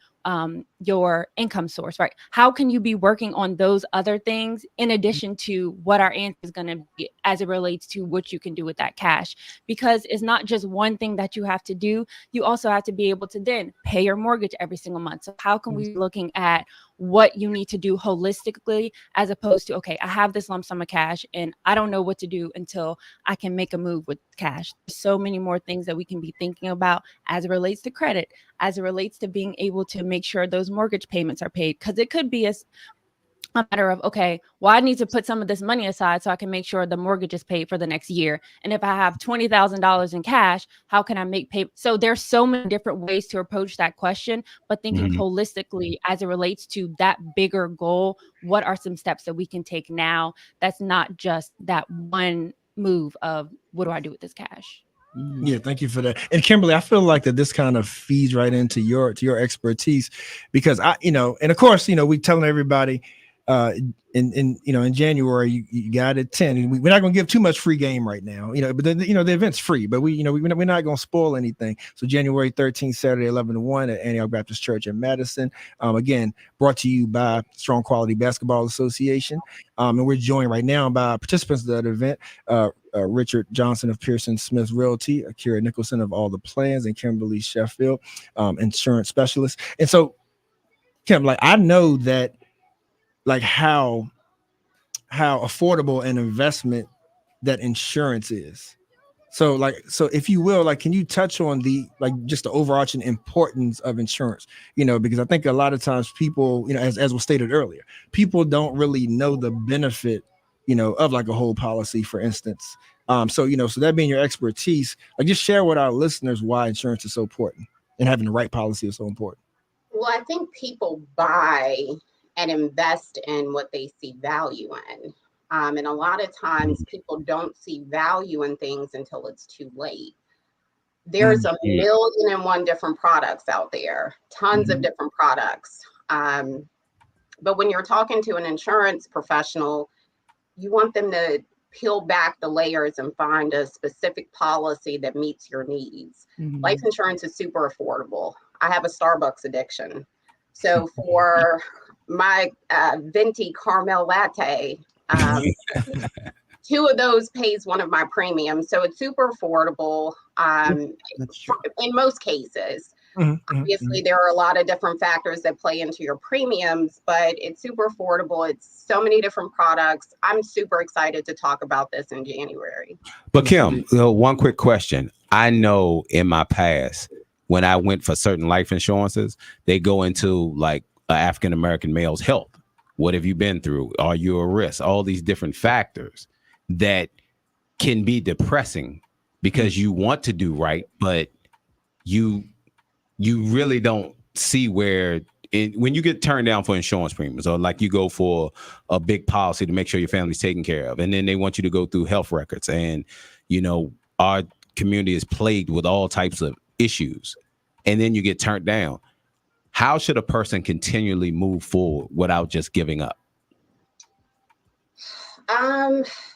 your income source, right? How can you be working on those other things in addition to what our answer is going to be as it relates to what you can do with that cash? Because it's not just one thing that you have to do. You also have to be able to then pay your mortgage every single month. So how can we be looking at what you need to do holistically, as opposed to, okay, I have this lump sum of cash and I don't know what to do until I can make a move with cash. There's so many more things that we can be thinking about as it relates to credit, as it relates to being able to make sure those mortgage payments are paid. Because it could be a matter of, okay, well, I need to put some of this money aside so I can make sure the mortgage is paid for the next year. And if I have $20,000 in cash, how can I make pay? So there's so many different ways to approach that question, but thinking holistically as it relates to that bigger goal, what are some steps that we can take now? That's not just that one move of, what do I do with this cash? Yeah, thank you for that. And Kimberly, I feel like that this kind of feeds right into your expertise, because and of course, we telling everybody in January you got to attend, and we're not going to give too much free game right now, but then the event's free, but we're not going to spoil anything. So January 13th, Saturday, 11 to 1 at Antioch Baptist Church in Madison. Again, brought to you by Strong Quality Basketball Association, and we're joined right now by participants of that event, Richard Johnson of Pearson Smith Realty, Akira Nicholson of All the Plans, and Kimberly Sheffield, insurance specialist. And so, Kim, like, I know that like how affordable an investment that insurance is. So if you will, like, can you touch on just the overarching importance of insurance? Because I think a lot of times people, as was stated earlier, people don't really know the benefit, of like a whole policy, for instance. So that being your expertise, like, just share with our listeners why insurance is so important and having the right policy is so important. Well, I think people buy and invest in what they see value in. And a lot of times people don't see value in things until it's too late. There's a million and one different products out there, tons of different products. But when you're talking to an insurance professional, you want them to peel back the layers and find a specific policy that meets your needs. Life insurance is super affordable. I have a Starbucks addiction. So for my venti caramel latte, 2 of those pays one of my premiums. So it's super affordable in most cases. Obviously, there are a lot of different factors that play into your premiums, but it's super affordable. It's so many different products. I'm super excited to talk about this in January. But Kim, one quick question. I know in my past, when I went for certain life insurances, they go into like African American male's health. What have you been through? Are you a risk? All these different factors that can be depressing because you want to do right, but you really don't see where when you get turned down for insurance premiums, or like you go for a big policy to make sure your family's taken care of, and then they want you to go through health records, and our community is plagued with all types of issues, and then you get turned down. How should a person continually move forward without just giving up?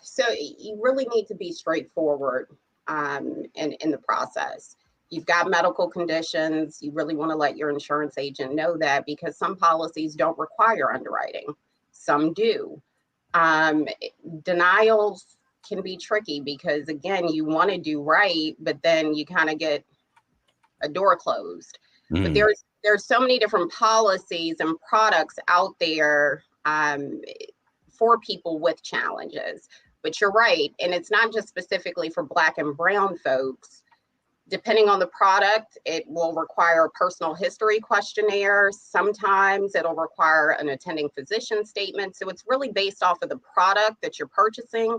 So you really need to be straightforward in the process. You've got medical conditions. You really want to let your insurance agent know that, because some policies don't require underwriting. Some do. Denials can be tricky because, again, you want to do right, but then you kind of get a door closed. But there's so many different policies and products out there for people with challenges. But you're right. And it's not just specifically for Black and brown folks. Depending on the product, it will require a personal history questionnaire. Sometimes it'll require an attending physician statement. So it's really based off of the product that you're purchasing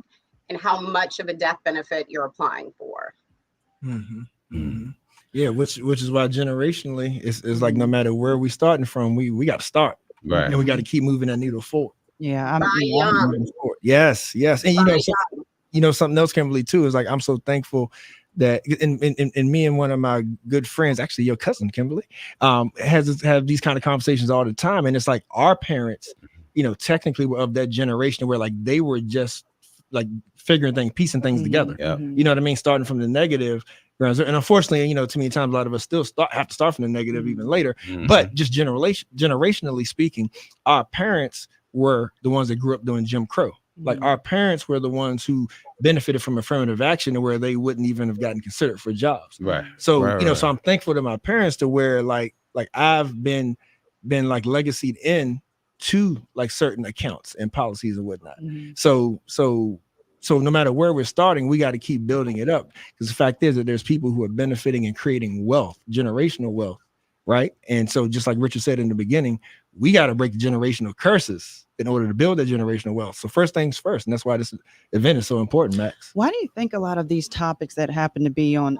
and how much of a death benefit you're applying for. Yeah, which is why generationally it's like no matter where we starting from, we got to start, right, and we got to keep moving that needle forward. Yeah, Yes, and something else, Kimberly, too, is like I'm so thankful that and me and one of my good friends, actually your cousin Kimberly, have these kind of conversations all the time, and it's like our parents, technically were of that generation where like they were just like figuring things, piecing things together. You know what I mean? Starting from the negative. And unfortunately, too many times a lot of us still have to start from the negative even later. But just generationally speaking, our parents were the ones that grew up doing Jim Crow. Like our parents were the ones who benefited from affirmative action, where they wouldn't even have gotten considered for jobs. Right. So so I'm thankful to my parents to where like I've been like legacied in to like certain accounts and policies and whatnot. So no matter where we're starting, we got to keep building it up, because the fact is that there's people who are benefiting and creating wealth, generational wealth, right? And so just like Richard said in the beginning, we got to break the generational curses in order to build that generational wealth. So first things first, and that's why this event is so important, Max. Why do you think a lot of these topics that happen to be on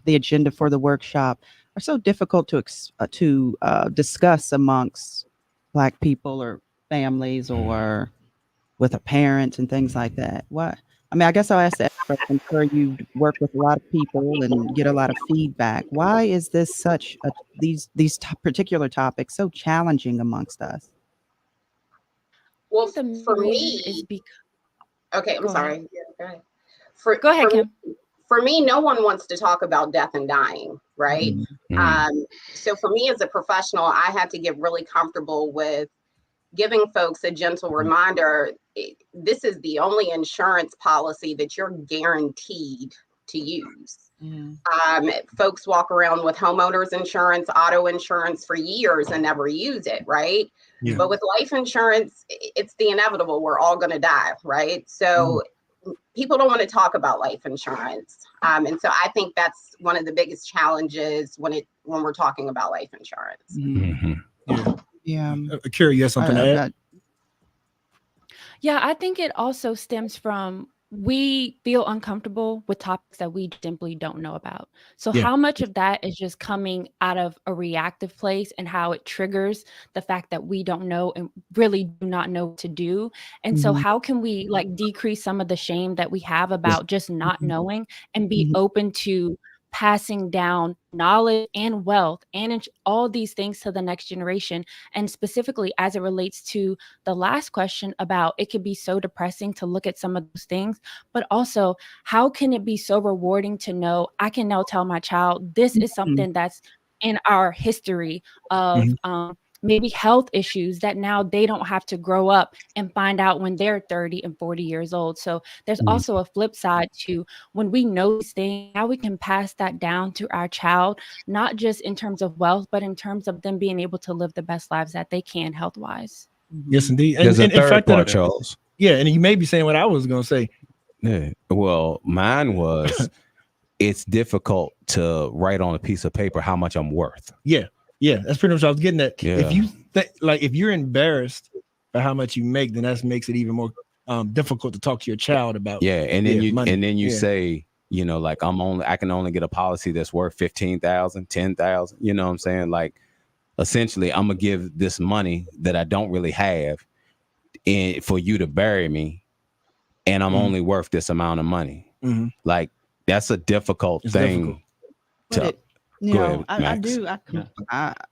the agenda for the workshop are so difficult to discuss amongst Black people or families or with a parent and things like that? What? I mean, I guess I'll ask that first. I'm sure you work with a lot of people and get a lot of feedback. Why is this these particular topics so challenging amongst us? Well, for me, okay, I'm sorry. Yeah, go ahead, Kim. For me, no one wants to talk about death and dying, right? So for me as a professional, I had to get really comfortable with giving folks a gentle reminder. This is the only insurance policy that you're guaranteed to use. Folks walk around with homeowners insurance, auto insurance for years and never use it, right? But with life insurance, it's the inevitable. We're all going to die, right? So people don't want to talk about life insurance. And so I think that's one of the biggest challenges when we're talking about life insurance. Yeah. Kira, you have something to add? Yeah, I think it also stems from we feel uncomfortable with topics that we simply don't know about. So Yeah. how much of that is just coming out of a reactive place and how it triggers the fact that we don't know and really do not know what to do? And so how can we like decrease some of the shame that we have about just not knowing and be open to passing down knowledge and wealth and all these things to the next generation? And specifically as it relates to the last question about it could be so depressing to look at some of those things, but also how can it be so rewarding to know I can now tell my child this is something that's in our history of maybe health issues that now they don't have to grow up and find out when they're 30 and 40 years old. So there's also a flip side to when we know these things, how we can pass that down to our child, not just in terms of wealth, but in terms of them being able to live the best lives that they can health wise. Yes, indeed. And, There's a and in third fact, part, Charles. Yeah, and you may be saying what I was going to say. Yeah. Well, mine was it's difficult to write on a piece of paper how much I'm worth. Yeah, that's pretty much what I was getting at. Yeah. If you if you're embarrassed by how much you make, then that makes it even more difficult to talk to your child about. Yeah, and then money. you say, you know, like I can only get a policy that's worth 15,000, 10,000. You know what I'm saying? Like, essentially, I'm gonna give this money that I don't really have, for you to bury me, and I'm only worth this amount of money. Like, that's a difficult thing. I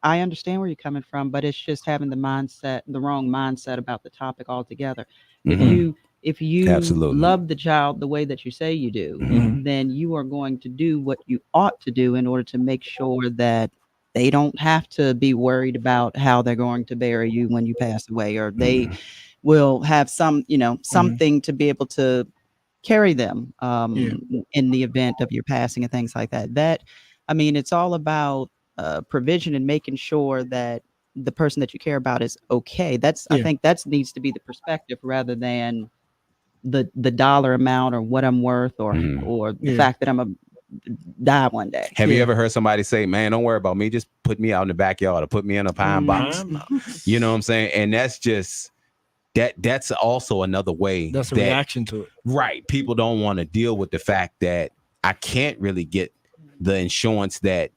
understand where you're coming from, but it's just having the wrong mindset about the topic altogether. If you Absolutely. love the child the way that you say you do, then you are going to do what you ought to do in order to make sure that they don't have to be worried about how they're going to bury you when you pass away, or they will have something to be able to carry them in the event of your passing and things like that. It's all about provision and making sure that the person that you care about is okay. I think that needs to be the perspective rather than the dollar amount or what I'm worth or the fact that I'm a die one day. Have you ever heard somebody say, man, don't worry about me, just put me out in the backyard or put me in a pine box? You know what I'm saying? And that's just that's also another way. That's a reaction to it. Right. People don't want to deal with the fact that I can't really get the insurance that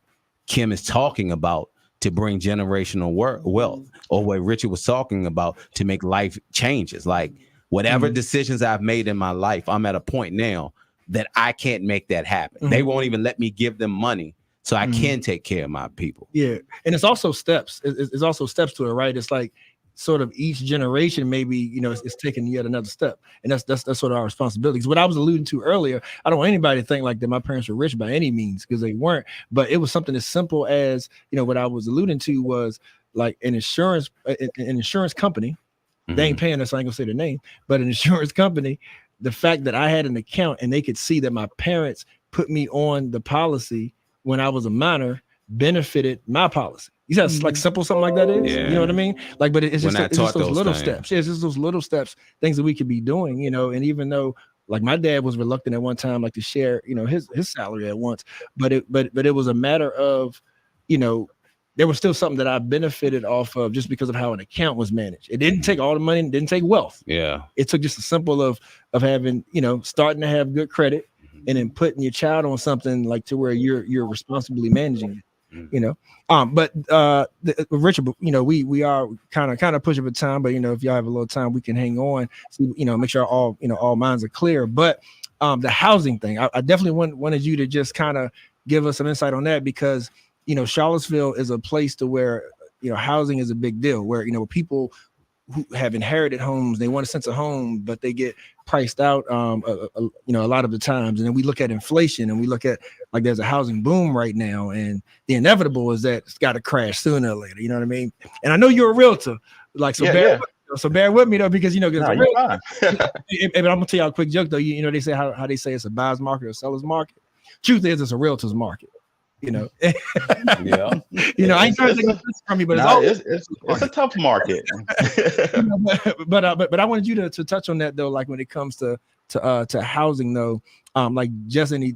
Kim is talking about to bring generational wealth, or what Richard was talking about to make life changes. Like, whatever decisions I've made in my life, I'm at a point now that I can't make that happen. They won't even let me give them money so I can take care of my people. Yeah. And it's also steps. It's also steps to it, right? It's like sort of each generation, maybe, it's taking yet another step. And that's sort of our responsibility. Because what I was alluding to earlier, I don't want anybody to think like that my parents were rich by any means, because they weren't. But it was something as simple as, what I was alluding to was like an insurance company. They ain't paying us, I ain't gonna say the name, but an insurance company, the fact that I had an account and they could see that my parents put me on the policy when I was a minor benefited my policy. You see how like simple something like that is? You know what I mean? Like, but it's just those little steps. Yeah, it's just those little steps, things that we could be doing, and even though like my dad was reluctant at one time, like to share, his salary at once, but it was a matter of, there was still something that I benefited off of just because of how an account was managed. It didn't take all the money, it didn't take wealth. Yeah. It took just a simple of having, starting to have good credit and then putting your child on something like to where you're responsibly managing it. But Richard, we are kind of pushing for time, but if y'all have a little time, we can hang on, so, make sure all minds are clear. But the housing thing, I definitely wanted you to just kind of give us some insight on that, because Charlottesville is a place to where housing is a big deal, where people who have inherited homes, they want a sense of home, but they get priced out a lot of the times. And then we look at inflation and we look at like there's a housing boom right now, and the inevitable is that it's got to crash sooner or later. You know what I mean? And I know you're a realtor, like so bear with me though, because and I'm gonna tell y'all a quick joke though. They say how they say it's a buyer's market or seller's market. Truth is, it's a realtor's market. Yeah. I ain't trying to take this from you, but it's a tough market. but I wanted you to touch on that though, like when it comes to housing though, like just any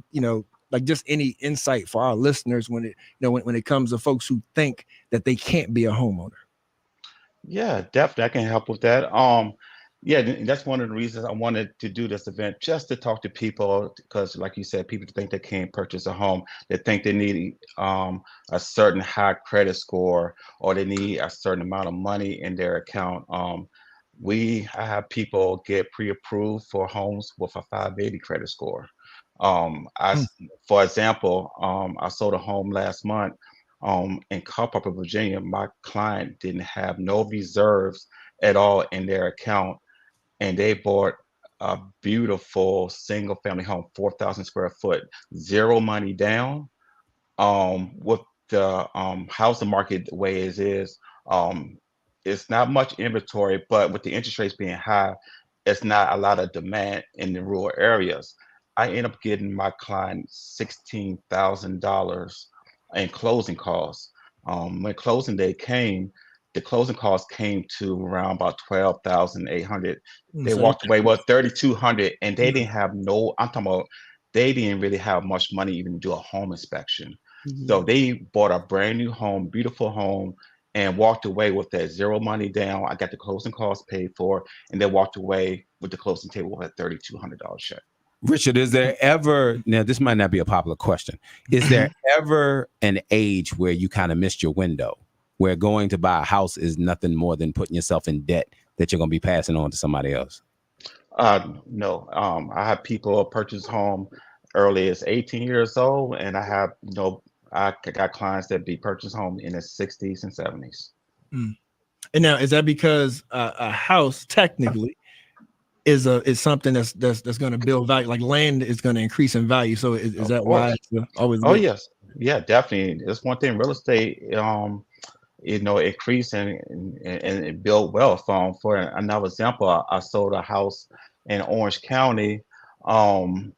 any insight for our listeners when it comes to folks who think that they can't be a homeowner. Yeah, definitely I can help with that. Yeah, that's one of the reasons I wanted to do this event, just to talk to people, because like you said, people think they can't purchase a home. They think they need a certain high credit score, or they need a certain amount of money in their account. I have people get pre-approved for homes with a 580 credit score. For example, I sold a home last month in Culpeper, Virginia. My client didn't have no reserves at all in their account, and they bought a beautiful single family home, 4,000 square foot, zero money down. With the housing market the way it is, it's not much inventory, but with the interest rates being high, it's not a lot of demand in the rural areas. I end up getting my client $16,000 in closing costs. When closing day came, the closing costs came to around about 12,800. They walked away with 3,200, and they didn't have no. I'm talking about they didn't really have much money even to do a home inspection. So they bought a brand new home, beautiful home, and walked away with that zero money down. I got the closing costs paid for, and they walked away with the closing table with a $3,200 check. Richard, is there ever, now this might not be a popular question, is there ever an age where you kind of missed your window, where going to buy a house is nothing more than putting yourself in debt that you're going to be passing on to somebody else? No. I have people purchase home early as 18 years old, and I have, I got clients that be purchase home in the 60s and 70s. And now, is that because a house technically is something that's going to build value, like land is going to increase in value? So is that why it's always good? Yes. Yeah, definitely. That's one thing. Real estate, increase and build wealth. For another example, I sold a house in Orange County. We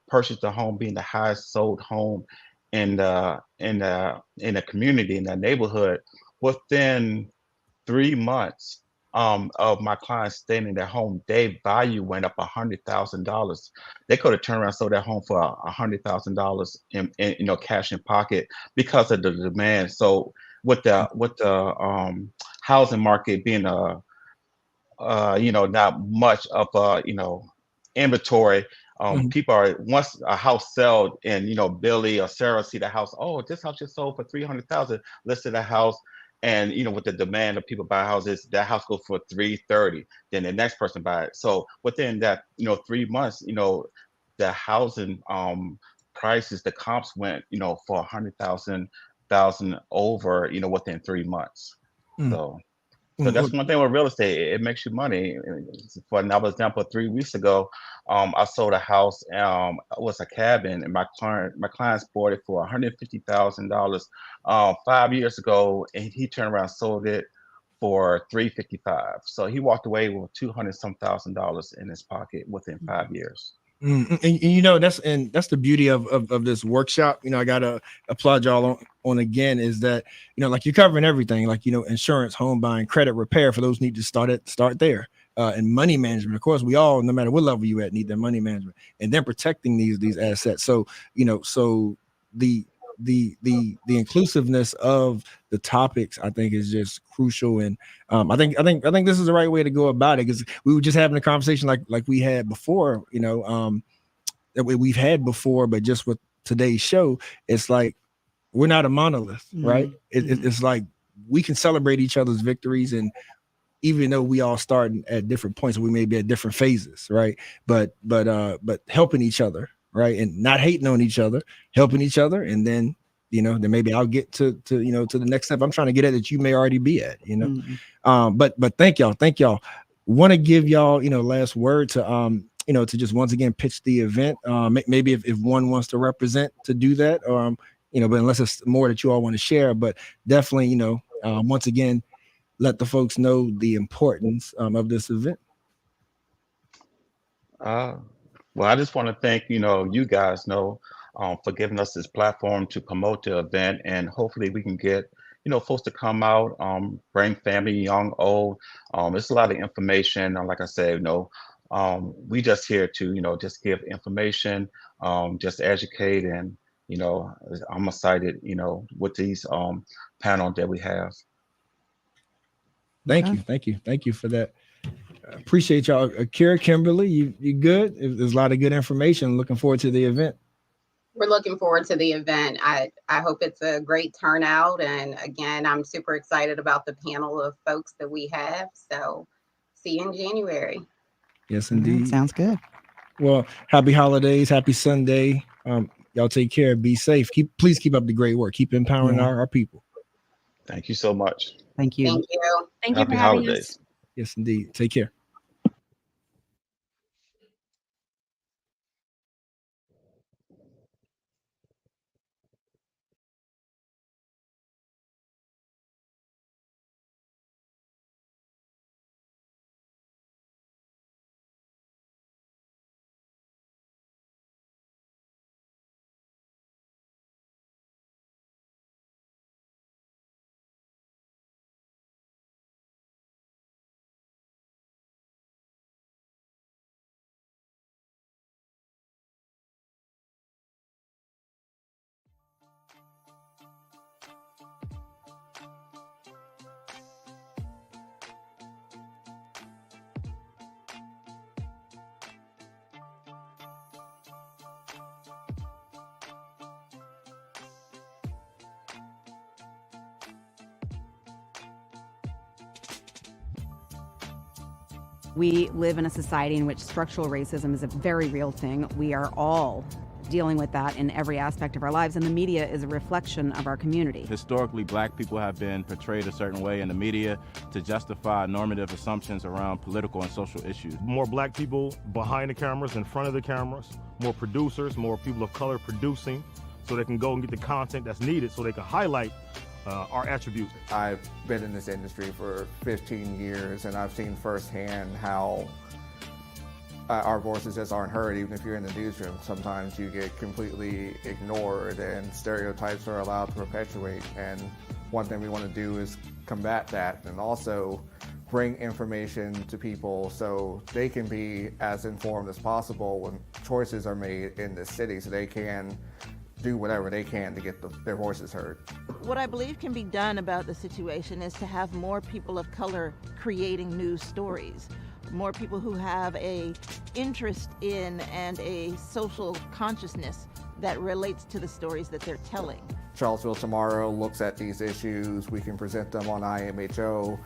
purchased the home being the highest sold home in the community, in the neighborhood. Within 3 months of my clients staying in their home, their value went up $100,000. They could have turned around and sold their home for $100,000 in cash in pocket because of the demand. So with the housing market being not much of a inventory, people are, once a house sells and Billy or Sarah see the house, oh, this house just sold for 300,000, listed a house. And with the demand of people buy houses, that house goes for 330. Then the next person buy it. So within that 3 months, the housing prices, the comps went for 100,000 over within 3 months. So that's one thing with real estate. It makes you money. For another example, 3 weeks ago, I sold a house. It was a cabin, and my clients bought it for $150,000 5 years ago, and he turned around and sold it for $355,000. So he walked away with $200-some thousand in his pocket within 5 years. And that's the beauty of this workshop. I gotta applaud y'all on again, is that like you're covering everything, like insurance, home buying, credit repair for those need to start there, and money management. Of course, we all, no matter what level you at, need that money management, and then protecting these assets. So so the inclusiveness of the topics, I think, is just crucial. And I think this is the right way to go about it, because we were just having a conversation like we had before, that we've had before, but just with today's show, it's like we're not a monolith, right? It's like we can celebrate each other's victories, and even though we all start at different points, we may be at different phases, right? But helping each other, right, and not hating on each other, helping each other, and then then maybe I'll get to the next step I'm trying to get at that you may already be at, But thank y'all. Want to give y'all last word to to just once again pitch the event. Maybe if one wants to represent to do that, but unless it's more that you all want to share, but definitely once again let the folks know the importance of this event. Well, I just want to thank you guys for giving us this platform to promote the event, and hopefully we can get folks to come out, bring family, young, old. It's a lot of information. Like I said, we just here to just give information, just educate, and I'm excited with these panels that we have. Thank you for that. Appreciate y'all. Kara, Kimberly, you good? There's a lot of good information. Looking forward to the event. We're looking forward to the event. I hope it's a great turnout. And again, I'm super excited about the panel of folks that we have. So see you in January. Yes, indeed. Sounds good. Well, happy holidays. Happy Sunday. Y'all take care. Be safe. Please keep up the great work. Keep empowering our people. Thank you so much. Thank you. Thank you. Thank you Happy for having holidays. us. Yes, indeed. Take care. We live in a society in which structural racism is a very real thing. We are all dealing with that in every aspect of our lives, and the media is a reflection of our community. Historically, black people have been portrayed a certain way in the media to justify normative assumptions around political and social issues. More black people behind the cameras, in front of the cameras, more producers, more people of color producing, so they can go and get the content that's needed so they can highlight our attributes. I've been in this industry for 15 years, and I've seen firsthand how our voices just aren't heard. Even if you're in the newsroom, sometimes you get completely ignored and stereotypes are allowed to perpetuate. And one thing we want to do is combat that, and also bring information to people so they can be as informed as possible when choices are made in this city, so they can do whatever they can to get their voices heard. What I believe can be done about the situation is to have more people of color creating news stories, more people who have a interest in and a social consciousness that relates to the stories that they're telling. Charlottesville Tomorrow looks at these issues. We can present them on IMHO.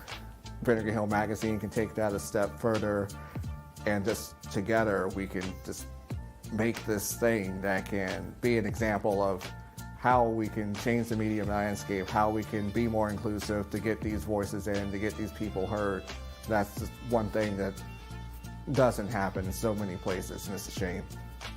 Vinegar Hill Magazine can take that a step further, and just together we can just make this thing that can be an example of how we can change the media landscape, how we can be more inclusive to get these voices in, to get these people heard. That's just one thing that doesn't happen in so many places, and it's a shame.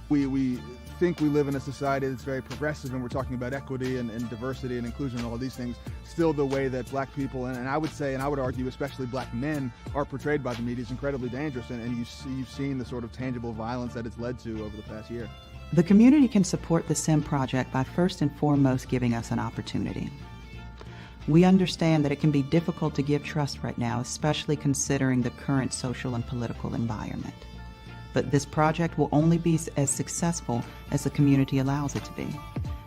We think we live in a society that's very progressive, and we're talking about equity and diversity and inclusion and all these things. Still, the way that black people, and I would say, and I would argue especially black men, are portrayed by the media is incredibly dangerous, and you've seen the sort of tangible violence that it's led to over the past year. The community can support the SIM project by first and foremost giving us an opportunity. We understand that it can be difficult to give trust right now, especially considering the current social and political environment. But this project will only be as successful as the community allows it to be.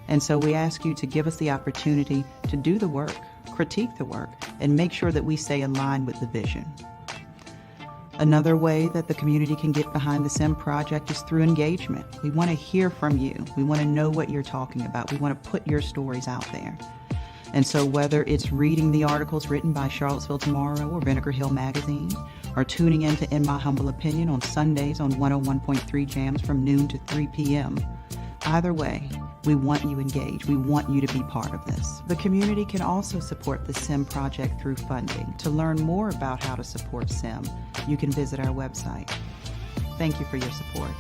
And so we ask you to give us the opportunity to do the work, critique the work, and make sure that we stay aligned with the vision. Another way that the community can get behind the SIM project is through engagement. We want to hear from you. We want to know what you're talking about. We want to put your stories out there. And so whether it's reading the articles written by Charlottesville Tomorrow or Vinegar Hill Magazine, or tuning in to In My Humble Opinion on Sundays on 101.3 Jams from noon to 3 p.m., either way, we want you engaged. We want you to be part of this. The community can also support the SIM project through funding. To learn more about how to support SIM, you can visit our website. Thank you for your support.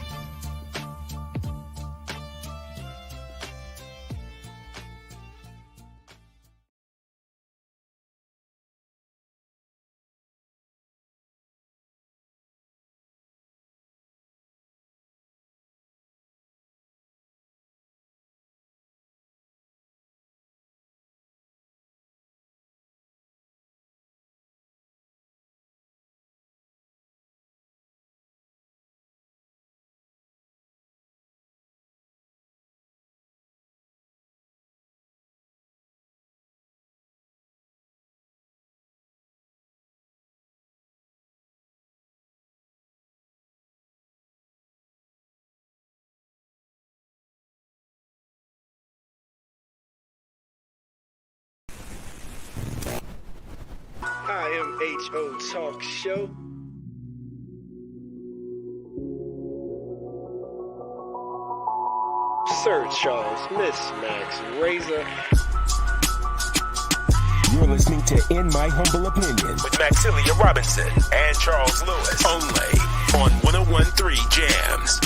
HO Talk Show. Sir Charles, Miss Max, Razor. You're listening to In My Humble Opinion with Maxilia Robinson and Charles Lewis. Only on 101.3 Jams.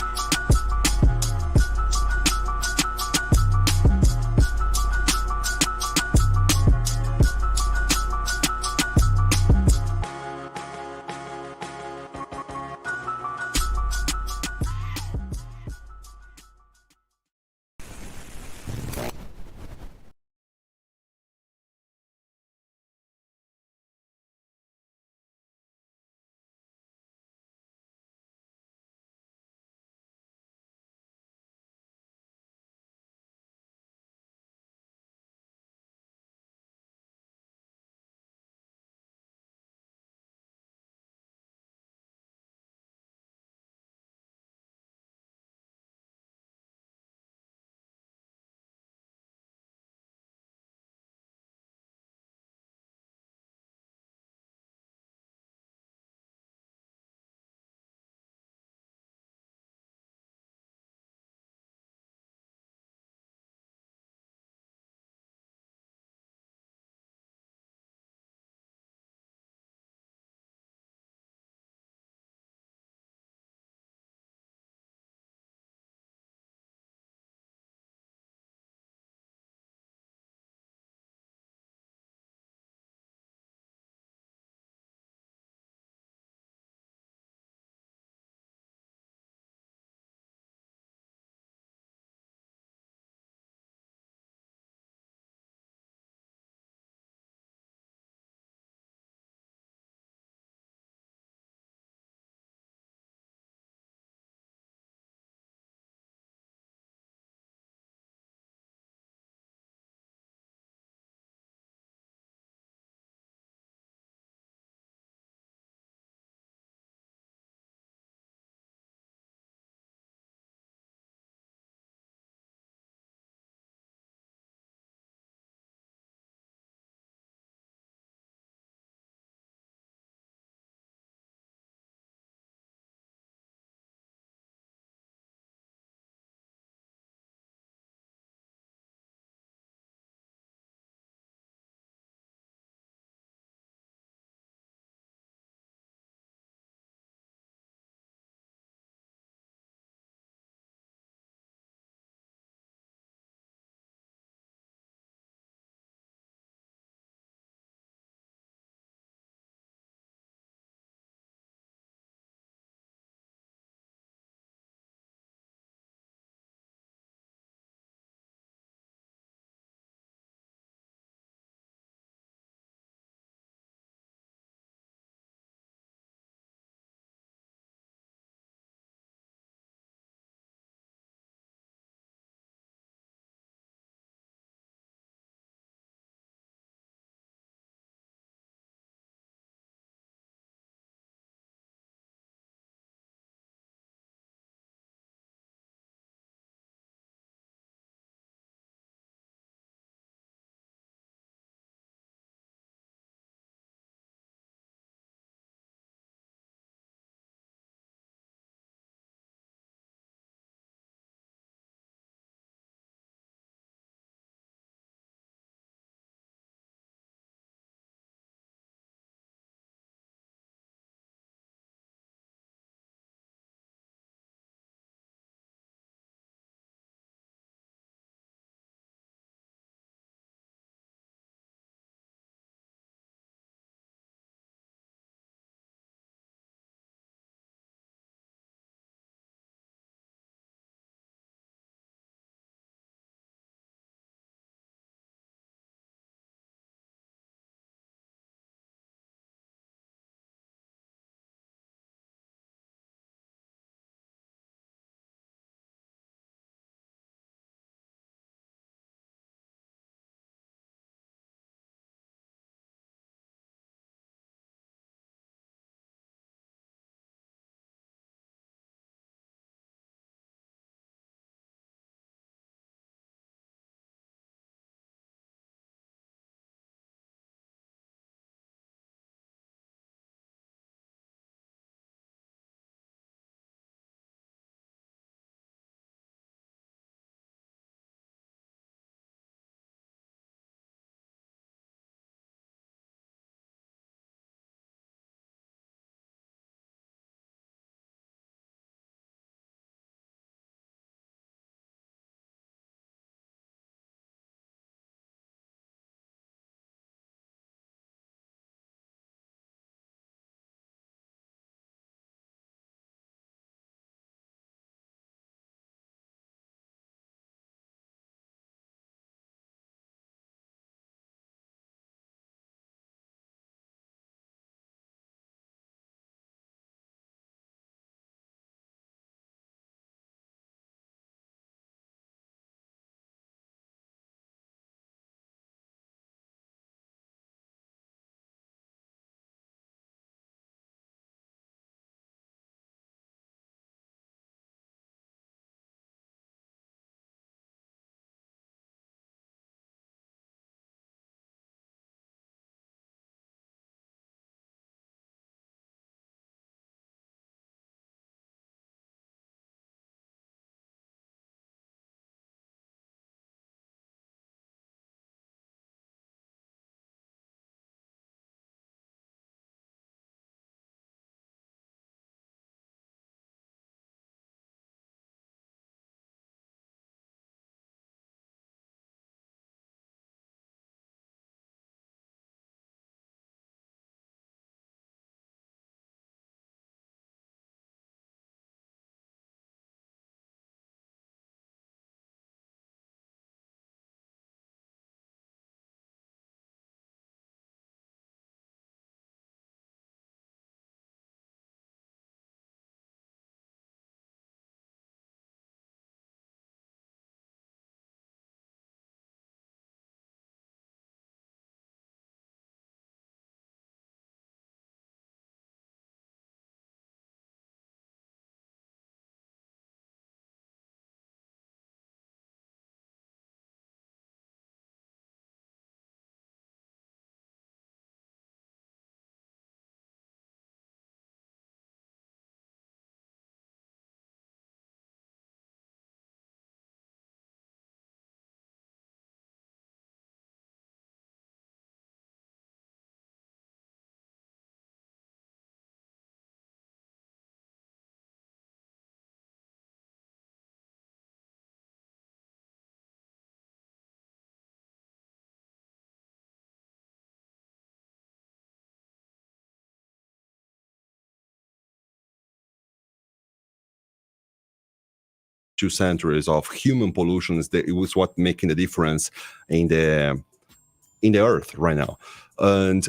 2 centuries of human pollution it was what making the difference in the earth right now. And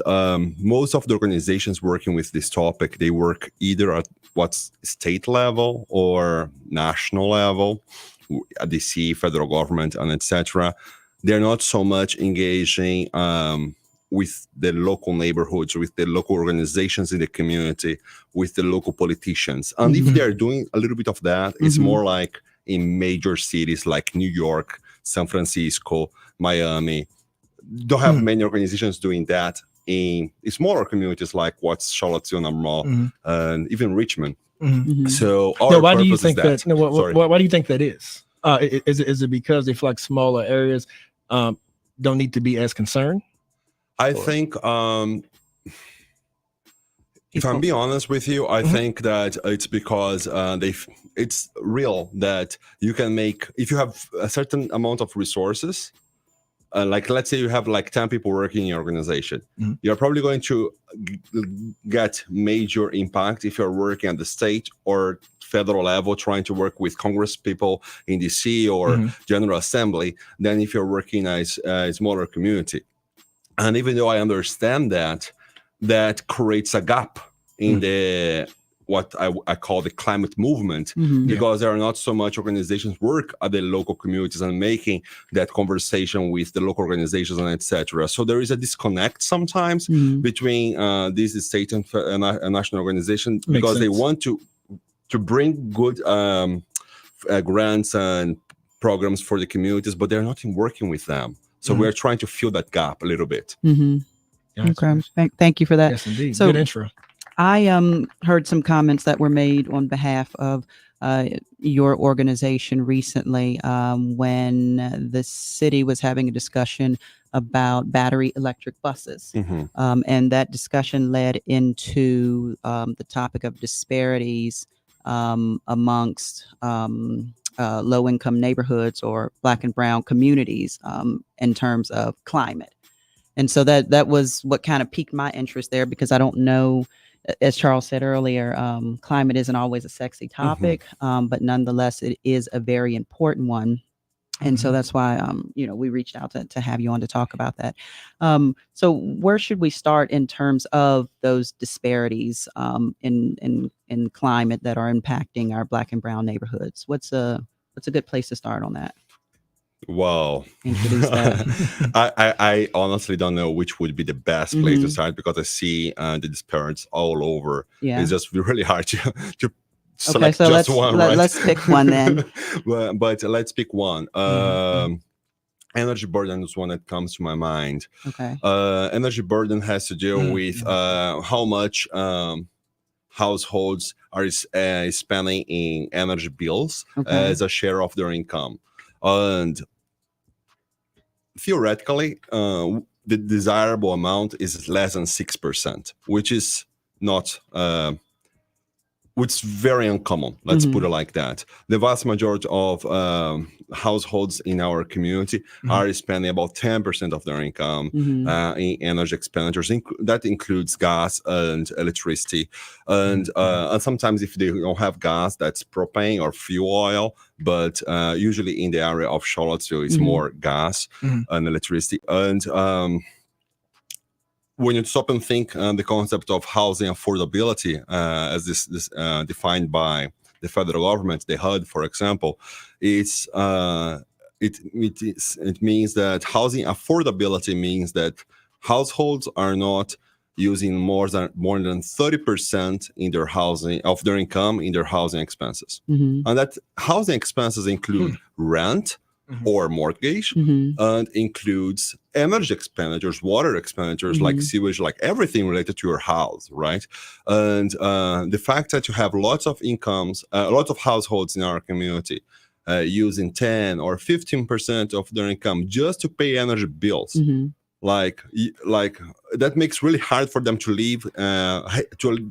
most of the organizations working with this topic, they work either at what's state level or national level, at DC, federal government, and etc. They're not so much engaging with the local neighborhoods, with the local organizations in the community, with the local politicians. And if they're doing a little bit of that, it's more like in major cities like New York, San Francisco, Miami. Don't have many organizations doing that in smaller communities like what's Charlottesville, and even Richmond. So why do you think that? Why do you think that is? Is it because they feel like smaller areas don't need to be as concerned? I think, if I'm being honest with you, I think that it's because it's real that you can make, if you have a certain amount of resources, like let's say you have like 10 people working in your organization, you're probably going to get major impact if you're working at the state or federal level, trying to work with Congress people in DC or General Assembly, than if you're working as a smaller community. And even though I understand that creates a gap in the what I call the climate movement, because there are not so much organizations work at the local communities and making that conversation with the local organizations and etc. So there is a disconnect sometimes between these state and national organizations, because they want to bring good grants and programs for the communities, but they're not working with them. So we're trying to fill that gap a little bit. Okay, thank you for that. Yes, indeed. So good intro. I heard some comments that were made on behalf of your organization recently when the city was having a discussion about battery electric buses. And that discussion led into the topic of disparities amongst low-income neighborhoods or Black and brown communities in terms of climate. And so that was what kind of piqued my interest there, because I don't know, as Charles said earlier, climate isn't always a sexy topic, but nonetheless, it is a very important one. And so that's why, we reached out to have you on to talk about that. So where should we start in terms of those disparities in climate that are impacting our Black and brown neighborhoods? What's a good place to start on that? Wow. Introduce that. I honestly don't know which would be the best place to start, because I see the disparities all over. It's just really hard to select just one. Right? Let's pick one then. but let's pick one. Energy burden is one that comes to my mind. Okay. Energy burden has to do with how much households are spending in energy bills as a share of their income. And theoretically, the desirable amount is less than 6%, which is not, which is very uncommon. Let's put it like that. The vast majority of households in our community are spending about 10% of their income in energy expenditures. That includes gas and electricity. And sometimes if they don't have gas, that's propane or fuel oil. But usually in the area of Charlottesville, it's more gas and electricity. And when you stop and think the concept of housing affordability, as this defined by the federal government, the HUD, for example, it means that housing affordability means that households are not using more than 30% in their housing of their income in their housing expenses, and that housing expenses include rent or mortgage, and includes energy expenditures, water expenditures, like sewage, like everything related to your house, right? And the fact that you have lots of incomes, lots of households in our community using 10 or 15% of their income just to pay energy bills, like that makes really hard for them to live,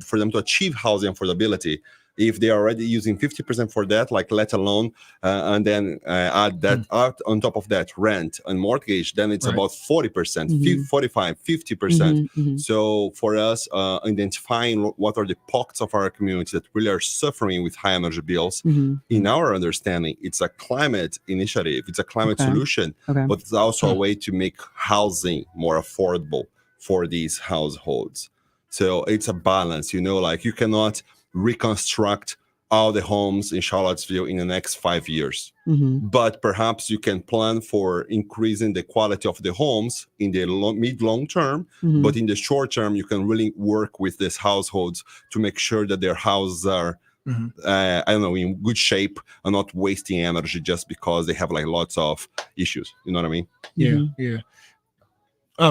for them to achieve housing affordability, if they are already using 50% for that, like let alone, and then add that out on top of that rent and mortgage, then it's about 40%, 45, 50%. So for us, identifying what are the pockets of our community that really are suffering with high energy bills, in our understanding, it's a climate initiative, it's a climate solution, but it's also a way to make housing more affordable for these households. So it's a balance, like you cannot reconstruct all the homes in Charlottesville in the next 5 years. But perhaps you can plan for increasing the quality of the homes in the mid-long term, but in the short term, you can really work with these households to make sure that their houses are in good shape and not wasting energy just because they have like lots of issues. You know what I mean? Yeah.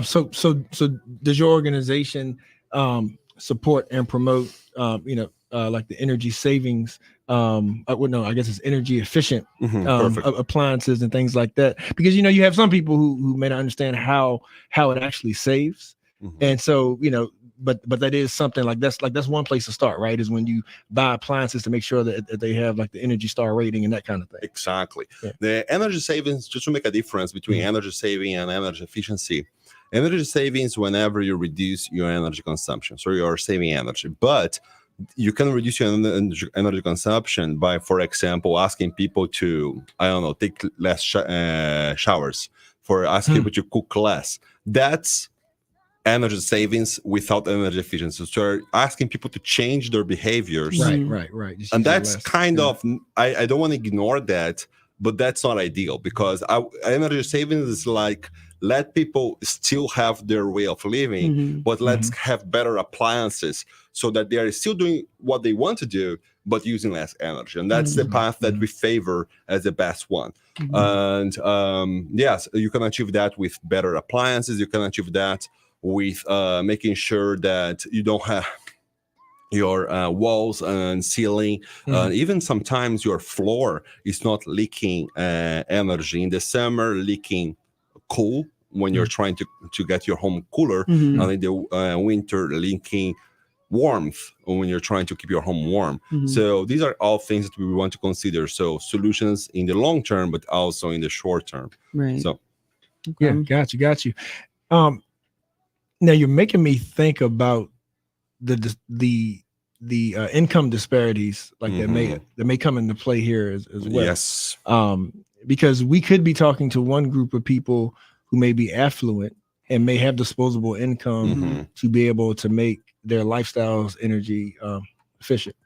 So does your organization support and promote like the energy savings, I guess it's energy efficient appliances and things like that, because you have some people who may not understand how it actually saves, and so but that is something that's one place to start, right? Is when you buy appliances to make sure that they have like the Energy Star rating and that kind of thing. Exactly. The energy savings, just to make a difference between energy saving and energy efficiency. Energy savings whenever you reduce your energy consumption, so you are saving energy, but you can reduce your energy consumption by, for example, asking people to, take less showers, for asking people to cook less. That's energy savings without energy efficiency. So you're asking people to change their behaviors. Right. And that's kind of, I don't want to ignore that, but that's not ideal, because energy savings is like, let people still have their way of living, but let's have better appliances so that they are still doing what they want to do, but using less energy. And that's the path that we favor as the best one. And yes, you can achieve that with better appliances. You can achieve that with making sure that you don't have your walls and ceiling, even sometimes your floor is not leaking energy. In the summer, leaking cool when you're trying to get your home cooler, and in the winter leaking warmth when you're trying to keep your home warm. So these are all things that we want to consider. So solutions in the long term, but also in the short term. Right. So yeah, got you. Now you're making me think about the income disparities like that may come into play here as well. Yes. Because we could be talking to one group of people who may be affluent and may have disposable income to be able to make their lifestyles energy efficient.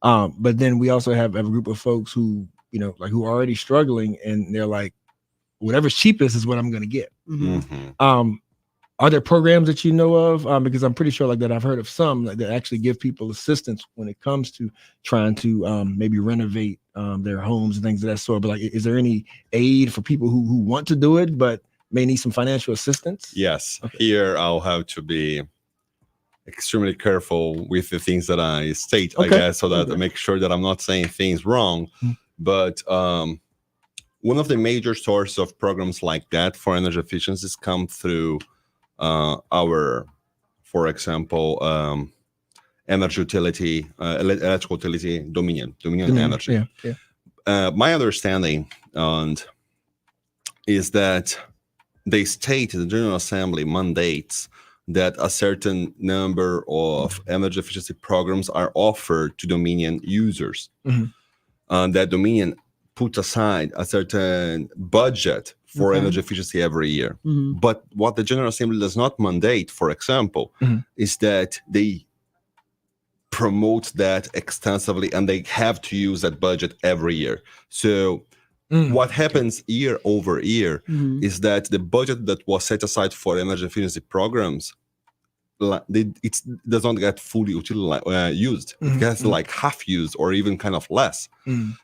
But then we also have a group of folks who, who are already struggling, and they're like, whatever's cheapest is what I'm going to get. Are there programs that you know of? Because I'm pretty sure like that I've heard of some that actually give people assistance when it comes to trying to maybe renovate their homes and things of that sort. But like, is there any aid for people who want to do it but may need some financial assistance? Yes. Okay. Here I'll have to be extremely careful with the things that I state, I guess, so that I make sure that I'm not saying things wrong. But one of the major sources of programs like that for energy efficiencies come through our, for example, energy utility, electrical utility, Dominion Energy. My understanding is that the state, the General Assembly mandates that a certain number of energy efficiency programs are offered to Dominion users. That Dominion put aside a certain budget for energy efficiency every year. But what the General Assembly does not mandate, for example, is that they promote that extensively and they have to use that budget every year. So what happens year over year is that the budget that was set aside for energy efficiency programs, it does not get fully used. It gets like half used or even kind of less.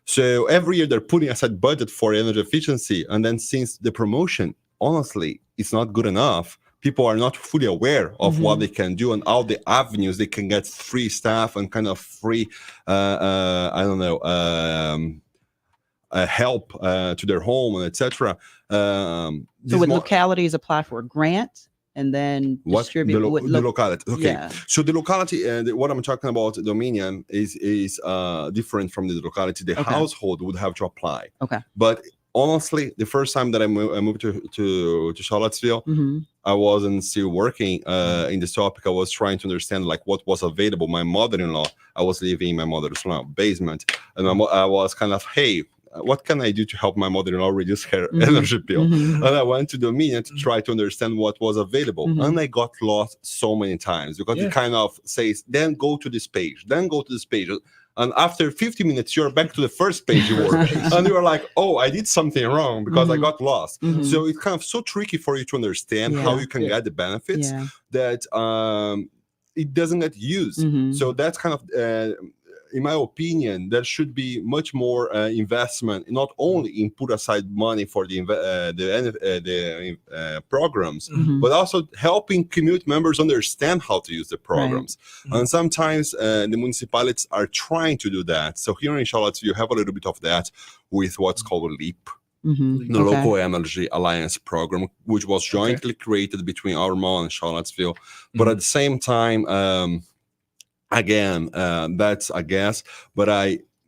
So every year they're putting aside budget for energy efficiency, and then since the promotion, honestly, it's not good enough, people are not fully aware of what they can do and all the avenues they can get free stuff and kind of free help to their home and etc. So would localities apply for grants and then What distribute the locality? Okay, Yeah. so the locality and what I'm talking about, dominion, is different from the locality. The Okay. household would have to apply. Okay. But honestly, the first time that I moved to Charlottesville, Mhm. I wasn't still working in this topic. I was trying to understand like what was available. My mother-in-law, I was living in my mother-in-law basement, and I was kind of, hey, what can I do to help my mother-in-law reduce her energy bill? Mhm. And I went to Dominion to try to understand what was available. Mhm. And I got lost so many times because it kind of says, then go to this page, then go to this page. And after 50 minutes, you're back to the first page you were. And you're like, oh, I did something wrong because I got lost. So it's kind of so tricky for you to understand how you can get the benefits that it doesn't get used. So that's kind of, in my opinion, there should be much more investment, not only in put aside money for the programs, but also helping community members understand how to use the programs. And sometimes the municipalities are trying to do that. So here in Charlottesville, you have a little bit of that with what's called LEAP. The Local Energy Alliance Program, which was jointly created between Armagh and Charlottesville. But at the same time, again, that's a guess, but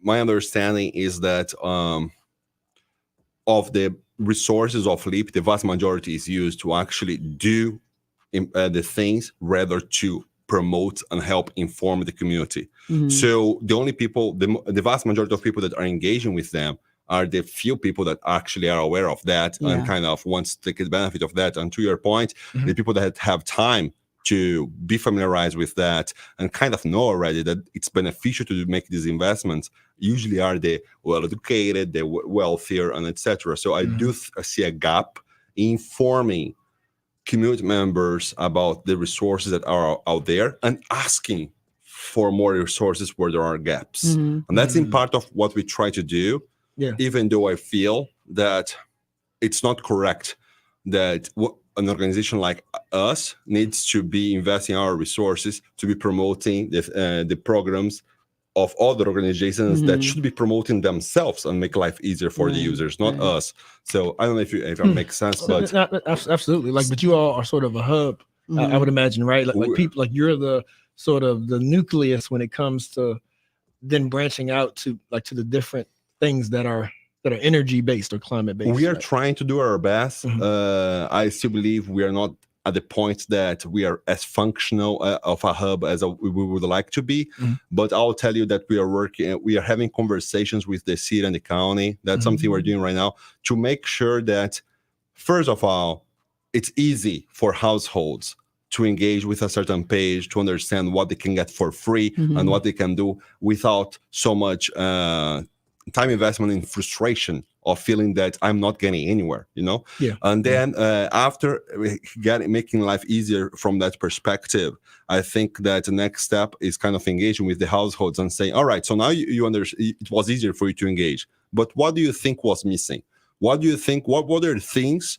my understanding is that of the resources of LEAP, the vast majority is used to actually do the things rather to promote and help inform the community. So the only people, the vast majority of people that are engaging with them are the few people that actually are aware of that and kind of wants to take the benefit of that. And to your point, the people that have time to be familiarized with that and kind of know already that it's beneficial to make these investments usually are the well-educated, the wealthier, and etc. So I do see a gap in informing community members about the resources that are out there and asking for more resources where there are gaps. And that's in part of what we try to do, even though I feel that it's not correct that an organization like us needs to be investing our resources to be promoting the programs of other organizations that should be promoting themselves and make life easier for the users, not us. So I don't know if it makes sense, but absolutely. Like, but you all are sort of a hub, I would imagine, right? Like people, like you're the sort of the nucleus when it comes to then branching out to the different things that are energy based or climate based. We are trying to do our best. I still believe we are not at the point that we are as functional of a hub as we would like to be. But I'll tell you that we are having conversations with the city and the county. That's something we're doing right now to make sure that, first of all, it's easy for households to engage with a certain page, to understand what they can get for free and what they can do without so much time investment in frustration of feeling that I'm not getting anywhere, And then after making life easier from that perspective, I think that the next step is kind of engaging with the households and saying, all right, so now you understand, it was easier for you to engage, but what do you think was missing? What do you think, what were the things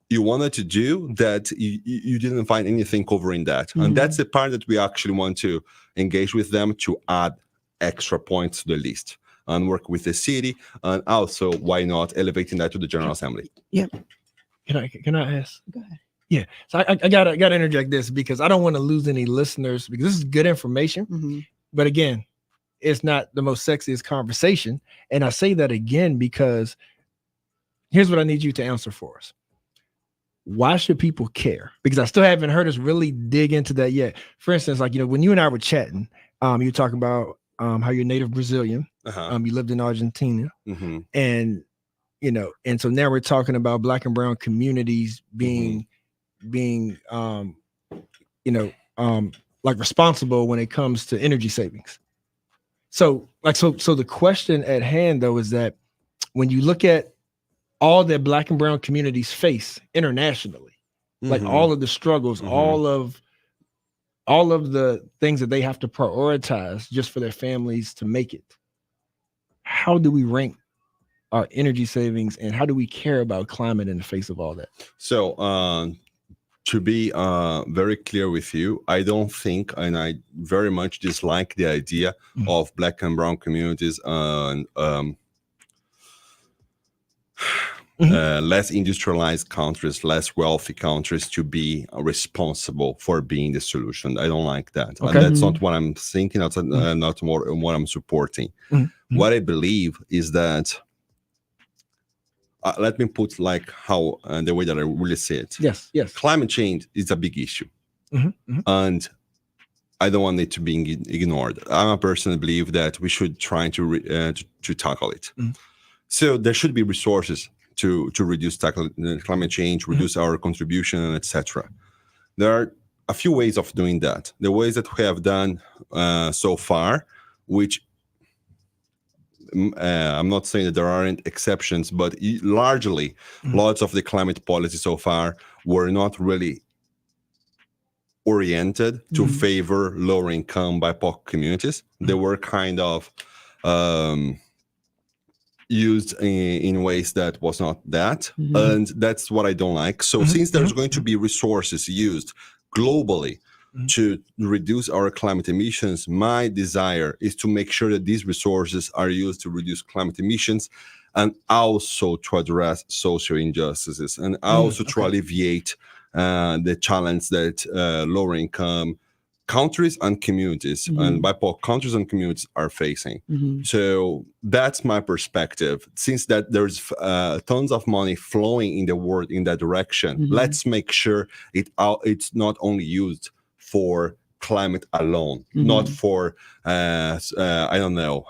you wanted to do that you didn't find anything covering that? And that's the part that we actually want to engage with them to add extra points to the list and work with the city, and also, why not, elevating that to the General Assembly? Yeah. Can I ask? Go ahead. Yeah. So I gotta interject this because I don't want to lose any listeners because this is good information. But again, it's not the most sexiest conversation. And I say that again because here's what I need you to answer for us. Why should people care? Because I still haven't heard us really dig into that yet. For instance, like, when you and I were chatting, you were talking about how you're native Brazilian. You lived in Argentina. And, and so now we're talking about Black and brown communities being like responsible when it comes to energy savings. So the question at hand though is that when you look at all that Black and brown communities face internationally, like all of the struggles, all of the things that they have to prioritize just for their families to make it, how do we rank our energy savings and how do we care about climate in the face of all that? So to be very clear with you, I don't think, and I very much dislike the idea of Black and brown communities less industrialized countries, less wealthy countries to be responsible for being the solution. I don't like that. Okay. And that's not what I'm thinking, not more what I'm supporting. What I believe is that, let me put like how, the way that I really see it. Yes. Climate change is a big issue. And I don't want it to be ignored. I'm a person that believe that we should try to tackle it. So there should be resources to reduce climate change, reduce our contribution, and etc. There are a few ways of doing that. The ways that we have done so far, which I'm not saying that there aren't exceptions, but largely, lots of the climate policy so far were not really oriented to favor lower income BIPOC communities. They were kind of used in ways that was not that. And that's what I don't like. So since there's going to be resources used globally to reduce our climate emissions, my desire is to make sure that these resources are used to reduce climate emissions and also to address social injustices and also to alleviate the challenge that lower income countries and communities and BIPOC countries and communities are facing. So that's my perspective. Since that there's tons of money flowing in the world in that direction, let's make sure it's not only used for climate alone, not for I don't know,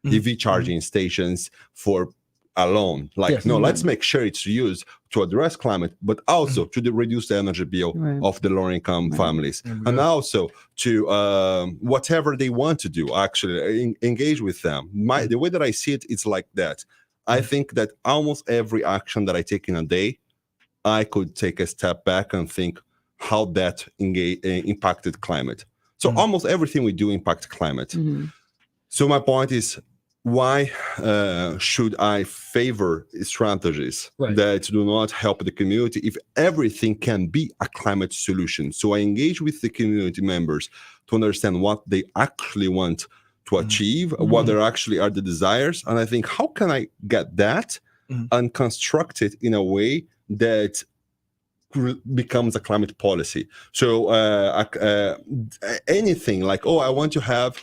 EV charging stations for alone. Like, let's make sure it's used to address climate, but also to reduce the energy bill of the lower income families, and also to whatever they want to do, actually engage with them. The way that I see it, it's like that. I think that almost every action that I take in a day, I could take a step back and think how that impacted climate. So almost everything we do impacts climate. So my point is, why should I favor strategies that do not help the community if everything can be a climate solution? So I engage with the community members to understand what they actually want to achieve, what there actually are the desires. And I think, how can I get that and construct it in a way that becomes a climate policy? So anything like, I want to have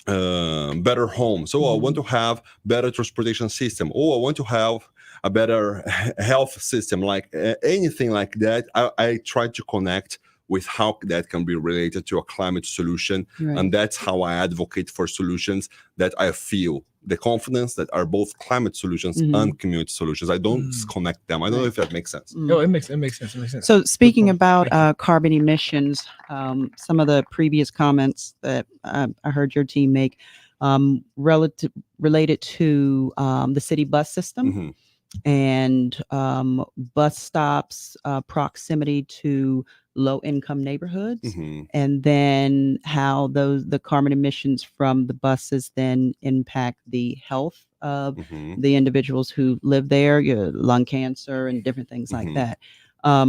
better homes. I want to have better transportation system. I want to have a better health system. Like anything like that, I try to connect with how that can be related to a climate solution. And that's how I advocate for solutions that I feel the confidence that are both climate solutions and community solutions. I don't disconnect them. I don't know if that makes sense. No, it makes sense. So speaking about carbon emissions, some of the previous comments that I heard your team make related to the city bus system and bus stops, proximity to low-income neighborhoods, and then how the carbon emissions from the buses then impact the health of the individuals who live there, lung cancer and different things like that. I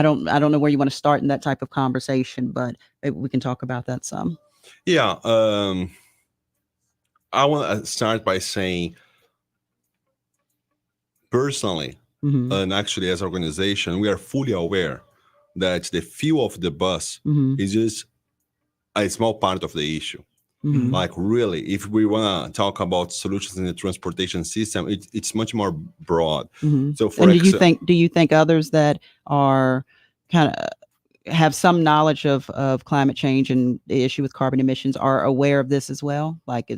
don't know where you want to start in that type of conversation, but maybe we can talk about that some. Yeah, I want to start by saying, personally, and actually as an organization, we are fully aware that the fuel of the bus is just a small part of the issue. Like really, if we want to talk about solutions in the transportation system, it's much more broad. So for do you think others that are kind of have some knowledge of climate change and the issue with carbon emissions are aware of this as well? Like,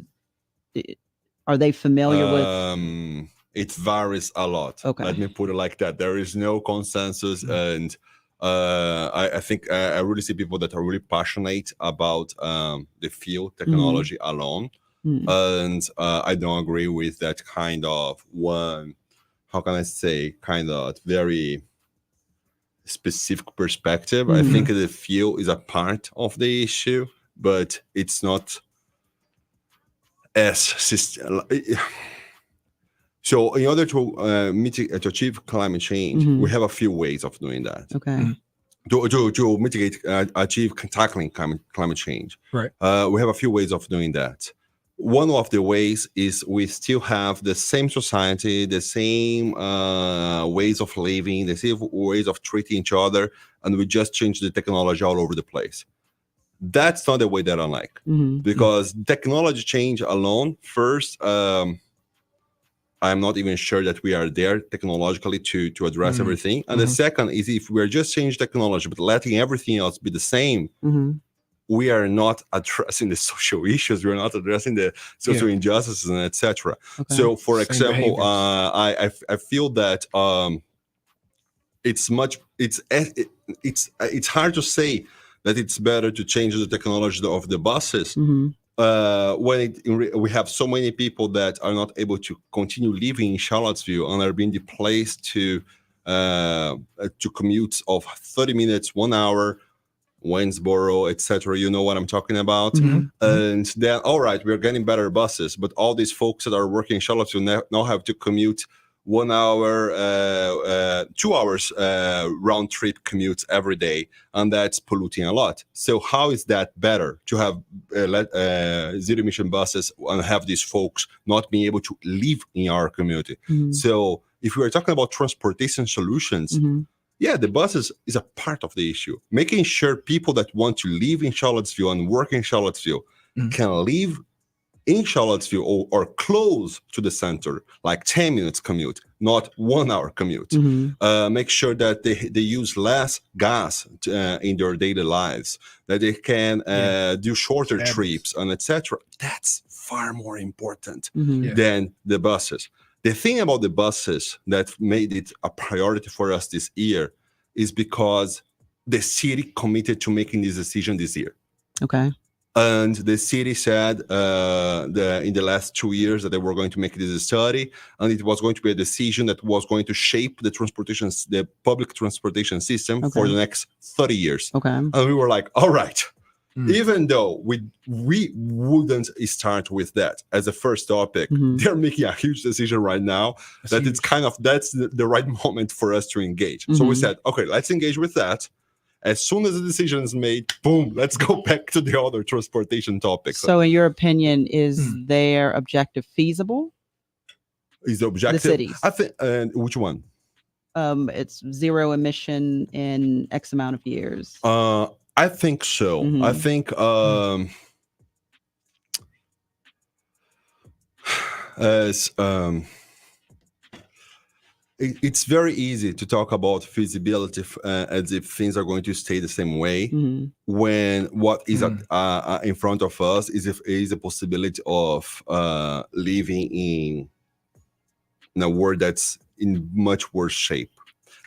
are they familiar with? It varies a lot. Okay. Let me put it like that. There is no consensus, and I think I really see people that are really passionate about the fuel technology alone, and I don't agree with that kind of one. How can I say? Kind of very specific perspective. I think the fuel is a part of the issue, but it's not as So in order to achieve climate change, we have a few ways of doing that. Okay. To mitigate, tackling climate change. Right. We have a few ways of doing that. one of the ways is we still have the same society, the same ways of living, the same ways of treating each other, and we just change the technology all over the place. That's not the way that I like, because technology change alone, first, I'm not even sure that we are there technologically to address everything. And the second is, if we're just changing technology but letting everything else be the same, we are not addressing the social issues. We're not addressing the social injustices and etc. So, for example, I feel that it's hard to say that it's better to change the technology of the buses when we have so many people that are not able to continue living in Charlottesville and are being displaced to commutes of 30 minutes, 1 hour, Waynesboro, etc. You know what I'm talking about. And then, all right, we're getting better buses, but all these folks that are working in Charlottesville now have to commute 1 hour, 2 hours round trip commutes every day, and that's polluting a lot. So how is that better to have zero emission buses and have these folks not being able to live in our community? So if we are talking about transportation solutions, yeah, the buses is a part of the issue. Making sure people that want to live in Charlottesville and work in Charlottesville can live in Charlottesville or close to the center, like 10 minutes commute, not 1 hour commute. Make sure that they use less gas in their daily lives, that they can do shorter trips and etc. That's far more important than the buses. The thing about the buses that made it a priority for us this year is because the city committed to making this decision this year. Okay. And the city said in the last 2 years that they were going to make this study, and it was going to be a decision that was going to shape the public transportation system for the next 30 years. Okay. And we were like, all right. Even though we wouldn't start with that as a first topic, they're making a huge decision right now that's the right moment for us to engage. So we said, okay, let's engage with that. As soon as the decision is made, boom, let's go back to the other transportation topics. So in your opinion, is their objective feasible? Is the objective? The cities. I think, which one? It's zero emission in X amount of years. I think so. I think it's very easy to talk about feasibility as if things are going to stay the same way, when what is in front of us is a possibility of living in a world that's in much worse shape.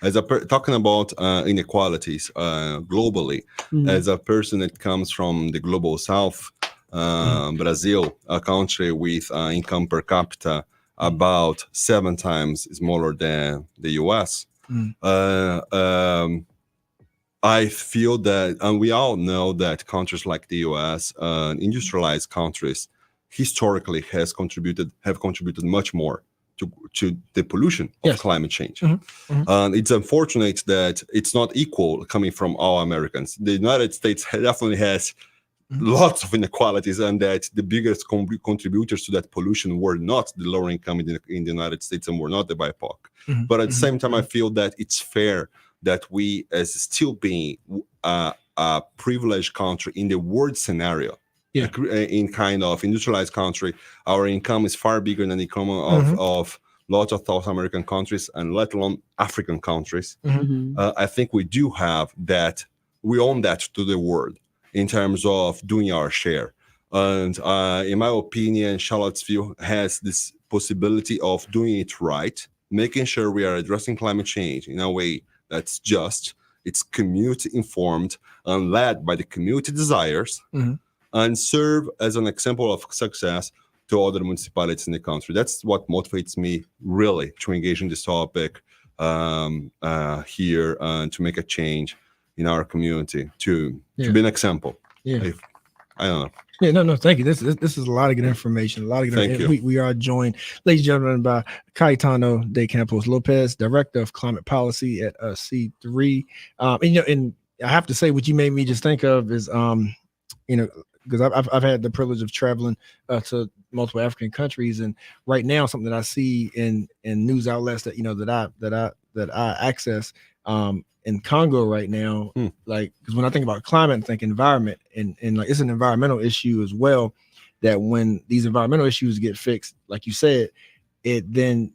As talking about inequalities globally, as a person that comes from the global south, Brazil, a country with income per capita about 7 times smaller than the US, I feel that, and we all know that countries like the US, industrialized countries, historically have contributed much more to the pollution of climate change. And it's unfortunate that it's not equal coming from all Americans. The United States definitely has lots of inequalities, and that the biggest contributors to that pollution were not the lower income in the United States and were not the BIPOC. But at the same time, I feel that it's fair that we, as still being a privileged country in the world scenario, in kind of industrialized country, our income is far bigger than the income of lots of South American countries, and let alone African countries. I think we do have that. We own that to the world in terms of doing our share. And in my opinion, Charlottesville has this possibility of doing it right, making sure we are addressing climate change in a way that's just, it's community informed and led by the community desires, and serve as an example of success to other municipalities in the country. That's what motivates me really to engage in this topic here and to make a change in our community, to be an example. I don't know. No, thank you. This is a lot of good information. A lot of good information. We are joined, ladies and gentlemen, by Cayetano de Campos Lopez, Director of Climate Policy at C3. And I have to say, what you made me just think of is, because I've had the privilege of traveling to multiple African countries, and right now something that I see in news outlets that that I access in Congo right now, like, because when I think about climate, I think environment, and like it's an environmental issue as well. That when these environmental issues get fixed, like you said, it then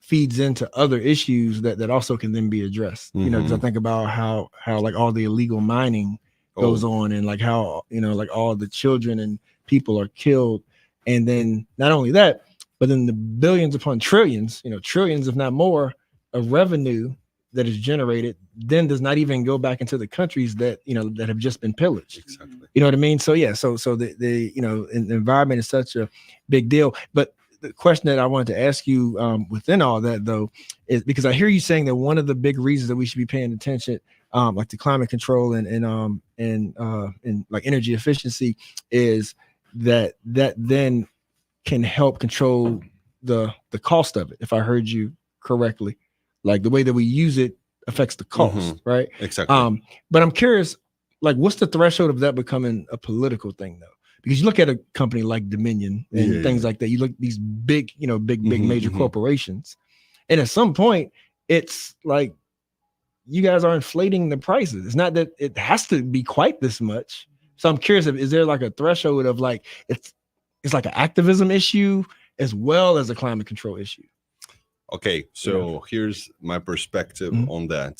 feeds into other issues that also can then be addressed. You know, because I think about how like all the illegal mining goes on, and like how like all the children and people are killed, and then not only that, but then the billions upon trillions, trillions if not more of revenue that is generated then does not even go back into the countries that that have just been pillaged. Exactly. You know what I mean? So yeah, so the the environment is such a big deal. But the question that I wanted to ask you within all that though is because I hear you saying that one of the big reasons that we should be paying attention like to climate control and like energy efficiency is that then can help control the cost of it, if I heard you correctly. Like the way that we use it affects the cost, right? Exactly. But I'm curious, like, what's the threshold of that becoming a political thing, though? Because you look at a company like Dominion and things like that. You look at these big, big major corporations, and at some point, it's like you guys are inflating the prices. It's not that it has to be quite this much. So I'm curious, is there like a threshold of like it's like an activism issue as well as a climate control issue? Okay, so here's my perspective on that.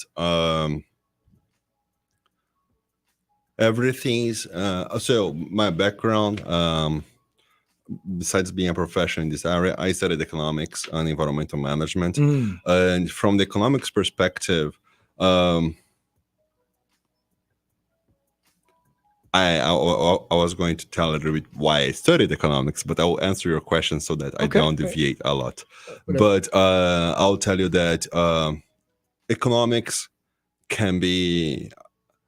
Everything's so my background, besides being a professional in this area, I studied economics and environmental management. And from the economics perspective, I was going to tell a little bit why I studied economics, but I will answer your question so that I don't deviate a lot. But I'll tell you that economics can be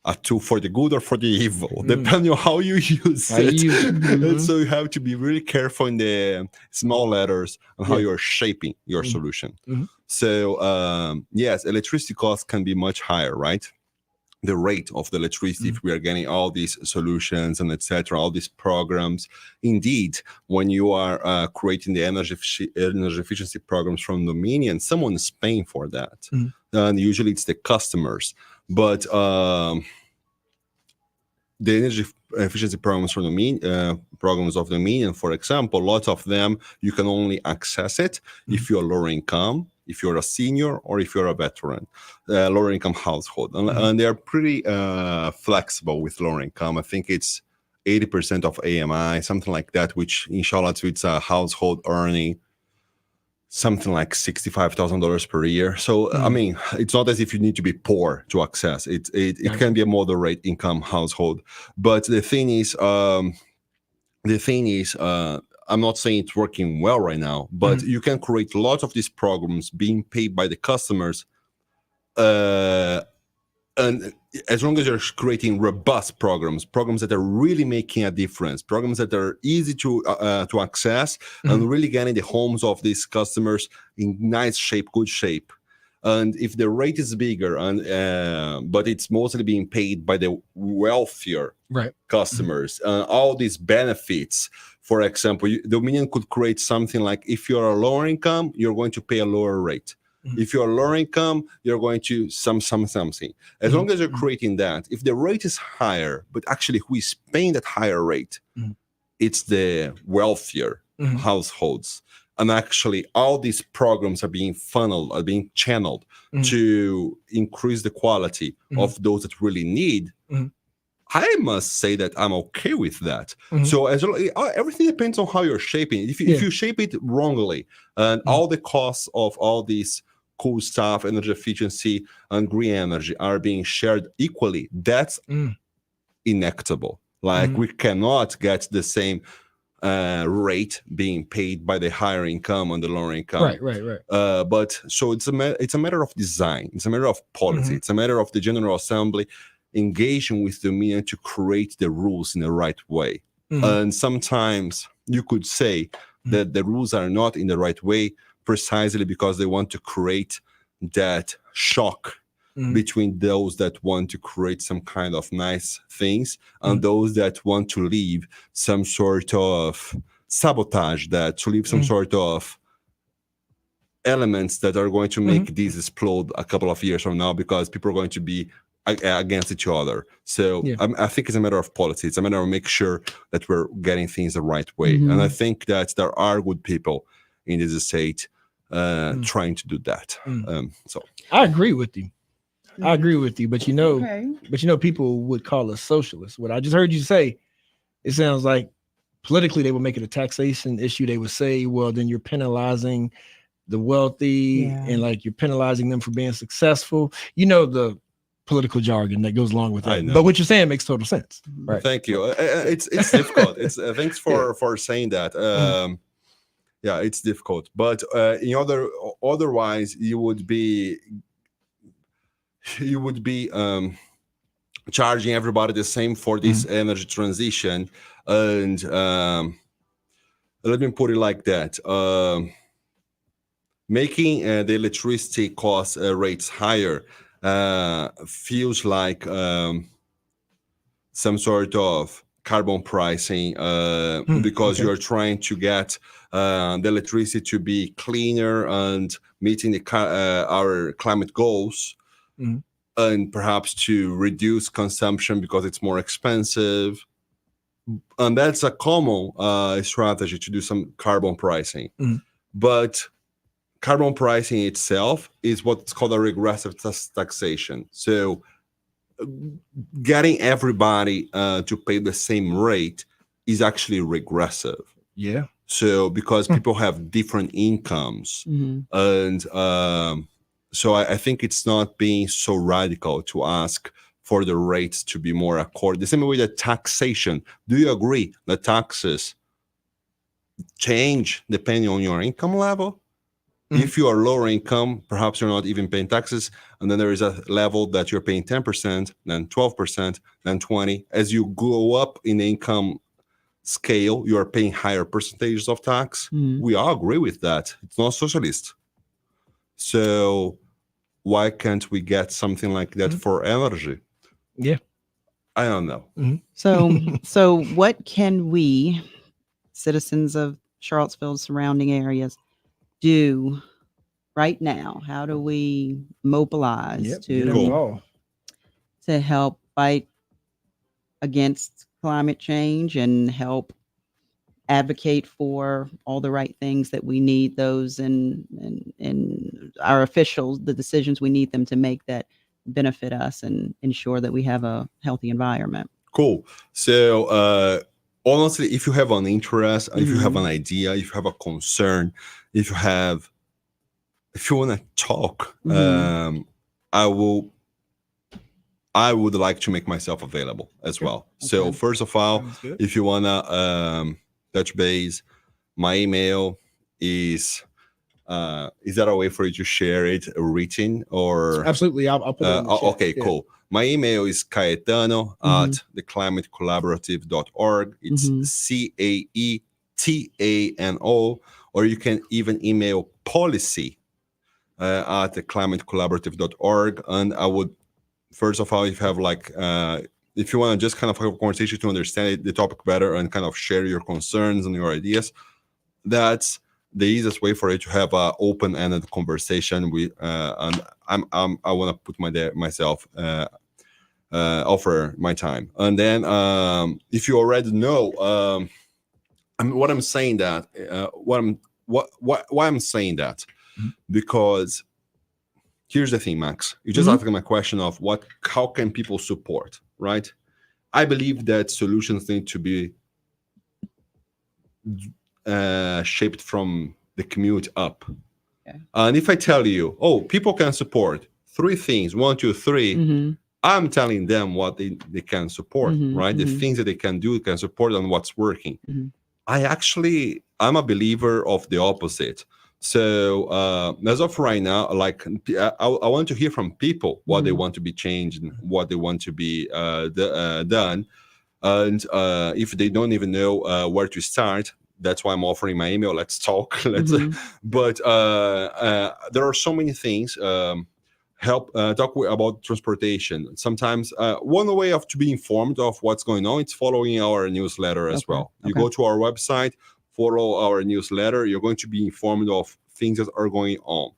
a tool for the good or for the evil, depending on how you use it. And so you have to be really careful in the small letters on how you're shaping your solution. So yes, electricity costs can be much higher, right? The rate of the electricity, if we are getting all these solutions and etc., all these programs. Indeed, when you are creating the energy efficiency programs from Dominion, someone is paying for that. And usually it's the customers. But the energy efficiency programs from the programs of Dominion, for example, lots of them, you can only access it if you're lower income, if you're a senior, or if you're a veteran, lower income household. And they're pretty flexible with lower income. I think it's 80% of AMI, something like that, which in Charlotte, it's a household earning something like $65,000 per year. So, I mean, it's not as if you need to be poor to access it. It can be a moderate income household. But the thing is, I'm not saying it's working well right now, but you can create lots of these programs being paid by the customers. And as long as you're creating robust programs that are really making a difference, programs that are easy to access and really getting the homes of these customers in nice shape, good shape. And if the rate is bigger, but it's mostly being paid by the wealthier customers, all these benefits. For example, Dominion could create something like, if you're a lower income, you're going to pay a lower rate. If you're lower income, you're going to something. As long as you're creating that, if the rate is higher, but actually who is paying that higher rate, it's the wealthier households. And actually all these programs are being funneled, are being channeled to increase the quality of those that really need. I must say that I'm okay with that. So everything depends on how you're shaping it. If you shape it wrongly, and all the costs of all these cool stuff, energy efficiency and green energy are being shared equally, that's inequitable. Like we cannot get the same rate being paid by the higher income and the lower income. Right. But so it's a matter of design. It's a matter of policy. It's a matter of the General Assembly engaging with the media to create the rules in the right way. And sometimes you could say that the rules are not in the right way precisely because they want to create that shock between those that want to create some kind of nice things and those that want to leave some sort of sabotage, that to leave some sort of elements that are going to make this explode a couple of years from now, because people are going to be against each other. So I think it's a matter of policy. It's a matter of make sure that we're getting things the right way. And I think that there are good people in this state trying to do that. So I agree with you. I agree with you, but you know, people would call us socialists. What I just heard you say, it sounds like politically they would make it a taxation issue. They would say, well, then you're penalizing the wealthy and like you're penalizing them for being successful. You know, the political jargon that goes along with that. But what you're saying makes total sense. Right. Thank you. It's difficult. It's thanks for saying that. Yeah, it's difficult. But otherwise you would be charging everybody the same for this energy transition. And let me put it like that. Making the electricity cost rates higher feels like some sort of carbon pricing because you're trying to get the electricity to be cleaner and meeting our climate goals, and perhaps to reduce consumption because it's more expensive. And that's a common strategy to do some carbon pricing. But carbon pricing itself is what's called a regressive taxation. So getting everybody to pay the same rate is actually regressive. Yeah. So because people have different incomes, and so I think it's not being so radical to ask for the rates to be more according. The same way that taxation. Do you agree that taxes change depending on your income level? If you are lower income, perhaps you're not even paying taxes, and then there is a level that you're paying 10%, then 12%, then 20%. As you go up in the income scale, you are paying higher percentages of tax. We all agree with that. It's not socialist. So why can't we get something like that for energy? Yeah. I don't know. So what can we, citizens of Charlottesville surrounding areas, do right now? How do we mobilize to help fight against climate change and help advocate for all the right things that we need those and our officials, the decisions we need them to make that benefit us and ensure that we have a healthy environment? Cool. So honestly, if you have an interest, if you have an idea, if you have a concern, if you want to talk, I would like to make myself available as well. So first of all, if you want to touch base, my email is that a way for you to share it written or? Absolutely. I'll put it in the chat. Okay, cool. My email is Caetano at theclimatecollaborative.org. It's CAETANO, or you can even email policy at theclimatecollaborative.org. And I would, first of all, if you have if you want to just kind of have a conversation to understand the topic better and kind of share your concerns and your ideas, that's the easiest way for you to have an open-ended conversation. And I want to put myself offer my time. And then if you already know what I'm saying that why I'm saying that, because here's the thing, Max. You just asked me a question of how can people support, right? I believe that solutions need to be shaped from the commute up. And if I tell you, people can support 3 things, 1, 2, 3, I'm telling them what they can support, right? The things that they can do, can support, and what's working. I'm a believer of the opposite. So as of right now, I want to hear from people what they want to be changed and what they want to be done. And if they don't even know where to start, that's why I'm offering my email. Let's talk. But there are so many things. talk about transportation. Sometimes one way to be informed of what's going on, it's following our newsletter as well. You go to our website, follow our newsletter, you're going to be informed of things that are going on.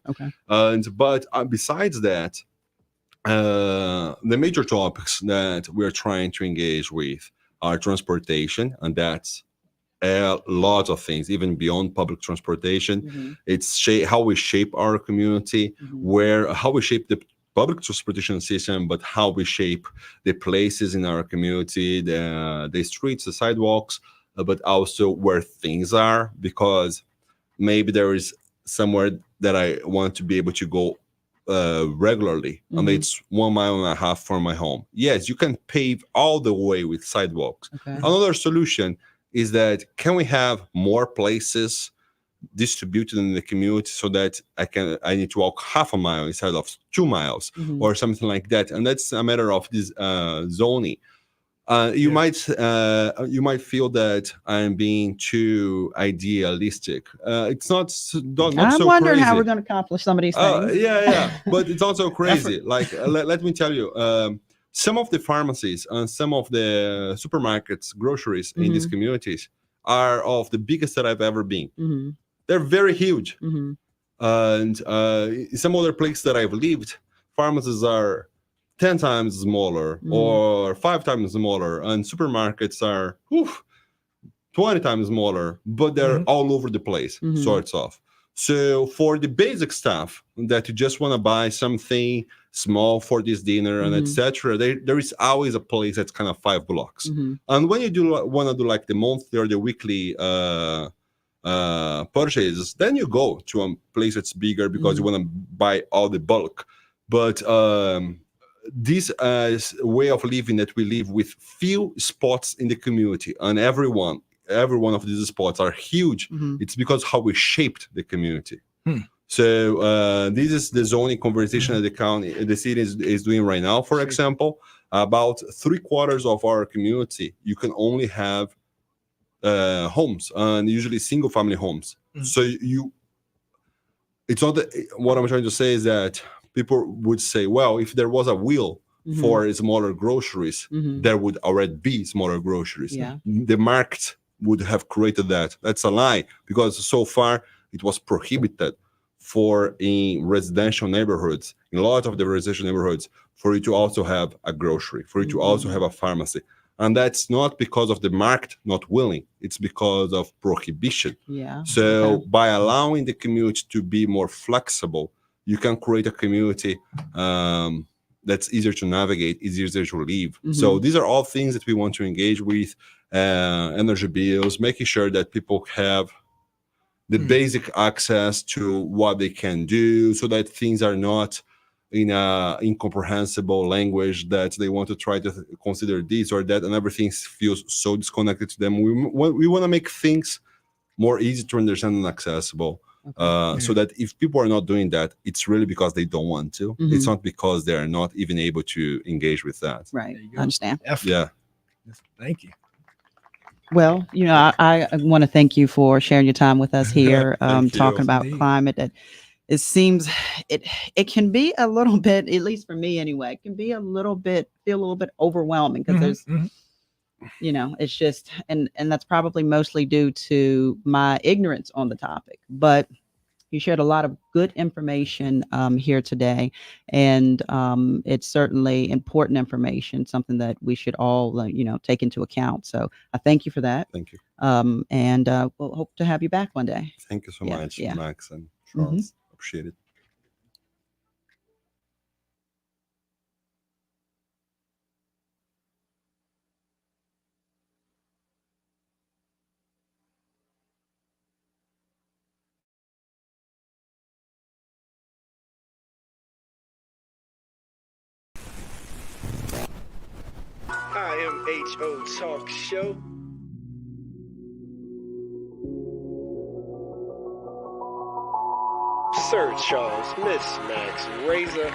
But besides that, the major topics that we're trying to engage with are transportation, and that's lots of things, even beyond public transportation. It's how we shape our community, how we shape the public transportation system, but how we shape the places in our community, the streets, the sidewalks, but also where things are, because maybe there is somewhere that I want to be able to go regularly, and it's 1.5 miles from my home. Yes, you can pave all the way with sidewalks. Another solution is that can we have more places distributed in the community so that I need to walk 0.5 mile instead of 2 miles or something like that. And that's a matter of this zoning. You might feel that I'm being too idealistic. It's not I'm so wondering crazy. how we're going to accomplish some of these things. But it's also crazy. Like let me tell you, some of the pharmacies and some of the supermarkets, groceries in these communities are of the biggest that I've ever been. They're very huge. And some other places that I've lived, pharmacies are 10 times smaller or 5 times smaller, and supermarkets are 20 times smaller, but they're all over the place, sorts of. So for the basic stuff that you just want to buy something small for this dinner and etc., there is always a place that's kind of 5 blocks. And when you want to do like the monthly or the weekly purchases, then you go to a place that's bigger because you want to buy all the bulk. But this way of living that we live with few spots in the community, and every one of these spots are huge. It's because how we shaped the community. So this is the zoning conversation that the city is doing right now. For example, about 3/4 of our community, you can only have homes, and usually single family homes. So it's not what I'm trying to say is that people would say, well, if there was a will for smaller groceries, there would already be smaller groceries. The market would have created that. That's a lie, because so far it was prohibited for in residential neighborhoods, in a lot of the residential neighborhoods, for you to also have a grocery, for you to also have a pharmacy. And that's not because of the market not willing, it's because of prohibition. So by allowing the community to be more flexible, you can create a community that's easier to navigate, easier to live. So these are all things that we want to engage with, energy bills, making sure that people have the basic access to what they can do, so that things are not in a incomprehensible language that they want to try to consider this or that, and everything feels so disconnected to them. We want to make things more easy to understand and accessible. So that if people are not doing that, it's really because they don't want to. It's not because they are not even able to engage with that. Right. I understand. Yeah. Thank you. Well, I want to thank you for sharing your time with us here, talking about climate. That it seems it can be a little bit, at least for me anyway, it can be feel a little bit overwhelming, because there's, it's just, and that's probably mostly due to my ignorance on the topic. But you shared a lot of good information here today, and it's certainly important information, something that we should all, take into account. So I thank you for that. Thank you. And we'll hope to have you back one day. Thank you so much, Max and Charles. Appreciate it. IMHO Talk Show. Sir Charles, Miss Max Razor.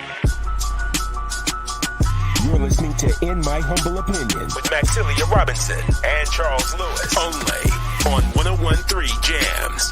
You're listening to In My Humble Opinion with Maxilia Robinson and Charles Lewis, only on 101.3 Jams.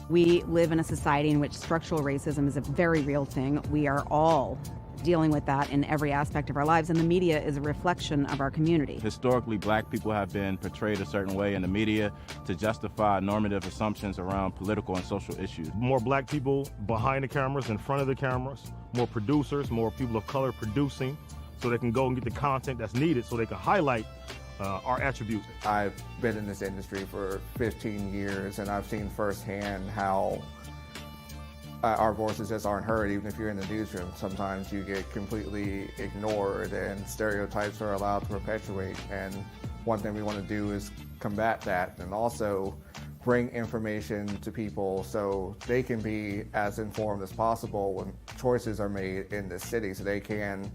We live in a society in which structural racism is a very real thing. We are all dealing with that in every aspect of our lives, and the media is a reflection of our community. Historically, black people have been portrayed a certain way in the media to justify normative assumptions around political and social issues. More black people behind the cameras, in front of the cameras, more producers, more people of color producing, so they can go and get the content that's needed so they can highlight our attributes. I've been in this industry for 15 years, and I've seen firsthand how our voices just aren't heard. Even if you're in the newsroom, sometimes you get completely ignored and stereotypes are allowed to perpetuate. And one thing we want to do is combat that and also bring information to people so they can be as informed as possible when choices are made in the city, so they can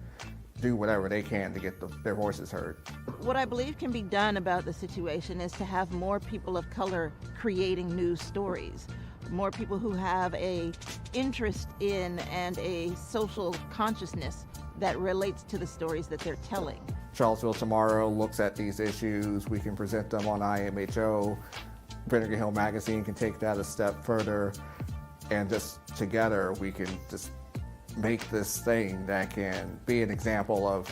do whatever they can to get their voices heard. What I believe can be done about the situation is to have more people of color creating news stories, more people who have a interest in and a social consciousness that relates to the stories that they're telling. Charlottesville Tomorrow looks at these issues. We can present them on IMHO. Vinegar Hill Magazine can take that a step further, and just together we can just make this thing that can be an example of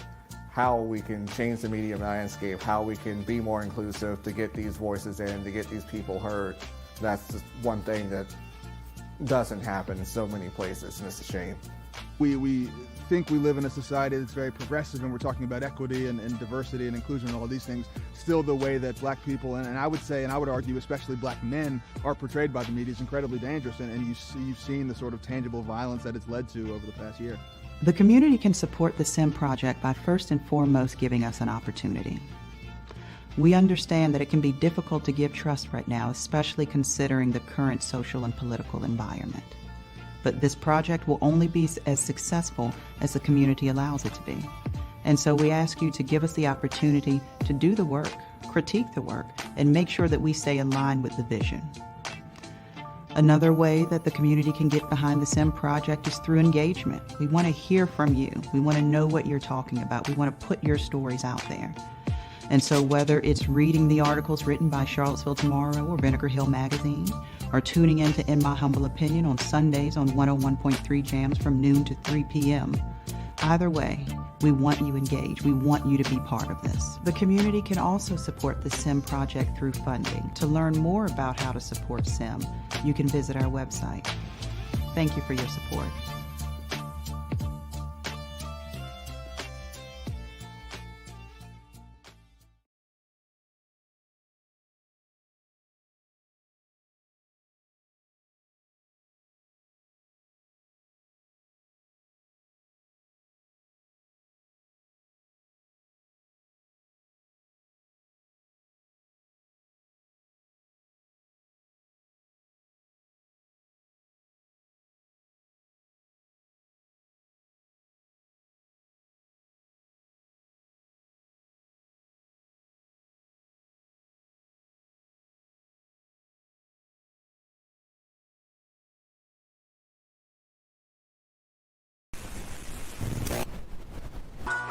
how we can change the media landscape, how we can be more inclusive to get these voices in, to get these people heard. That's just one thing that doesn't happen in so many places, and it's a shame. We think we live in a society that's very progressive, and we're talking about equity and diversity and inclusion and all these things. Still, the way that black people, and I would say, and I would argue especially black men, are portrayed by the media is incredibly dangerous, and you've seen the sort of tangible violence that it's led to over the past year. The community can support the SIM project by first and foremost giving us an opportunity. We understand that it can be difficult to give trust right now, especially considering the current social and political environment. But this project will only be as successful as the community allows it to be. And so we ask you to give us the opportunity to do the work, critique the work, and make sure that we stay in line with the vision. Another way that the community can get behind the SIM project is through engagement. We want to hear from you. We want to know what you're talking about. We want to put your stories out there. And so whether it's reading the articles written by Charlottesville Tomorrow or Vinegar Hill Magazine, or tuning in to In My Humble Opinion on Sundays on 101.3 Jams from noon to 3 p.m., either way, we want you engaged. We want you to be part of this. The community can also support the SIM project through funding. To learn more about how to support SIM, you can visit our website. Thank you for your support.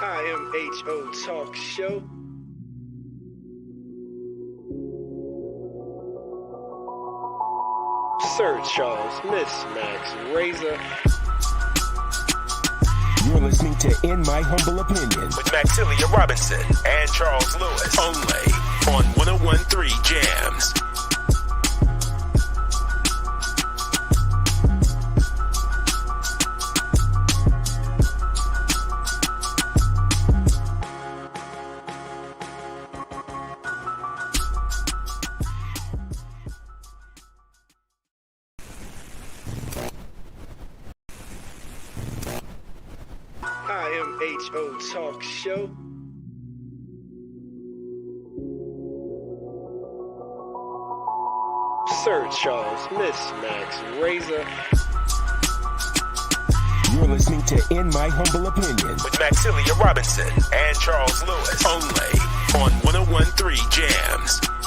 IMHO Talk Show. Sir Charles, Miss Max Razor. You're listening to In My Humble Opinion with Maxilia Robinson and Charles Lewis, only on 101.3 Jams. IMHO Talk Show. Sir Charles, Miss Max Razor. You're listening to In My Humble Opinion with Maxilia Robinson and Charles Lewis, only on 101.3 Jams.